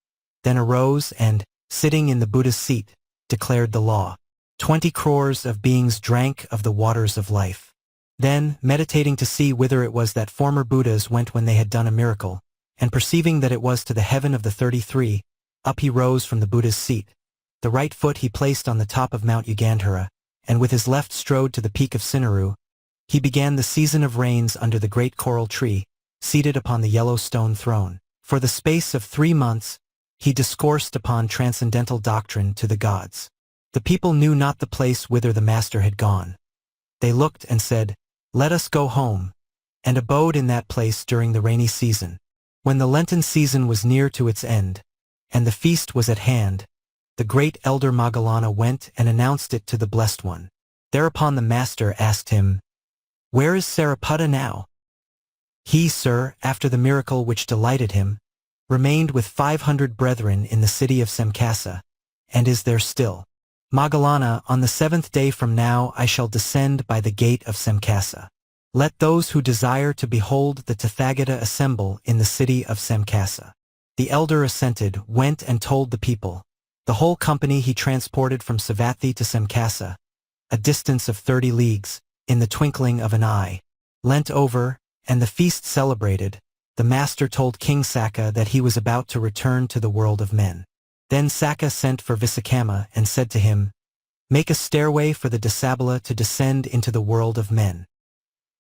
then arose and, sitting in the Buddha's seat, declared the law. 20 crores of beings drank of the waters of life. Then, meditating to see whither it was that former Buddhas went when they had done a miracle, and perceiving that it was to the heaven of the 33, up he rose from the Buddha's seat. The right foot he placed on the top of Mount Ugandhara, and with his left strode to the peak of Sinnaru. He began the season of rains under the great coral tree, seated upon the yellow stone throne. For the space of 3 months, he discoursed upon transcendental doctrine to the gods. The people knew not the place whither the master had gone. They looked and said, "Let us go home," and abode in that place during the rainy season. When the Lenten season was near to its end, and the feast was at hand, the great elder Moggallana went and announced it to the Blessed One. Thereupon the master asked him, "Where is Sarabha now?" He, sir, after the miracle which delighted him, remained with 500 brethren in the city of Samkasa, and is there still. Moggallana, on the 7th day from now I shall descend by the gate of Samkasa. Let those who desire to behold the Tathagata assemble in the city of Samkasa. The elder assented, went and told the people. The whole company he transported from Savatthi to Samkasa, a distance of 30 leagues, in the twinkling of an eye. Leant over, and the feast celebrated, the master told King Sakka that he was about to return to the world of men. Then Sakka sent for Vipassanā and said to him, "Make a stairway for the Disabala to descend into the world of men."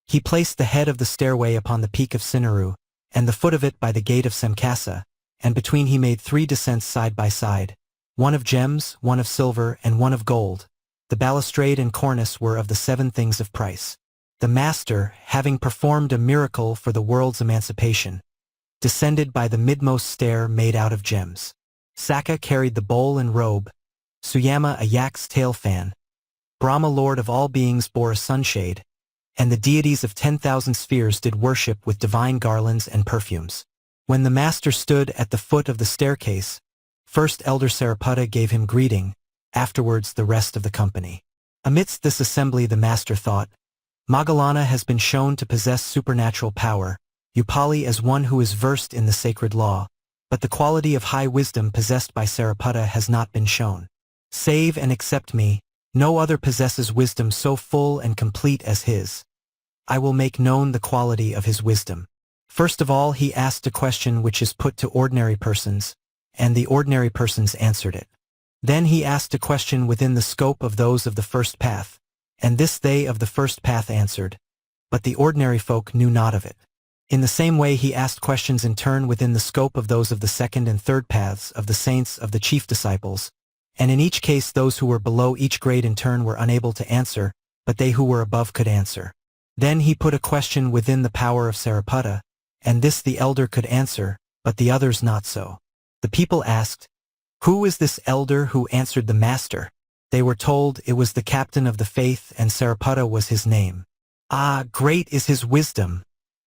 He placed the head of the stairway upon the peak of Sinnaru, and the foot of it by the gate of Samkasa, and between he made 3 descents side by side, one of gems, one of silver, and one of gold. The balustrade and cornice were of the 7 things of price. The master, having performed a miracle for the world's emancipation, descended by the midmost stair made out of gems. Sakka carried the bowl and robe, Suyama a yak's tail fan, Brahma lord of all beings bore a sunshade, and the deities of 10,000 spheres did worship with divine garlands and perfumes. When the master stood at the foot of the staircase, first elder Sarabha gave him greeting, afterwards the rest of the company. Amidst this assembly the master thought, Moggallana has been shown to possess supernatural power, Upali as one who is versed in the sacred law, but the quality of high wisdom possessed by Sarabha has not been shown. Save and except me, no other possesses wisdom so full and complete as his. I will make known the quality of his wisdom. First of all he asked a question which is put to ordinary persons, and the ordinary persons answered it. Then he asked a question within the scope of those of the first path, and this they of the first path answered. but the ordinary folk knew not of it. In the same way he asked questions in turn within the scope of those of the second and third paths, of the saints, of the chief disciples, and in each case those who were below each grade in turn were unable to answer, but they who were above could answer. Then he put a question within the power of Sarabha, and this the elder could answer, but the others not so. The people asked, "Who is this elder who answered the master?" They were told it was the captain of the faith, and Sarabha was his name. "Ah, great is his wisdom,"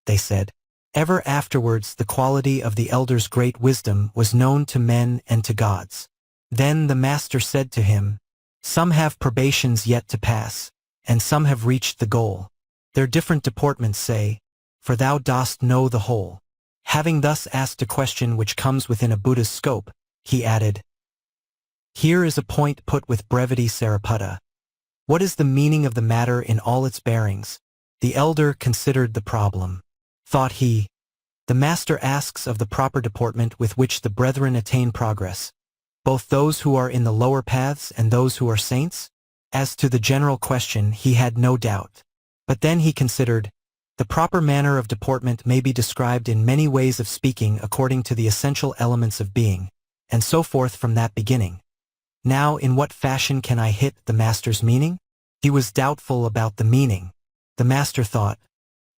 they said. Ever afterwards the quality of the elder's great wisdom was known to men and to gods. Then the master said to him, "Some have probations yet to pass, and some have reached the goal. Their different deportments say, for thou dost know the whole." Having thus asked a question which comes within a Buddha's scope, he added, "Here is a point put with brevity, Sarabha. What is the meaning of the matter in all its bearings?" The elder considered the problem. Thought he, "The master asks of the proper deportment with which the brethren attain progress, both those who are in the lower paths and those who are saints?" As to the general question he had no doubt. But then he considered, the proper manner of deportment may be described in many ways of speaking according to the essential elements of being, and so forth from that beginning. Now in what fashion can I hit the master's meaning? He was doubtful about the meaning. The master thought,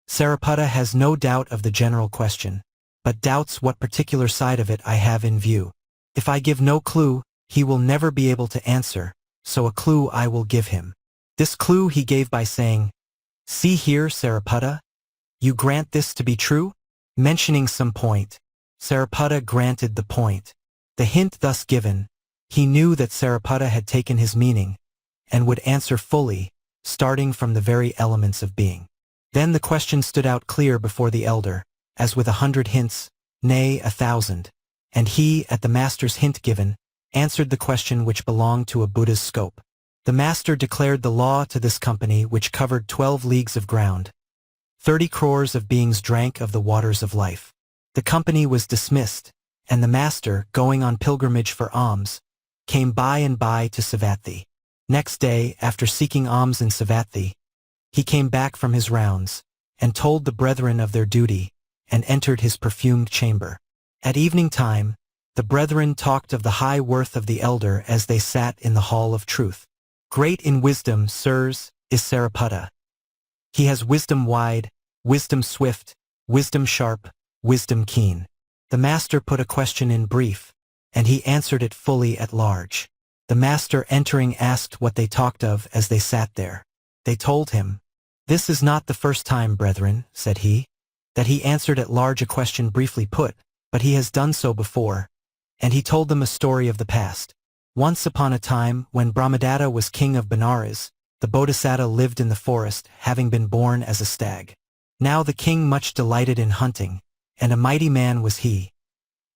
Sarabha has no doubt of the general question, but doubts what particular side of it I have in view. If I give no clue, he will never be able to answer, so a clue I will give him. This clue he gave by saying, "See here, Sarabha, you grant this to be true?" Mentioning some point, Sarabha granted the point. The hint thus given, he knew that Sarabha had taken his meaning, and would answer fully, starting from the very elements of being. Then the question stood out clear before the elder, as with 100 hints, nay, 1,000, and he, at the master's hint given, answered the question which belonged to a Buddha's scope. The master declared the law to this company which covered 12 leagues of ground. 30 crores of beings drank of the waters of life. The company was dismissed, and the master, going on pilgrimage for alms, came by and by to Savatthi. Next day, after seeking alms in Savatthi, he came back from his rounds, and told the brethren of their duty, and entered his perfumed chamber. At evening time, the brethren talked of the high worth of the elder as they sat in the hall of truth. Great in wisdom, sirs, is Sarabha. He has wisdom wide, wisdom swift, wisdom sharp, wisdom keen. The master put a question in brief, and he answered it fully at large. The master entering asked what they talked of as they sat there. They told him, "This is not the first time, brethren," said he, "that he answered at large a question briefly put, but he has done so before." And he told them a story of the past. Once upon a time, when Brahmadatta was king of Benares, the Bodhisattva lived in the forest, having been born as a stag. Now the king much delighted in hunting, and a mighty man was he.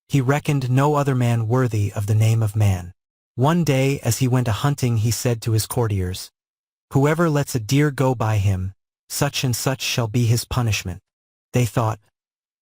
He reckoned no other man worthy of the name of man. One day as he went a-hunting he said to his courtiers, "Whoever lets a deer go by him, such and such shall be his punishment." They thought,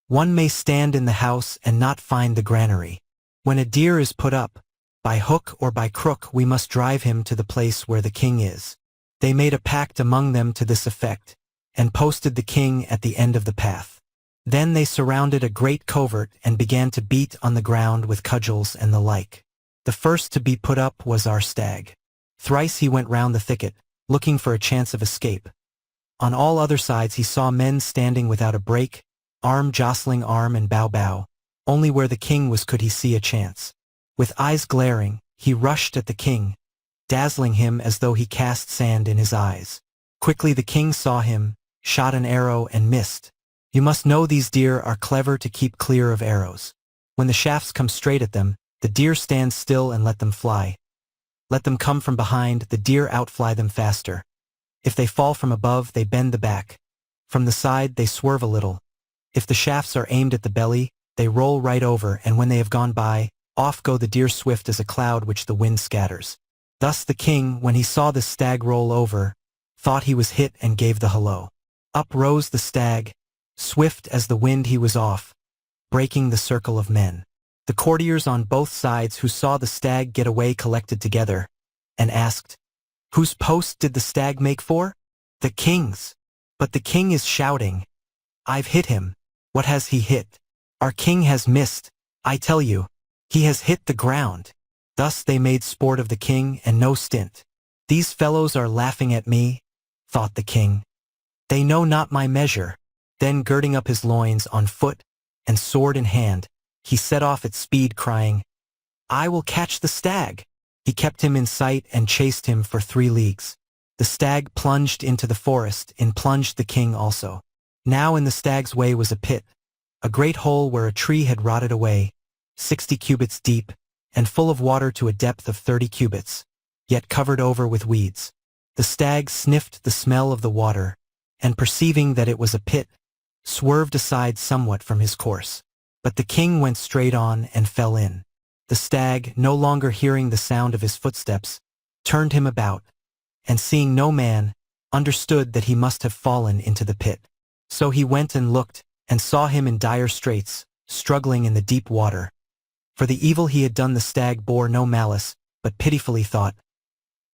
one may stand in the house and not find the granary. When a deer is put up, by hook or by crook we must drive him to the place where the king is. They made a pact among them to this effect, and posted the king at the end of the path. Then they surrounded a great covert and began to beat on the ground with cudgels and the like. The first to be put up was our stag. Thrice he went round the thicket, looking for a chance of escape. On all other sides he saw men standing without a break, arm jostling arm and bow. Only where the king was could he see a chance. With eyes glaring, he rushed at the king, dazzling him as though he cast sand in his eyes. Quickly the king saw him, shot an arrow and missed. You must know these deer are clever to keep clear of arrows. When the shafts come straight at them, the deer stands still and let them fly. Let them come from behind, the deer outfly them faster. If they fall from above, they bend the back. From the side, they swerve a little. If the shafts are aimed at the belly, they roll right over, and when they have gone by, off go the deer swift as a cloud which the wind scatters. Thus the king, when he saw the stag roll over, thought he was hit and gave the hello. Up rose the stag, swift as the wind he was off, breaking the circle of men. The courtiers on both sides who saw the stag get away collected together, and asked, "Whose post did the stag make for?" "The king's." But the king is shouting, "I've hit him." What has he hit? Our king has missed. I tell you, he has hit the ground. Thus they made sport of the king and no stint. These fellows are laughing at me, thought the king. They know not my measure. Then girding up his loins on foot and sword in hand, he set off at speed crying, "I will catch the stag." He kept him in sight and chased him for 3 leagues. The stag plunged into the forest, and plunged the king also. Now in the stag's way was a pit, a great hole where a tree had rotted away, 60 cubits deep, and full of water to a depth of 30 cubits, yet covered over with weeds. The stag sniffed the smell of the water, and perceiving that it was a pit, swerved aside somewhat from his course. But the king went straight on and fell in. The stag, no longer hearing the sound of his footsteps, turned him about, and seeing no man, understood that he must have fallen into the pit. So he went and looked, and saw him in dire straits, struggling in the deep water. For the evil he had done the stag bore no malice, but pitifully thought,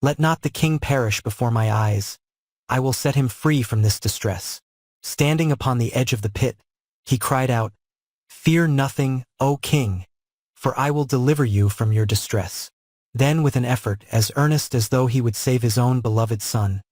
"Let not the king perish before my eyes. I will set him free from this distress." Standing upon the edge of the pit, he cried out, "Fear nothing, O king, for I will deliver you from your distress." Then with an effort, as earnest as though he would save his own beloved son,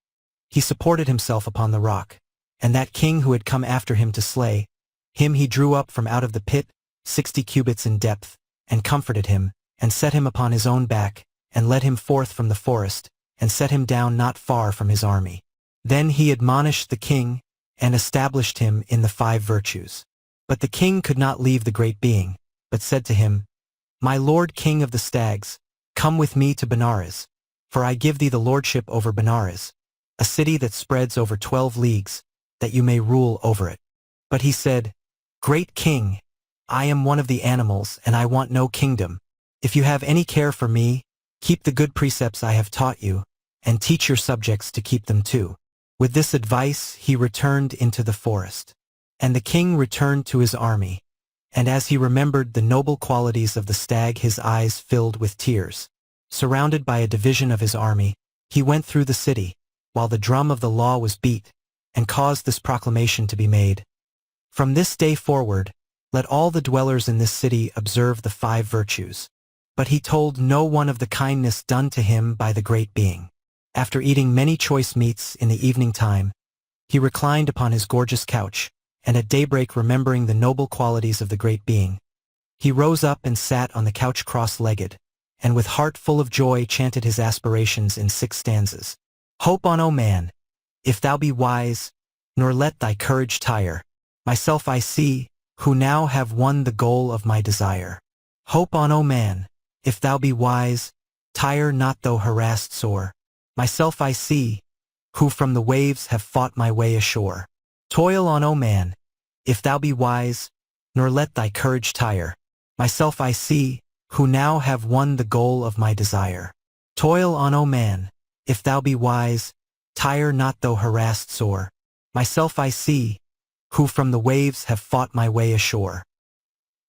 he supported himself upon the rock, and that king who had come after him to slay, him he drew up from out of the pit, 60 cubits in depth, and comforted him, and set him upon his own back, and led him forth from the forest, and set him down not far from his army. Then he admonished the king, and established him in the 5 virtues. But the king could not leave the great being, but said to him, "My lord king of the stags, come with me to Benares, for I give thee the lordship over Benares, a city that spreads over 12 leagues, that you may rule over it." But he said, "Great king, I am one of the animals, and I want no kingdom. If you have any care for me, keep the good precepts I have taught you, and teach your subjects to keep them too." With this advice he returned into the forest. And the king returned to his army, and as he remembered the noble qualities of the stag his eyes filled with tears. Surrounded by a division of his army, he went through the city, while the drum of the law was beat, and caused this proclamation to be made: "From this day forward, let all the dwellers in this city observe the 5 virtues." But he told no one of the kindness done to him by the great being. After eating many choice meats in the evening time, he reclined upon his gorgeous couch, and at daybreak, remembering the noble qualities of the great being, he rose up and sat on the couch cross-legged, and with heart full of joy chanted his aspirations in 6 stanzas. "Hope on, O man, if thou be wise, nor let thy courage tire. Myself I see, who now have won the goal of my desire. Hope on, O man, if thou be wise, tire not though harassed sore. Myself I see, who from the waves have fought my way ashore. Toil on, O man, if thou be wise, nor let thy courage tire. Myself I see, who now have won the goal of my desire. Toil on, O man, if thou be wise, tire not though harassed sore. Myself I see, who from the waves have fought my way ashore.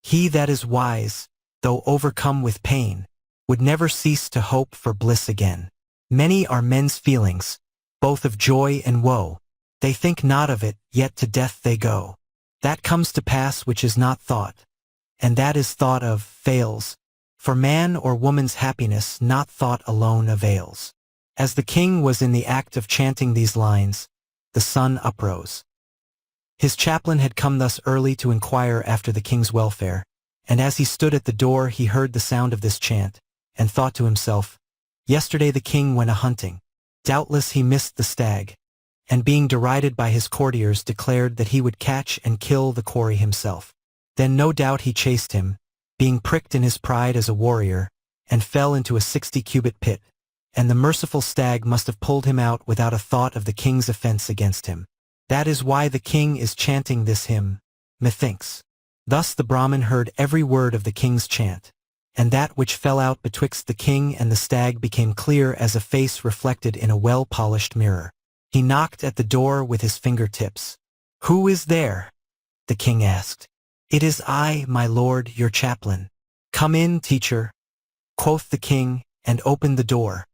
He that is wise, though overcome with pain, would never cease to hope for bliss again. Many are men's feelings, both of joy and woe. They think not of it, yet to death they go. That comes to pass which is not thought, and that is thought of fails. For man or woman's happiness not thought alone avails." As the king was in the act of chanting these lines, the sun uprose. His chaplain had come thus early to inquire after the king's welfare, and as he stood at the door he heard the sound of this chant, and thought to himself, "Yesterday the king went a-hunting. Doubtless he missed the stag, and being derided by his courtiers declared that he would catch and kill the quarry himself. Then no doubt he chased him, being pricked in his pride as a warrior, and fell into a 60-cubit pit, and the merciful stag must have pulled him out without a thought of the king's offense against him. That is why the king is chanting this hymn, methinks." Thus the Brahmin heard every word of the king's chant, and that which fell out betwixt the king and the stag became clear as a face reflected in a well-polished mirror. He knocked at the door with his fingertips. "Who is there?" the king asked. "It is I, my lord, your chaplain." "Come in, teacher," quoth the king, and opened the door.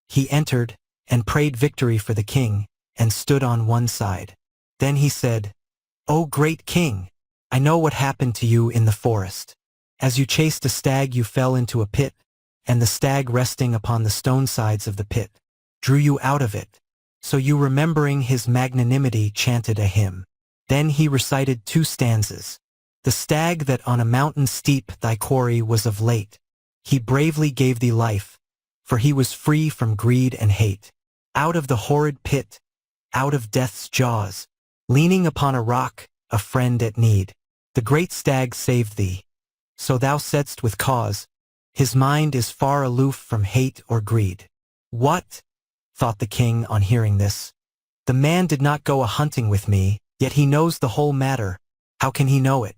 He entered, and prayed victory for the king, and stood on one side. Then he said, "O great king, I know what happened to you in the forest. As you chased a stag you fell into a pit, and the stag resting upon the stone sides of the pit drew you out of it. So you, remembering his magnanimity, chanted a hymn. Then he recited 2 stanzas. The stag that on a mountain steep thy quarry was of late, he bravely gave thee life, for he was free from greed and hate. Out of the horrid pit, out of death's jaws, leaning upon a rock, a friend at need, the great stag saved thee. So thou saidst with cause, his mind is far aloof from hate or greed." "What?" thought the king on hearing this. "The man did not go a-hunting with me, yet he knows the whole matter. How can he know it?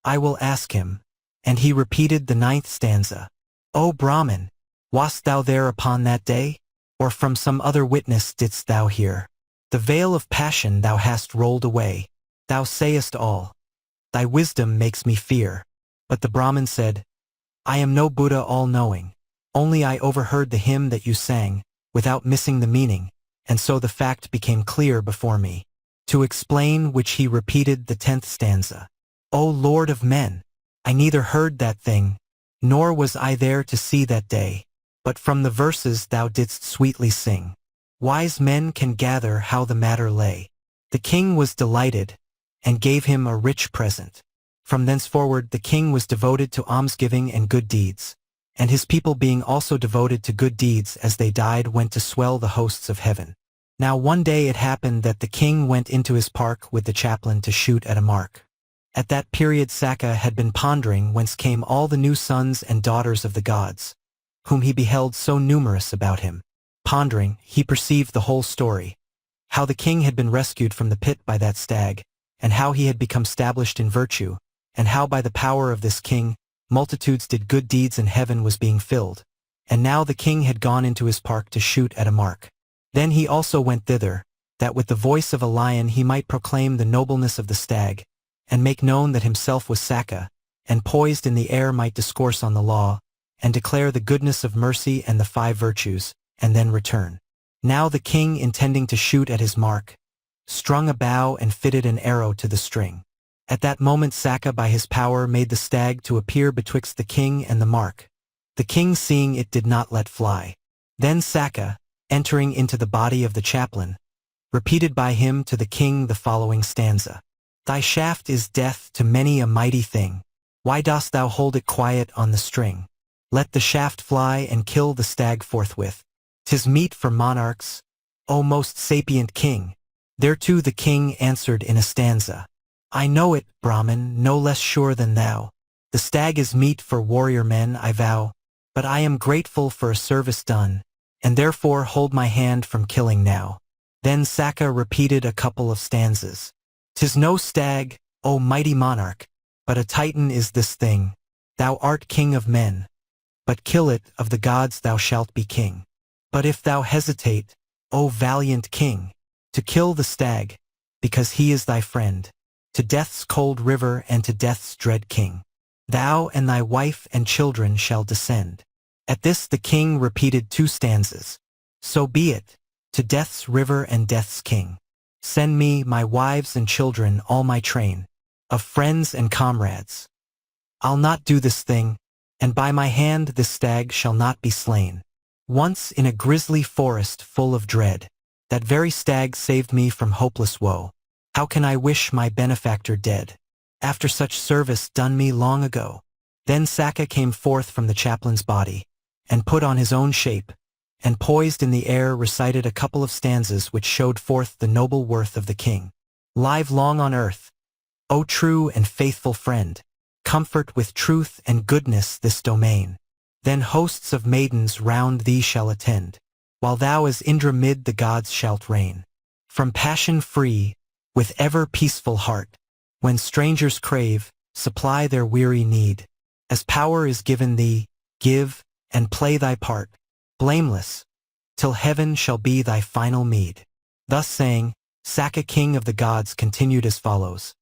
I will ask him." And he repeated the 9th stanza. "O Brahmin, wast thou there upon that day? Or from some other witness didst thou hear? The veil of passion thou hast rolled away. Thou sayest all. Thy wisdom makes me fear." But the Brahmin said, "I am no Buddha all-knowing. Only I overheard the hymn that you sang, without missing the meaning, and so the fact became clear before me." To explain which he repeated the 10th stanza. "O Lord of men, I neither heard that thing, nor was I there to see that day, but from the verses thou didst sweetly sing, wise men can gather how the matter lay." The king was delighted, and gave him a rich present. From thenceforward the king was devoted to almsgiving and good deeds, and his people being also devoted to good deeds as they died went to swell the hosts of heaven. Now one day it happened that the king went into his park with the chaplain to shoot at a mark. At that period Saka had been pondering whence came all the new sons and daughters of the gods, whom he beheld so numerous about him. Pondering, he perceived the whole story, how the king had been rescued from the pit by that stag, and how he had become established in virtue, and how by the power of this king, multitudes did good deeds and heaven was being filled. And now the king had gone into his park to shoot at a mark. Then he also went thither, that with the voice of a lion he might proclaim the nobleness of the stag, and make known that himself was Saka, and poised in the air might discourse on the law, and declare the goodness of mercy and the 5 virtues, and then return. Now the king, intending to shoot at his mark, strung a bow and fitted an arrow to the string. At that moment Saka by his power made the stag to appear betwixt the king and the mark. The king, seeing it, did not let fly. Then Saka, entering into the body of the chaplain, repeated by him to the king the following stanza. "Thy shaft is death to many a mighty thing. Why dost thou hold it quiet on the string? Let the shaft fly and kill the stag forthwith. 'Tis meet for monarchs, O most sapient king." Thereto the king answered in a stanza. "I know it, Brahmin, no less sure than thou. The stag is meat for warrior men, I vow. But I am grateful for a service done, and therefore hold my hand from killing now." Then Saka repeated a couple of stanzas. "'Tis no stag, O mighty monarch, but a Titan is this thing. Thou art king of men, but kill it, of the gods thou shalt be king. But if thou hesitate, O valiant king, to kill the stag, because he is thy friend, to death's cold river and to death's dread king, thou and thy wife and children shall descend." At this the king repeated 2 stanzas. "So be it, to death's river and death's king. Send me, my wives and children, all my train of friends and comrades. I'll not do this thing, and by my hand this stag shall not be slain. Once in a grisly forest full of dread, that very stag saved me from hopeless woe. How can I wish my benefactor dead, after such service done me long ago?" Then Saka came forth from the chaplain's body, and put on his own shape, and poised in the air recited a couple of stanzas which showed forth the noble worth of the king. "Live long on earth, O true and faithful friend, comfort with truth and goodness this domain. Then hosts of maidens round thee shall attend, while thou as Indra mid the gods shalt reign. From passion free, with ever peaceful heart, when strangers crave, supply their weary need. As power is given thee, give, and play thy part, blameless, till heaven shall be thy final meed." Thus saying, Saka, king of the gods, continued as follows.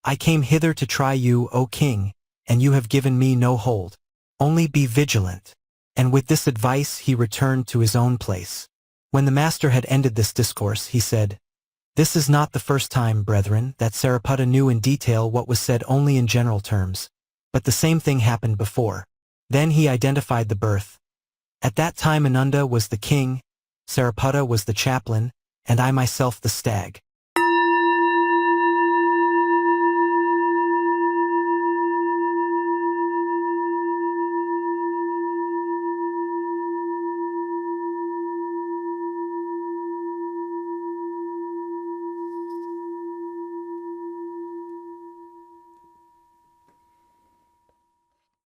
"I came hither to try you, O king, and you have given me no hold. Only be vigilant." And with this advice he returned to his own place. When the master had ended this discourse, he said, This is not the first time, brethren, that Sariputta knew in detail what was said only in general terms. But the same thing happened before. Then he identified the birth. At that time Ananda was the king, Sariputta was the chaplain, and I myself the stag.